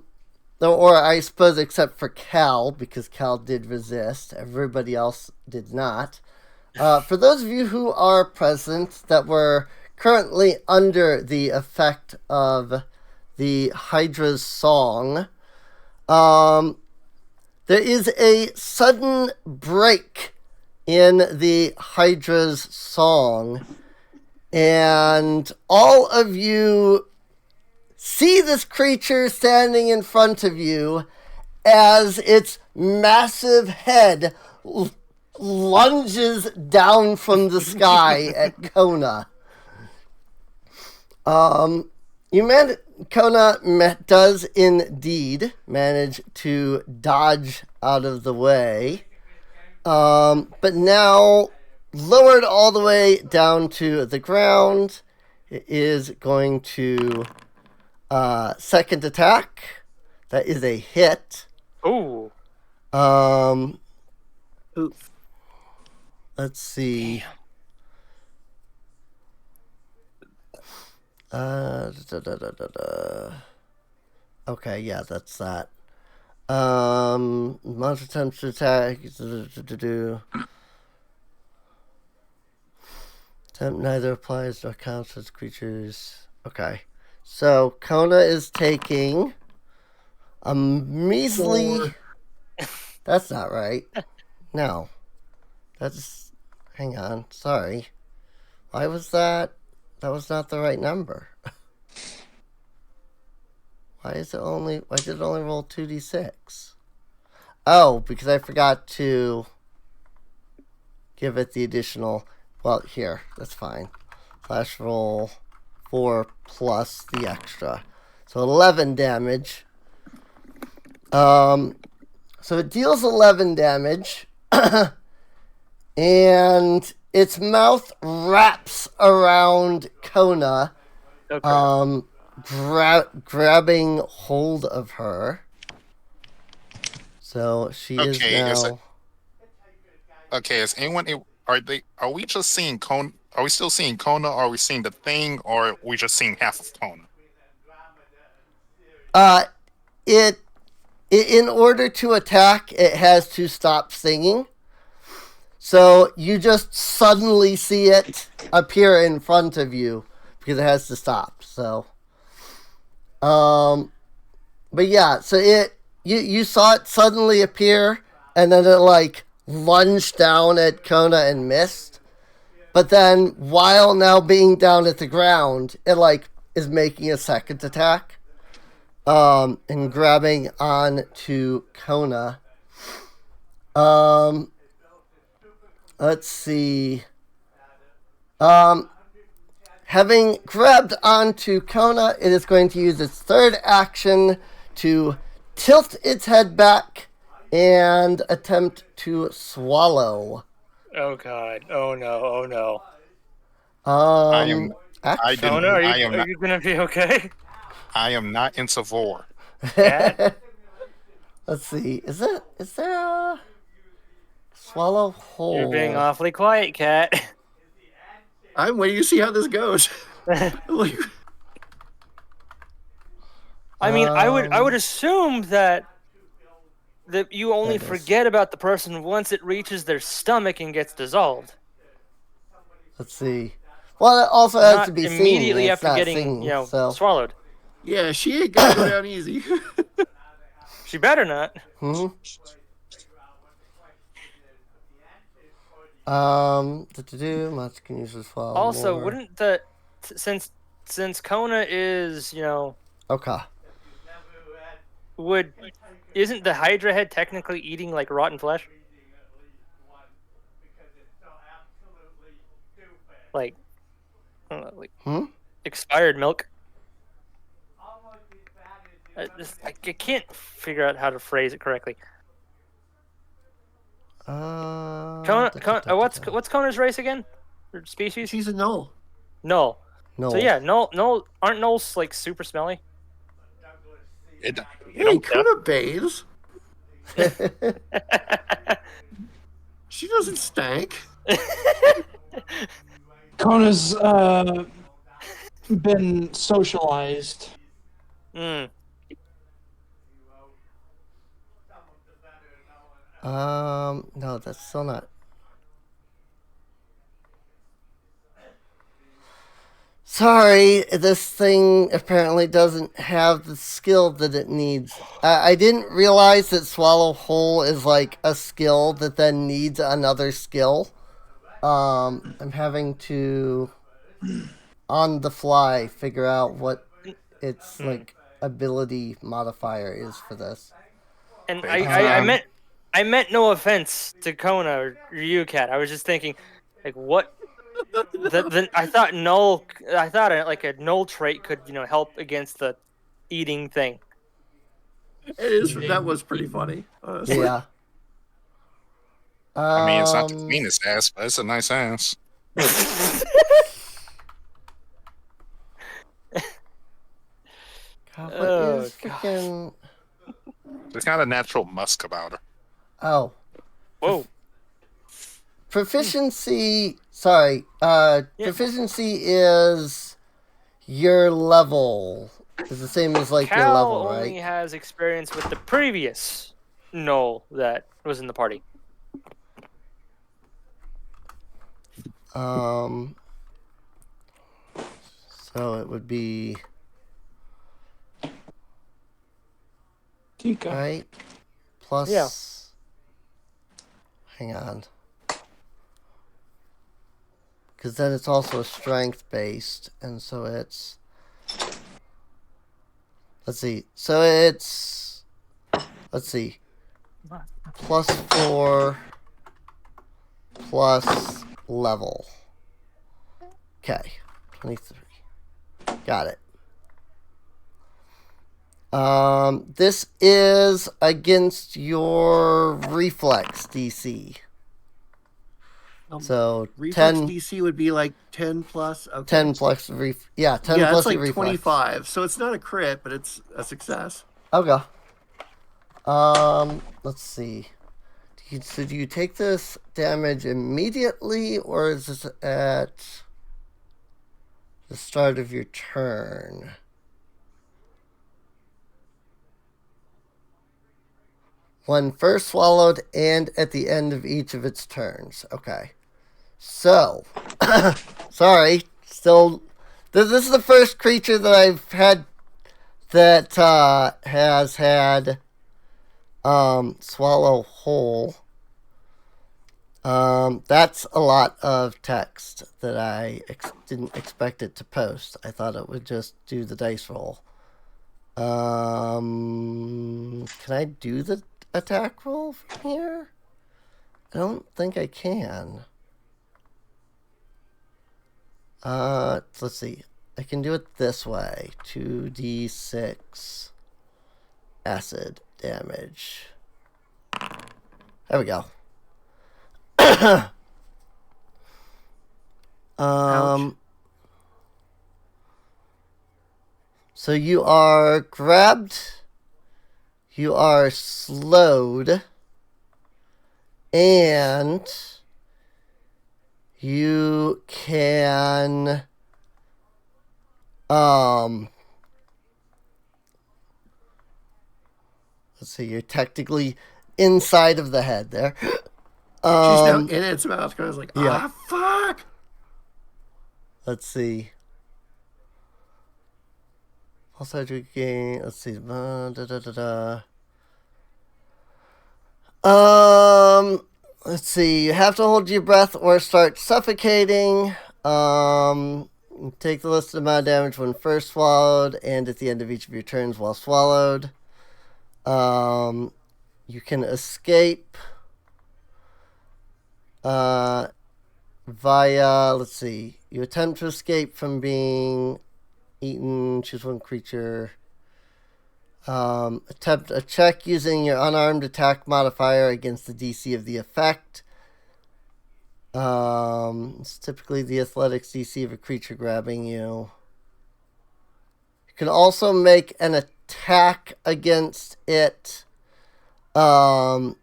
I suppose except for Cal, because Cal did resist. Everybody else did not. For those of you who are present that were currently under the effect of the Hydra's song, there is a sudden break in the Hydra's song, and all of you see this creature standing in front of you as its massive head lunges down from the sky at Kona. Kona does indeed manage to dodge out of the way. But now, lowered all the way down to the ground, it is going to second attack. That is a hit. Ooh. Oof. Let's see. Okay, yeah, that's that. Monster attempts to attack. Attempt neither applies nor counts as creatures. Okay. So Kona is taking a measly. That's not right. No. That's. Hang on. Sorry. Why was that? That was not the right number. Why did it only roll 2d6? Oh, because I forgot to give it the additional. Well, here, that's fine. Flash roll 4 plus the extra, so 11 damage. So it deals 11 damage, and its mouth wraps around Kona. Okay. Grabbing hold of her. So she is now. Is anyone? Are we just seeing Kona? Are we still seeing Kona? Or are we seeing the thing? Or are we just seeing half of Kona? In order to attack, it has to stop singing. So you just suddenly see it appear in front of you because it has to stop. So. But yeah, so you saw it suddenly appear, and then it like lunged down at Kona and missed. But then, while now being down at the ground, it like is making a second attack, and grabbing on to Kona. Let's see. Having grabbed onto Kona, it is going to use its third action to tilt its head back and attempt to swallow. Oh god! Oh no! Oh no! Kona, are you gonna be okay? I am not in Savor. Cat? Let's see. Is there a swallow whole? You're being awfully quiet, Cat. I'm waiting to see how this goes. I mean, I would assume that you only forget about the person once it reaches their stomach and gets dissolved. Let's see. Well, it also has Not to be immediately singing. after getting singing, swallowed. Yeah, she ain't gonna go down easy. She better not. Much can use as well. Also, more. wouldn't since Kona is okay. Isn't the Hydra head technically eating like rotten flesh? Like, I don't know, expired milk. I can't figure out how to phrase it correctly. What's Kona's race again? Or species? She's a null. Null. No. So yeah, null. Aren't nulls like super smelly? Hey, Kona bathes. She doesn't stank. Kona's been socialized. No, that's still not. Sorry, this thing apparently doesn't have the skill that it needs. I didn't realize that Swallow Whole is like a skill that then needs another skill. I'm having to, on the fly, figure out what its like ability modifier is for this. And I meant no offense to Kona or you, Cat. I was just thinking, like, what Then I thought null. I thought like a null trait could help against the eating thing. That was pretty funny, honestly. Yeah. I mean, it's not the cleanest ass, but it's a nice ass. God, what is freaking... There's not a natural musk about her. Oh. Whoa. Proficiency... Sorry. Proficiency is your level. It's the same as, like, Cal your level, right? only has experience with the previous null that was in the party. So it would be... Tika. Right? Plus... Yeah. Hang on. Because then it's also strength-based, and so it's... Let's see. So it's... Let's see. +4 plus level. Okay. 23. Got it. This is against your reflex DC. So reflex 10 DC would be like 10 plus. Okay. 10 plus 10 yeah, plus it's like reflex. 25. So it's not a crit, but it's a success. Okay. Let's see. So do you take this damage immediately, or is this at the start of your turn? When first swallowed and at the end of each of its turns. Okay. So, sorry, still, this is the first creature that I've had that has had swallow whole. That's a lot of text that I didn't expect it to post. I thought it would just do the dice roll. Can I do the attack roll from here? I don't think I can. Let's see. I can do it this way. 2d6 acid damage. There we go. Ouch. So you are grabbed, you are slowed, and you can let's see, you're technically inside of the head there. She's now in its mouth. I was like, Yeah. fuck. Let's see. Also, gain. Let's see. Let's see. You have to hold your breath or start suffocating. Take the listed amount of damage when first swallowed and at the end of each of your turns while swallowed. You can escape via, let's see, you attempt to escape from being eaten, choose one creature. Attempt a check using your unarmed attack modifier against the DC of the effect. It's typically the athletics DC of a creature grabbing you. You can also make an attack against it. It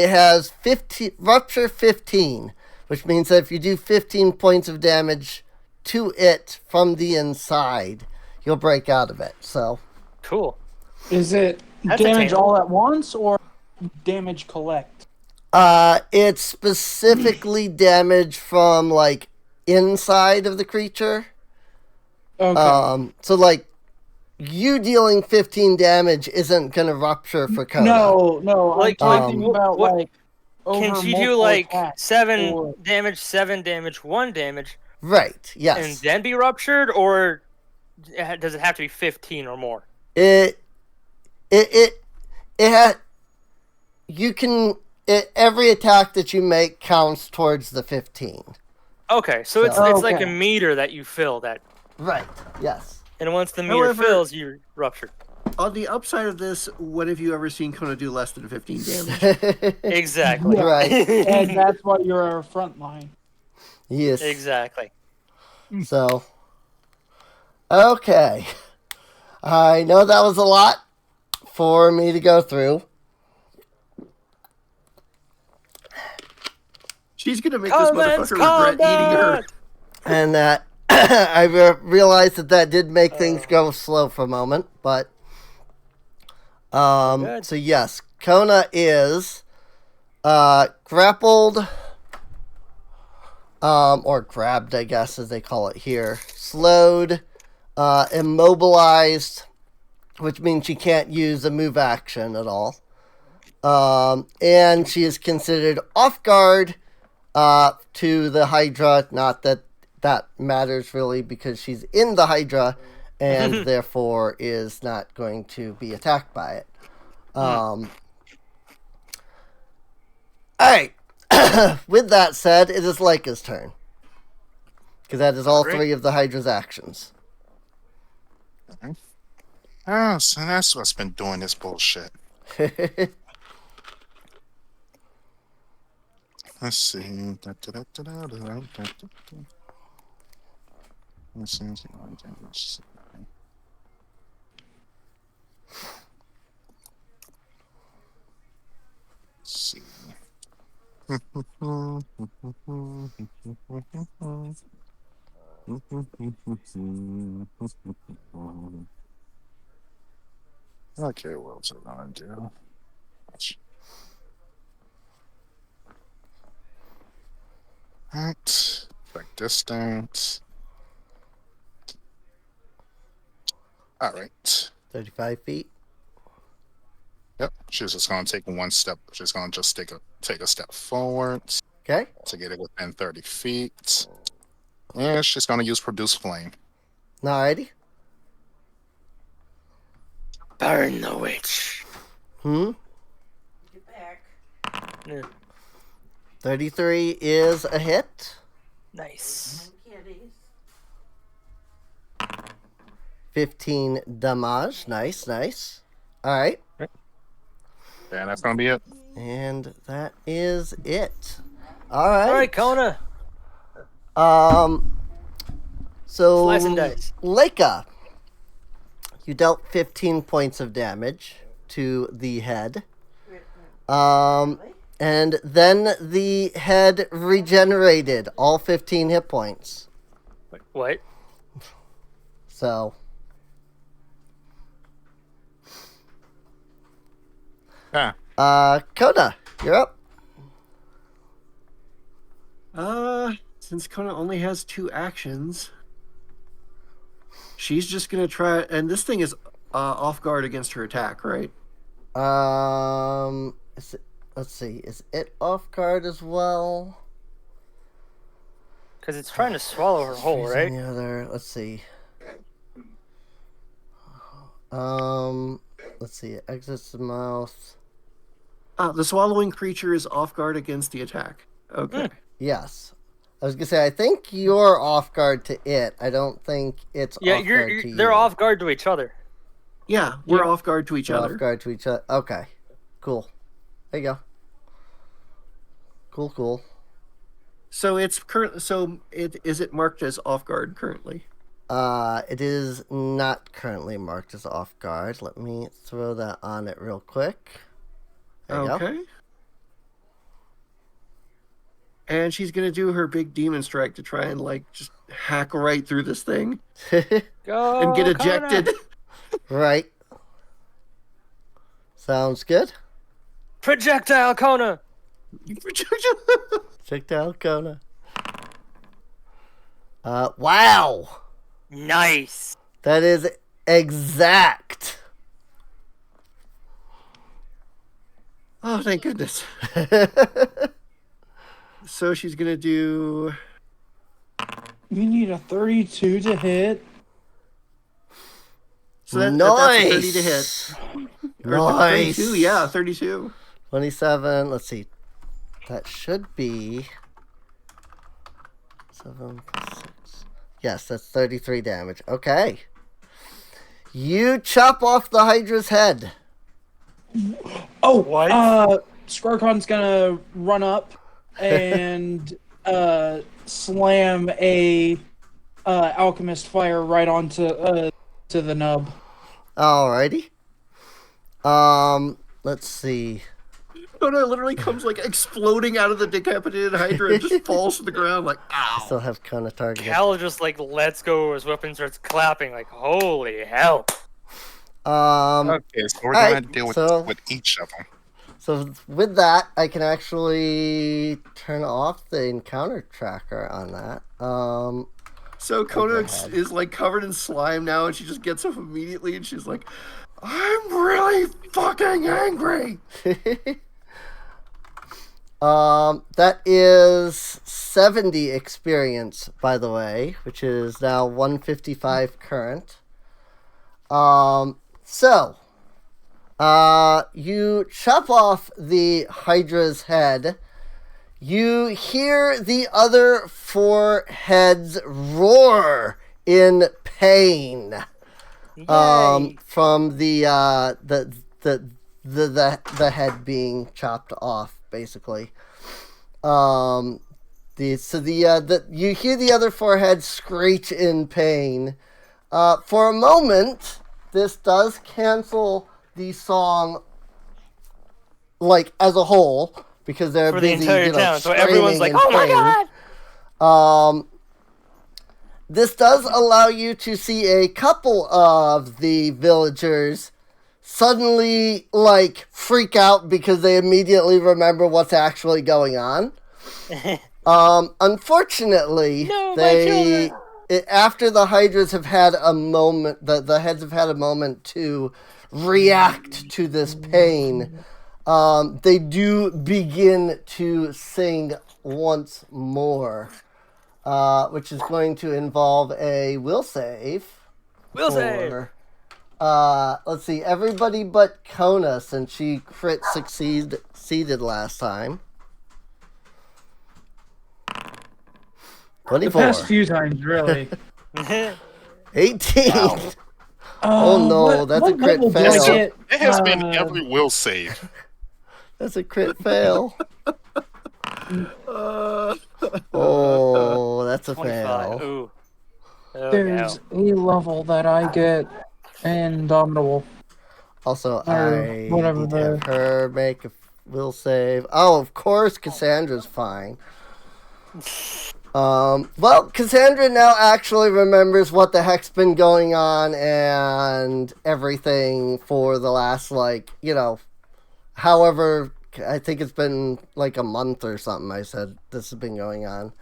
has 15 rupture 15, which means that if you do 15 points of damage to it from the inside, you'll break out of it. So cool. Is it That's damage attainable. all at once or damage collect? It's specifically damage from like inside of the creature. Okay. So like you dealing 15 damage isn't gonna rupture for Coda. No, Like, I'm talking about what- like over Can she do multiple like attacks, 7 or- damage, 7 damage, 1 damage, Right. and Yes. then be ruptured, or does it have to be 15 or more? It you can every attack that you make counts towards the 15. Okay, so it's like a meter that you fill that. Right. Yes. And once the meter fills, you're ruptured. On the upside of this, when have you ever seen Kona do less than 15 damage? Exactly. Right. And that's why you're our front line. Yes. Exactly. So, okay. I know that was a lot for me to go through. She's going to make this motherfucker regret eating her. And I realized that did make things go slow for a moment, but so yes, Kona is grappled or grabbed, I guess as they call it here, slowed, immobilized, which means she can't use a move action at all. And she is considered off guard to the Hydra. Not that that matters really, because she's in the Hydra and therefore is not going to be attacked by it. All right. With that said, it is Leica's turn, because that is all three of the Hydra's actions. Oh, so that's what's been doing this bullshit. Let's see. Let's see. Okay, what else am I gonna do? Right, like distance. All right. 35 feet. Yep, she's just gonna take one step. She's gonna just take a step forward. Okay. To get it within 30 feet. And she's gonna use Produce Flame. Alrighty. Burn the witch. Get back. Yeah. 33 is a hit. Nice. 15 damage. Nice, nice. All right. And that's gonna be it. And that is it. All right. All right, Kona. So Slice and dice. Leica, you dealt 15 points of damage to the head. And then the head regenerated all 15 hit points. Wait, what? So. Kona, you're up. Since Kona only has 2 actions, she's just gonna try. And this thing is off guard against her attack, right? Let's see. Is it off guard as well? Because it's trying to swallow her whole, right? The other. Let's see. Let's see. It exits the mouth. The swallowing creature is off guard against the attack. Okay. Yes. I was gonna say, I think you're off guard to it. I don't think it's off guard to you. They're off guard to each other. Yeah, we're off guard to each other. Off guard to each other. Okay. Cool. There you go. Cool. So it's current. So is it marked as off guard currently? It is not currently marked as off guard. Let me throw that on it real quick. There you go. And she's gonna do her big demon strike to try and just hack right through this thing. Go, and get ejected. Right. Sounds good. Projectile Kona. Projectile Kona. Wow. Nice. That is exact. Oh, thank goodness. So she's gonna do. You need a 32 to hit. So that's a 30 to hit. Nice. 32, yeah, 32. 27. Let's see. That should be. 7 plus 6. Yes, that's 33 damage. Okay. You chop off the Hydra's head. Oh, What? Skrarkon's gonna run up and slam a alchemist fire right onto to the nub. Alrighty. Let's see. Kona literally comes like exploding out of the decapitated Hydra and just falls to the ground like, I ow. still have Kona targeted. Cal just like lets go of his weapon, starts clapping like, "Holy hell!" Okay, so we're gonna deal with each of them. So with that, I can actually turn off the encounter tracker on that. So Kona is like covered in slime now, and she just gets up immediately, and she's like, "I'm really fucking angry." That is 70 experience, by the way, which is now 155 current. So, you chop off the Hydra's head. You hear the other 4 heads roar in pain. From the head being chopped off, basically. You hear the other 4 heads screech in pain. For a moment, this does cancel the song, like, as a whole, because they're For busy, the entire town, so screaming everyone's like, in "Oh my pain. god!" This does allow you to see a couple of the villagers suddenly, like, freak out because they immediately remember what's actually going on. Unfortunately, after the Hydras have had a moment, the heads have had a moment to react to this pain, they do begin to sing once more, which is going to involve a will save. Will save. Let's see, everybody but Kona, since she crit succeeded last time. 24. The past few times, really. 18. Wow. Oh no, that's a crit level do I fail. get? It has been every will save. That's a crit fail. Oh, that's a 25. fail. Ooh. Oh, There's no. a level that I get Indomitable. Also, Or I whatever need to have her make a will save. Oh, of course, Cassandra's fine. Well, Cassandra now actually remembers what the heck's been going on and everything for the last, however, I think it's been like a month or something. I said this has been going on.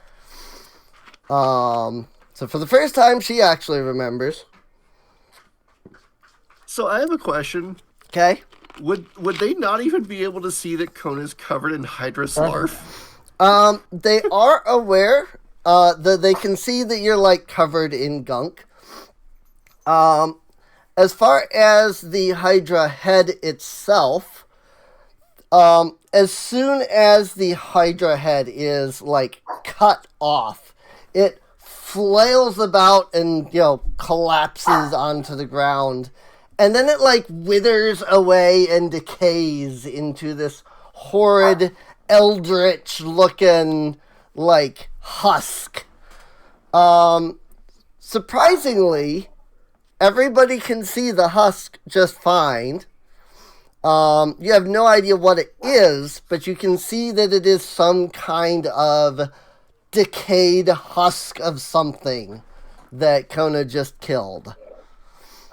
So for the first time, she actually remembers. So I have a question. Okay. Would they not even be able to see that Kona's covered in Hydra slarf? They are aware. They can see that you're covered in gunk. As far as the Hydra head itself, as soon as the Hydra head is cut off, it flails about and collapses onto the ground, and then it withers away and decays into this horrid eldritch looking husk. Surprisingly, everybody can see the husk just fine. You have no idea what it is, but you can see that it is some kind of decayed husk of something that Kona just killed.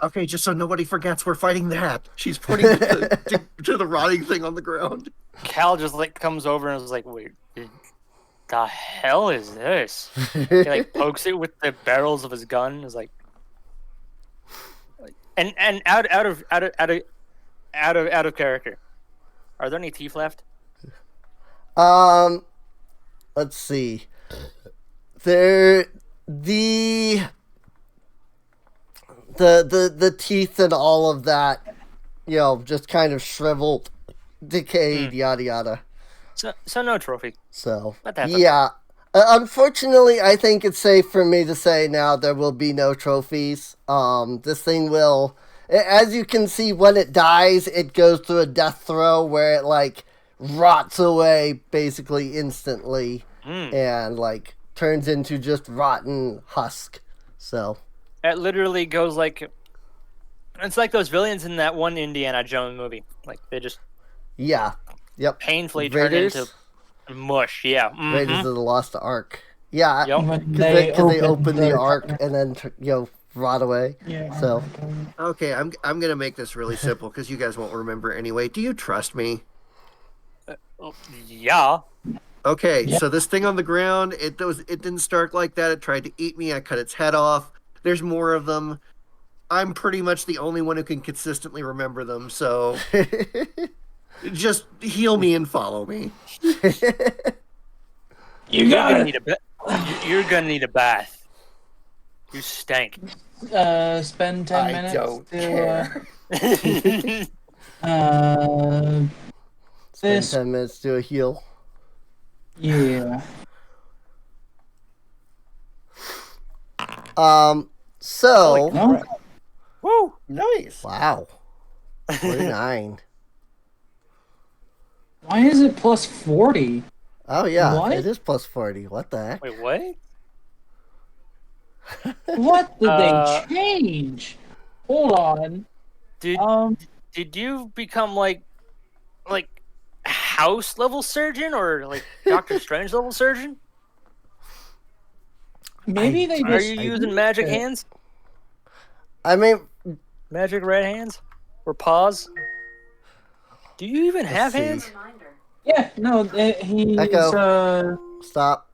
Okay, just so nobody forgets, we're fighting that. She's pointing to the rotting thing on the ground. Cal just comes over and is like, "Wait, the hell is this?" He pokes it with the barrels of his gun. Is and out of character. Are there any teeth left? Let's see. The teeth and all of that, just kind of shriveled, decayed, yada yada. So no trophy. So What happened? yeah, Unfortunately, I think it's safe for me to say now there will be no trophies. This thing will, as you can see, when it dies, it goes through a death throw where it like rots away basically instantly, and like turns into just rotten husk. So it literally goes like it's like those villains in that one Indiana Jones movie. Like they just painfully turn into mush. Yeah, Raiders of the Lost Ark. Yeah, Yep. because they open the ark and then rot away. Yeah. So Okay, I'm gonna make this really simple because you guys won't remember anyway. Do you trust me? Yeah. Okay, so this thing on the ground, it didn't start like that. It tried to eat me. I cut its head off. There's more of them. I'm pretty much the only one who can consistently remember them. So just heal me and follow me. You're gonna need a bath. You stank. Spend 10 minutes. Don't care. Spend 10 minutes to a heal. Yeah. So. Woo! Nice. Wow. 49. Why is it plus 40? Oh yeah, what? It is plus 40. What the heck? Wait, what? What did they change? Hold on. Did you become like house level surgeon or like Doctor Strange level surgeon? Maybe they Are you using magic hands? I mean, magic red hands or paws? Do you even have hands? Yeah, no, he's Stop.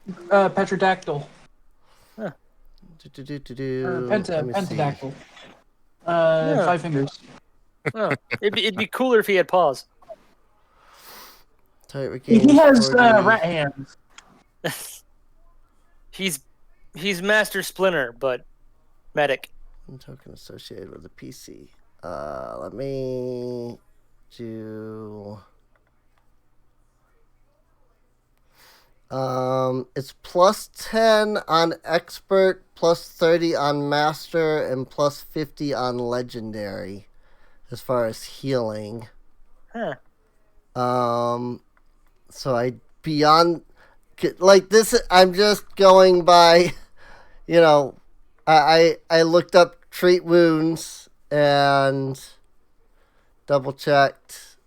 Petrodactyl. Huh. Pentadactyl. 5 fingers. Oh, it'd be cooler if he had paws. He has rat hands. He's Master Splinter, but medic. Token associated with the PC. Let me do. It's plus 10 on expert, plus 30 on master, and plus 50 on legendary, as far as healing. Huh. So beyond like this, I'm just going by, I looked up treat wounds and double checked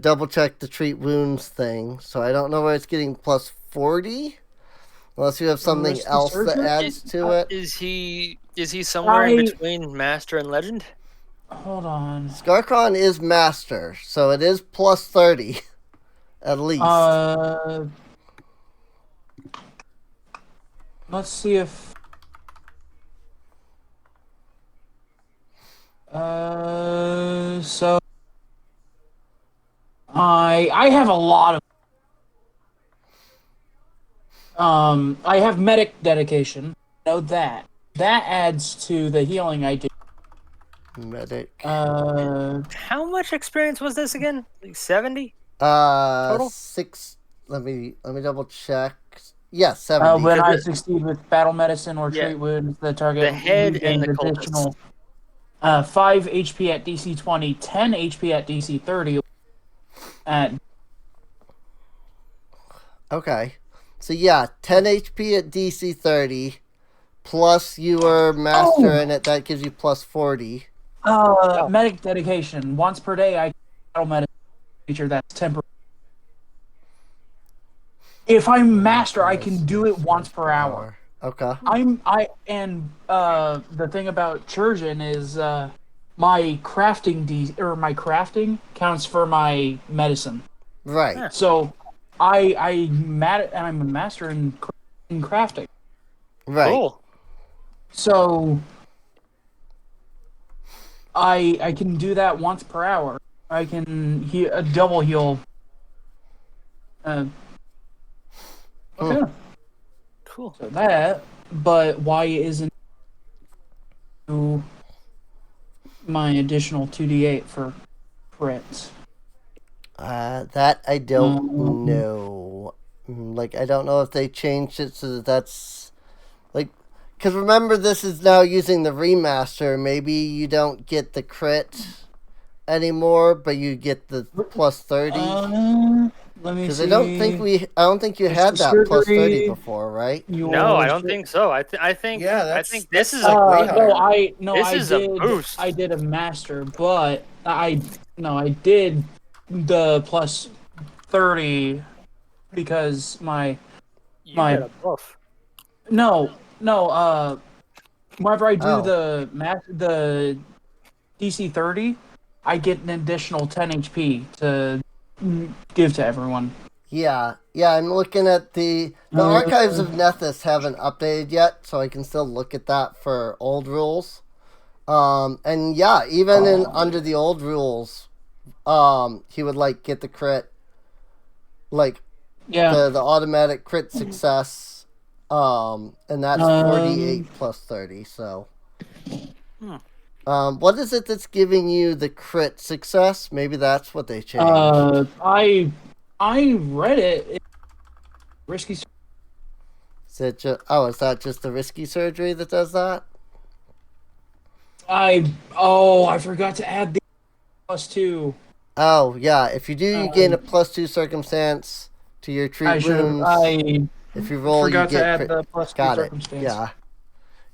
double check the treat wounds thing. So I don't know where it's getting plus 40, unless you have something else that adds to it. Is he somewhere in between master and legend? Hold on. Scarcon is master, so it is plus 30 at least. Let's see if so I have a lot of I have medic dedication. Know that adds to the healing I do. Medic. How much experience was this again? Like 70? Total? 6. Let me double check. Yeah, 70. When I succeed with battle medicine or treat wounds, the target the head and the additional 5 HP at DC 20, 10 HP at DC 30. Okay. So yeah, 10 HP at DC 30, plus you were master in it, that gives you plus 40. Medic dedication. Once per day, I battle medicine feature that's temporary. If I'm master, I can do it once per hour. Okay. The thing about Churgeon is my crafting counts for my medicine. Right. So I'm a master in crafting. Right. Cool. So I can do that once per hour. I can double heal. Okay. Cool. So that, but why isn't my additional 2d8 for crits? That I don't know. Like, I don't know if they changed it so that that's like, because remember, this is now using the remaster. Maybe you don't get the crit anymore, but you get the plus 30. Let me Because see. I don't think you had that plus 30 before, right? No, I don't think so. I think this is like way higher. This is a boost. I did a master, but I did the plus 30 because you got a buff. No, whenever I do the DC 30, I get an additional 10 HP to give to everyone. Yeah, I'm looking at the Archives of Nethys haven't updated yet, so I can still look at that for old rules. And yeah, even under the old rules, he would like get the crit, like the automatic crit success, and that's 48 plus 30. So, what is it that's giving you the crit success? Maybe that's what they changed. I read it. Risky. Is that just the risky surgery that does that? I forgot to add the +2. Oh yeah, if you do, you gain a +2 circumstance to your treat wounds. If you roll, you get to add the +2 got circumstance. it. Yeah.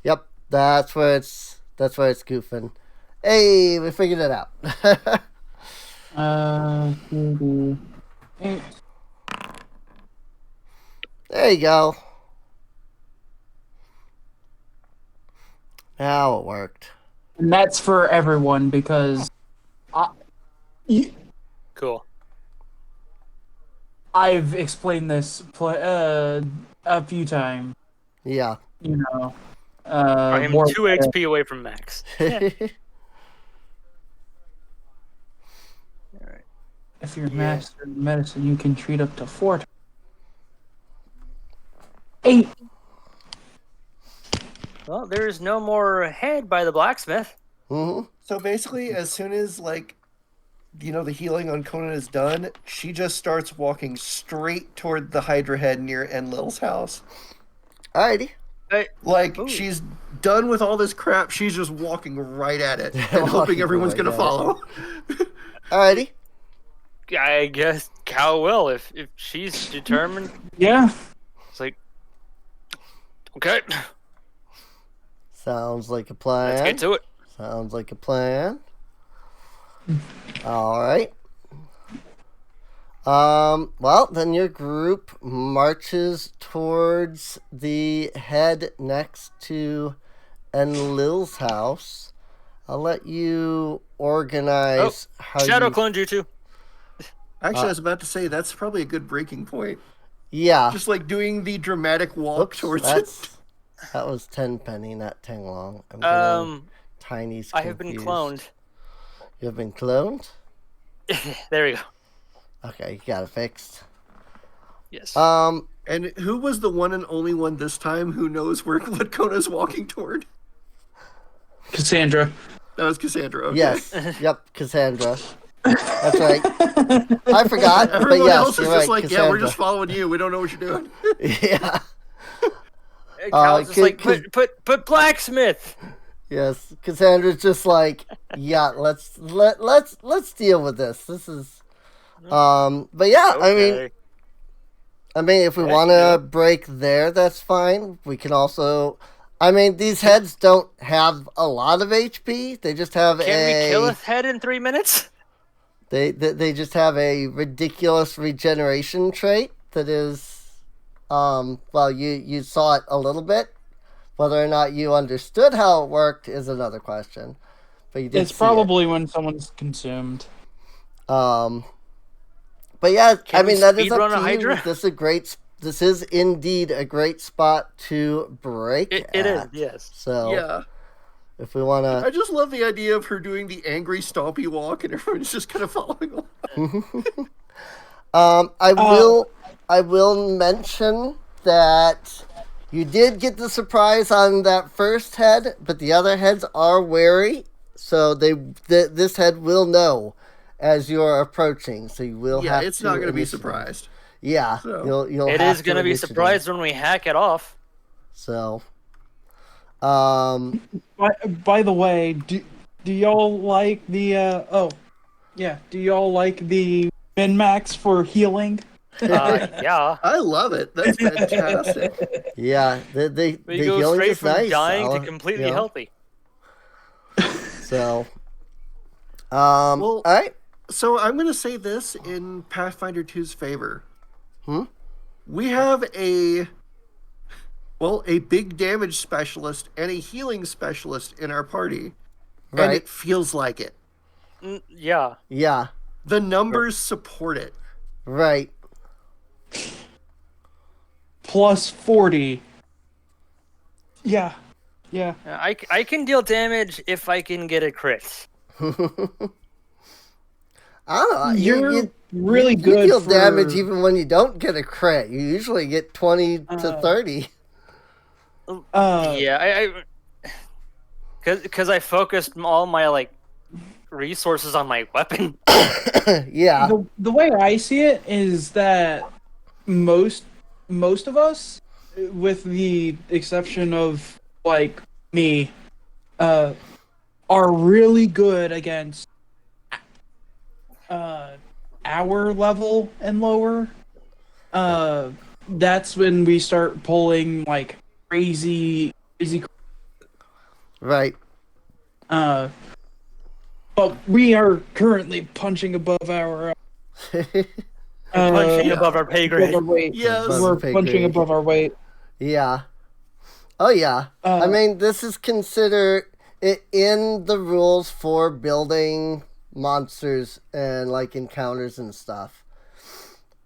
Yep. That's where it's goofing. Hey, we figured it out. There you go. Now it worked. And that's for everyone because Cool. I've explained this a few times. Yeah. You know. I am 2 XP away from max. If you're master in medicine, you can treat up to 4 times. 8. Well, there's no more head by the blacksmith. Mm-hmm. So basically, as soon as the healing on Conan is done, she just starts walking straight toward the Hydra head near Enlil's house. Alrighty. She's done with all this crap. She's just walking right at it and hoping everyone's going to follow. Alrighty. I guess Cal will if she's determined. Yeah. It's like, okay. Sounds like a plan. Let's get to it. Sounds like a plan. All right. Well, then your group marches towards the head next to Enlil's house. I'll let you organize how Shadow Clone Jutsu. Actually, I was about to say that's probably a good breaking point. Yeah. Just like doing the dramatic walk towards it. That was 10 penny, not 10 long. I'm getting Tiny's confused. I have been cloned. You have been cloned? There we go. Okay, you got it fixed. Yes. And who was the one and only one this time who knows what Kona's walking toward? Cassandra. That was Cassandra. Okay. Yes. Yep, Cassandra. That's right. I forgot. Everyone but yes, else is just right, Cassandra. Yeah, we're just following you. We don't know what you're doing. Yeah. Cal's just like, put blacksmith. Yes, Cassandra's just like, yeah, let's deal with this. This is, but yeah, Okay. I mean, if we want to break there, that's fine. We can also, these heads don't have a lot of HP. They just have Can we kill a head in 3 minutes? They just have a ridiculous regeneration trait that is, well, you saw it a little bit. Whether or not you understood how it worked is another question. But you did. It's probably when someone's consumed. But yeah, that is up to you. Hydra? This is indeed a great spot to break. It is, yes. So yeah. If we want to, I just love the idea of her doing the angry stompy walk, and everyone's just kind of following along. I will mention that you did get the surprise on that first head, but the other heads are wary, so this head will know as you're approaching, so you will have to. Yeah, it's not going to be initiate. surprised. Yeah, So. you'll. It have is going to be initiate. surprised when we hack it off. So, By the way, do y'all like the do y'all like the min-max for healing? Yeah. I love it. That's fantastic. yeah, the We go healing straight is from nice. dying to completely healthy. So, Well, all right. So I'm going to say this in Pathfinder 2's favor. We have a big damage specialist and a healing specialist in our party. Right. And it feels like it. Yeah. Yeah. The numbers support it. Right. Plus 40. Yeah. I can deal damage if I can get a crit. I don't know. You're really good. You deal for... damage even when you don't get a crit. You usually get 20 to 30. Yeah, because I focused all my resources on my weapon. Yeah. The way I see it is that most of us, with the exception of me, are really good against our level and lower. That's when we start pulling crazy. Right. But we are currently punching above our punching above our pay grade. Yes, we're punching above our weight. Yeah. Oh yeah. I mean, this is considered in the rules for building monsters and encounters and stuff.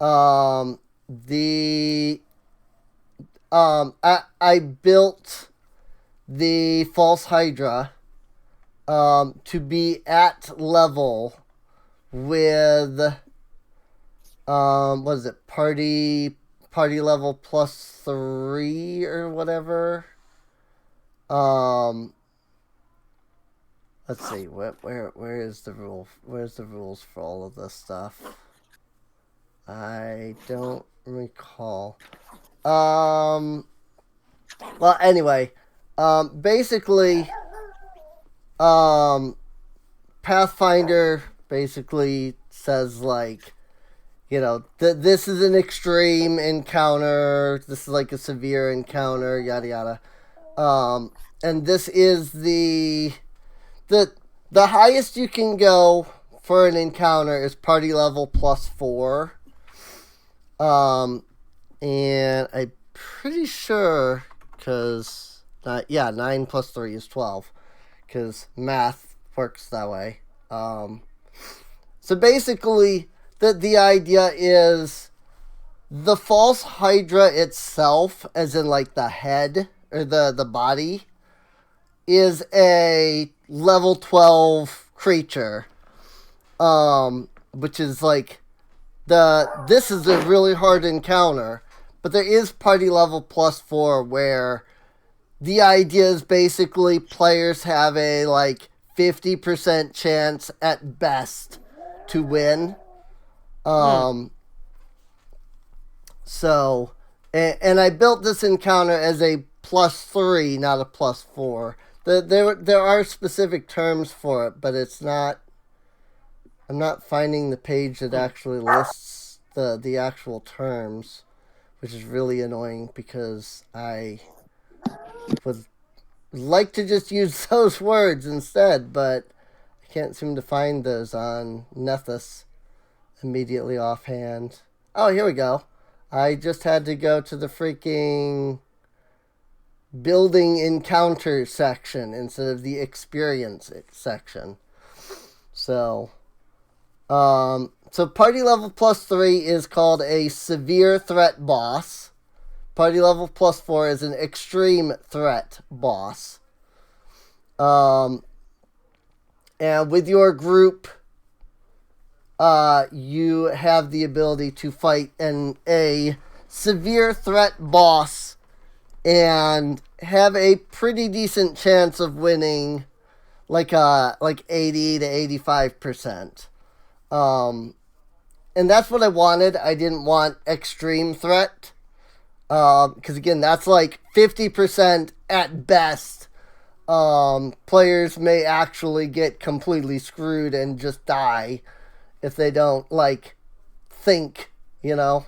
I built the false hydra to be at level with what is it, party level +3 or whatever. Let's see, where is the rule? Where's the rules for all of this stuff? I don't recall. Well, anyway, basically, Pathfinder basically says this is an extreme encounter. This is a severe encounter. Yada yada. And this is the highest you can go for an encounter is party level +4. And I'm pretty sure, because 9 + 3 is 12, because math works that way. So basically, the idea is the false hydra itself, as in the head or the body, is a level 12 creature, which is this is a really hard encounter, but there is party level +4 where the idea is basically players have a 50% chance at best to win. So, and I built this encounter as a +3, not a +4. There are specific terms for it, but it's not. I'm not finding the page that actually lists the actual terms, which is really annoying because I would like to just use those words instead, but I can't seem to find those on Lethe immediately offhand. Oh, here we go. I just had to go to the freaking building encounter section instead of the experience section. So party level +3 is called a severe threat boss. Party level +4 is an extreme threat boss. And with your group, you have the ability to fight a severe threat boss and have a pretty decent chance of winning 80 to 85%. And that's what I wanted. I didn't want extreme threat. Because again, that's like 50% at best. Players may actually get completely screwed and just die if they don't, like, think, you know?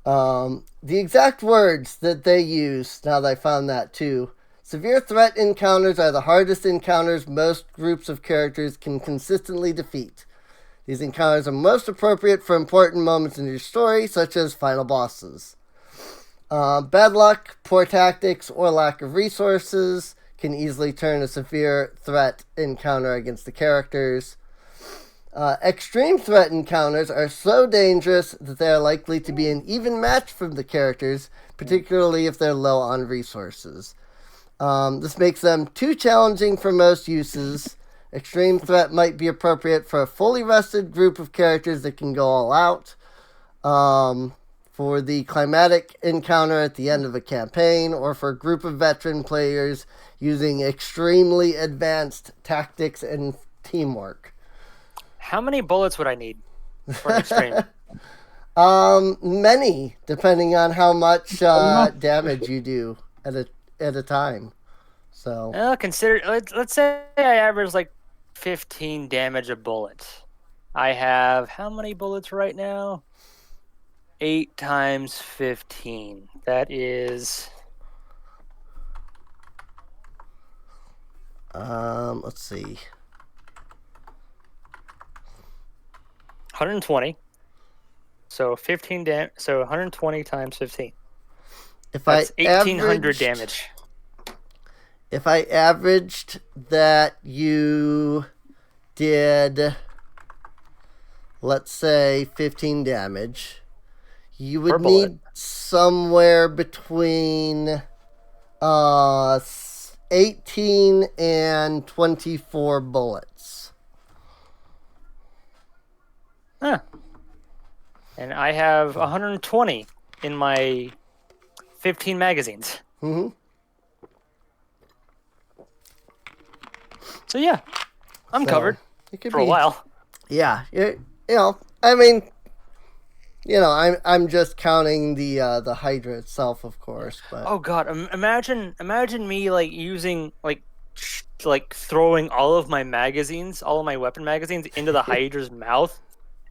The exact words that they use, now that I found that too. Severe threat encounters are the hardest encounters most groups of characters can consistently defeat. These encounters are most appropriate for important moments in your story, such as final bosses. Bad luck, poor tactics, or lack of resources can easily turn a severe threat encounter against the characters. Extreme threat encounters are so dangerous that they are likely to be an even match for the characters, particularly if they're low on resources. This makes them too challenging for most uses. Extreme threat might be appropriate for a fully rested group of characters that can go all out. For the climatic encounter at the end of a campaign, or for a group of veteran players using extremely advanced tactics and teamwork. How many bullets would I need for an extreme? Many, depending on how much damage you do at a time. So. Well, let's say I average like 15 damage a bullet. I have how many bullets right now? 8 times 15. That is. Let's see. 120. So 15 so 120 times 15. That's 1,800 damage. If I averaged that you did, let's say, 15 damage, you would need somewhere between 18 and 24 bullets. Huh. And I have 120 in my 15 magazines. Mm-hmm. So yeah, I'm covered for a while. Yeah, I mean, I'm just counting the Hydra itself, of course. But oh god, imagine me like using like throwing all of my weapon magazines into the Hydra's mouth,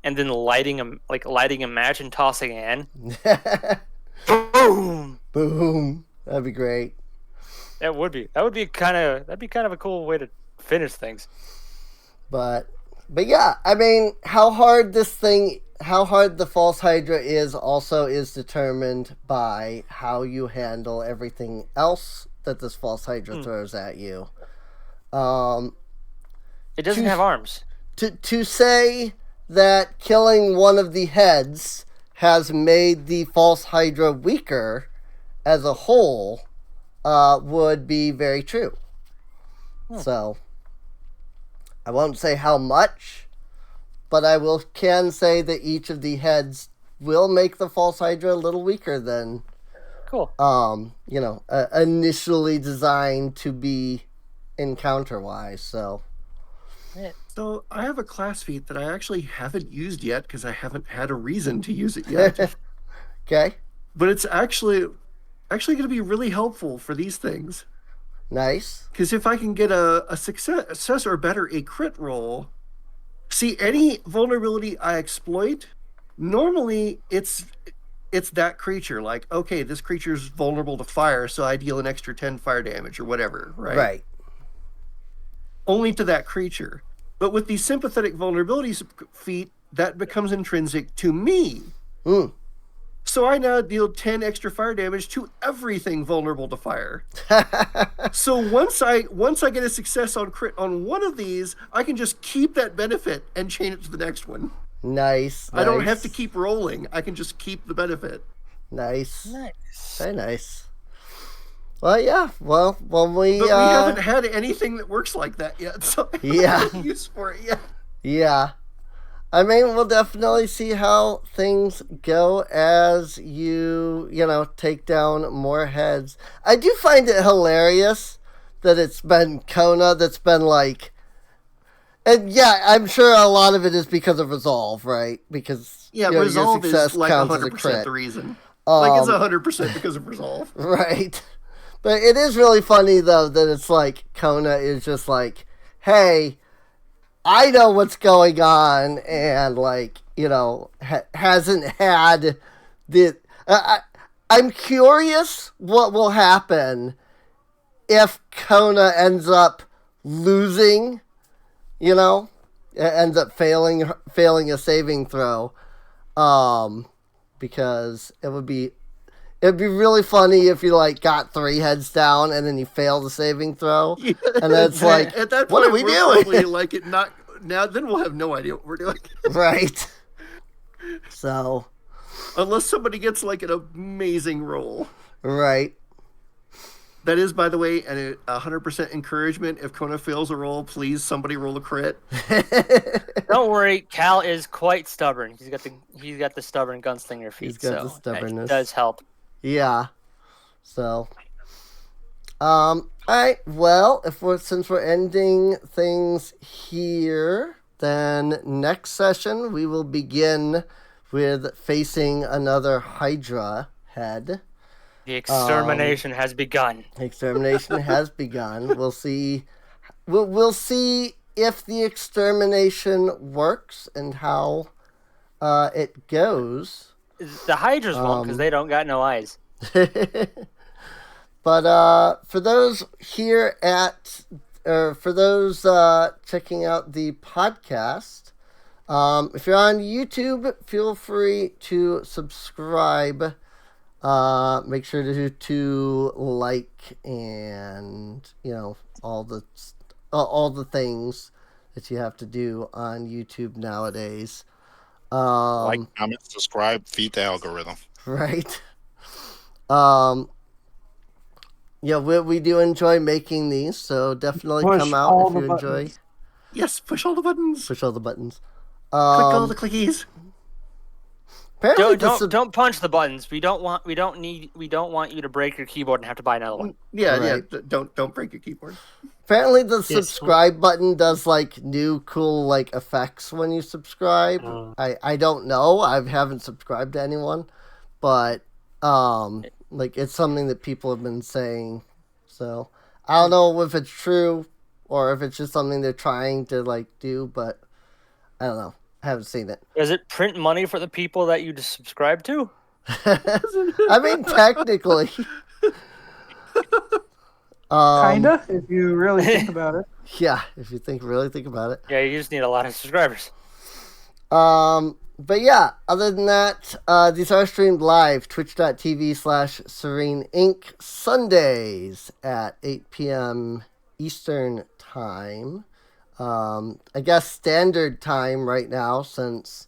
and then lighting a match and tossing it in. Boom! Boom! That'd be great. That'd be kind of a cool way to finish things. But yeah, I mean, how hard the false Hydra is determined by how you handle everything else that this false Hydra throws at you. It doesn't have arms. To say that killing one of the heads has made the false Hydra weaker as a whole would be very true. So I won't say how much, but I can say that each of the heads will make the false Hydra a little weaker than initially designed to be encounter wise. So I have a class feat that I actually haven't used yet because I haven't had a reason to use it yet. Okay. But it's actually going to be really helpful for these things. Nice. Because if I can get a success or better, a crit roll, see any vulnerability I exploit, normally it's that creature. Like, okay, this creature's vulnerable to fire, so I deal an extra 10 fire damage or whatever, right? Right. Only to that creature. But with the sympathetic vulnerabilities feat, that becomes intrinsic to me. So I now deal 10 extra fire damage to everything vulnerable to fire. So once I get a success on crit on one of these, I can just keep that benefit and chain it to the next one. Nice. I don't have to keep rolling. I can just keep the benefit. Nice. Very nice. Well, yeah. Well, when we haven't had anything that works like that yet, so I don't have any use for it yet. Yeah. I mean, we'll definitely see how things go as you take down more heads. I do find it hilarious that it's been Kona that's been like And yeah, I'm sure a lot of it is because of resolve, right? Because resolve your success is like counts as a 100% crit. the reason. Like it's 100% because of resolve. Right. But it is really funny though that it's like Kona is just like, hey, I know what's going on, and like hasn't had the. I'm curious what will happen if Kona ends up losing. Ends up failing a saving throw, because it'd be really funny if you like got 3 heads down and then you fail the saving throw, and then it's like, at that point, what are we doing? Probably like it not now. Then we'll have no idea what we're doing. Right. So, unless somebody gets like an amazing roll, right. That is, by the way, a 100% encouragement. If Kona fails a roll, please somebody roll a crit. Don't worry, Cal is quite stubborn. He's got the stubborn gunslinger feat. He's got the stubbornness. That does help. Yeah. So, all right. Well, since we're ending things here, then next session we will begin with facing another Hydra head. The extermination has begun. Extermination has begun. We'll see. We'll see if the extermination works and how it goes. The Hydras won't, because they don't got no eyes. But for those here for those checking out the podcast, if you're on YouTube, feel free to subscribe. Make sure to like and all the things that you have to do on YouTube nowadays. Like, comment, subscribe, feed the algorithm. Right. We do enjoy making these, so definitely come out if you enjoy. Yes, push all the buttons. Push all the buttons. Click all the clickies. Don't punch the buttons. We don't want you to break your keyboard and have to buy another one. Yeah. Don't break your keyboard. Apparently, the subscribe button does like new cool like effects when you subscribe. I don't know. I haven't subscribed to anyone, but like it's something that people have been saying. So I don't know if it's true or if it's just something they're trying to like do, but I don't know. I haven't seen it. Does it print money for the people that you just subscribe to? I mean, technically. Kinda, if you really think about it. Yeah, if you really think about it. Yeah, you just need a lot of subscribers. But yeah, other than that, these are streamed live, twitch.tv/Serene Inc. Sundays at 8 p.m. Eastern Time. I guess standard time right now since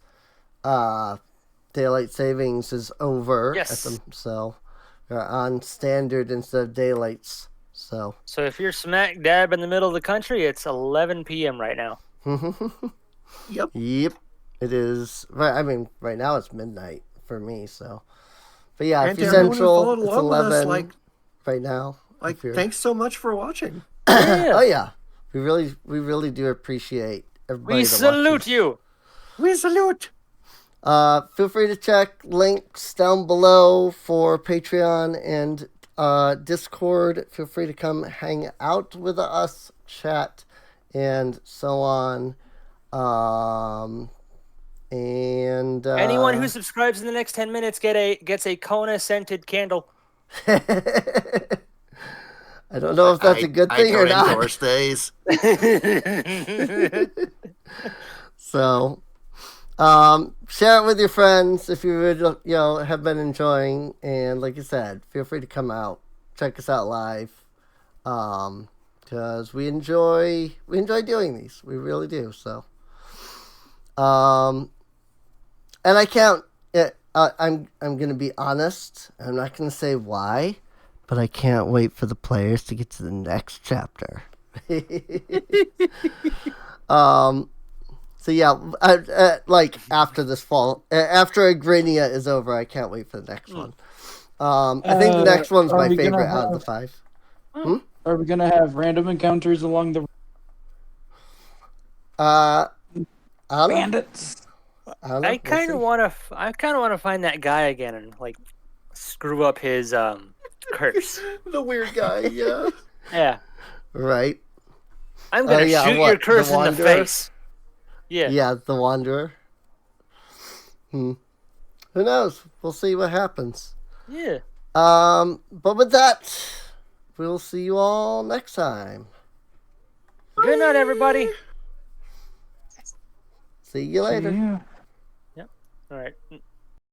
daylight savings is over. Yes. So we're on standard instead of daylights. So if you're smack dab in the middle of the country, it's 11 p.m. right now. Yep. It is. I mean, right now it's midnight for me. So, but yeah, if you're everyone who central, followed it's along with 11 us, right now. Thanks so much for watching. Oh yeah. We really do appreciate everybody. We salute you. We salute. Feel free to check links down below for Patreon and Discord. Feel free to come hang out with us, chat, and so on. And anyone who subscribes in the next 10 minutes gets a Kona scented candle. I don't know if that's a good thing or not. Endorse days. So, share it with your friends if you have been enjoying, and like I said, feel free to come out, check us out live, because we enjoy doing these. We really do. So, and I can't. I'm gonna be honest. I'm not gonna say why. But I can't wait for the players to get to the next chapter. So yeah, like after this fall, after Agrinia is over, I can't wait for the next one. I think the next one's my favorite out of the 5. Are we gonna have random encounters along the? I don't know. Bandits. I don't know. I kind of want to. I kind of want to find that guy again and like screw up his curse. The weird guy, yeah. Yeah, Right. I'm gonna yeah, shoot what, your curse the in the Wanderer? face. Yeah. Yeah, the Wanderer. Who knows? We'll see what happens. Yeah. But with that, we'll see you all next time. Good night, everybody. See you later. Yeah. Yep. All right.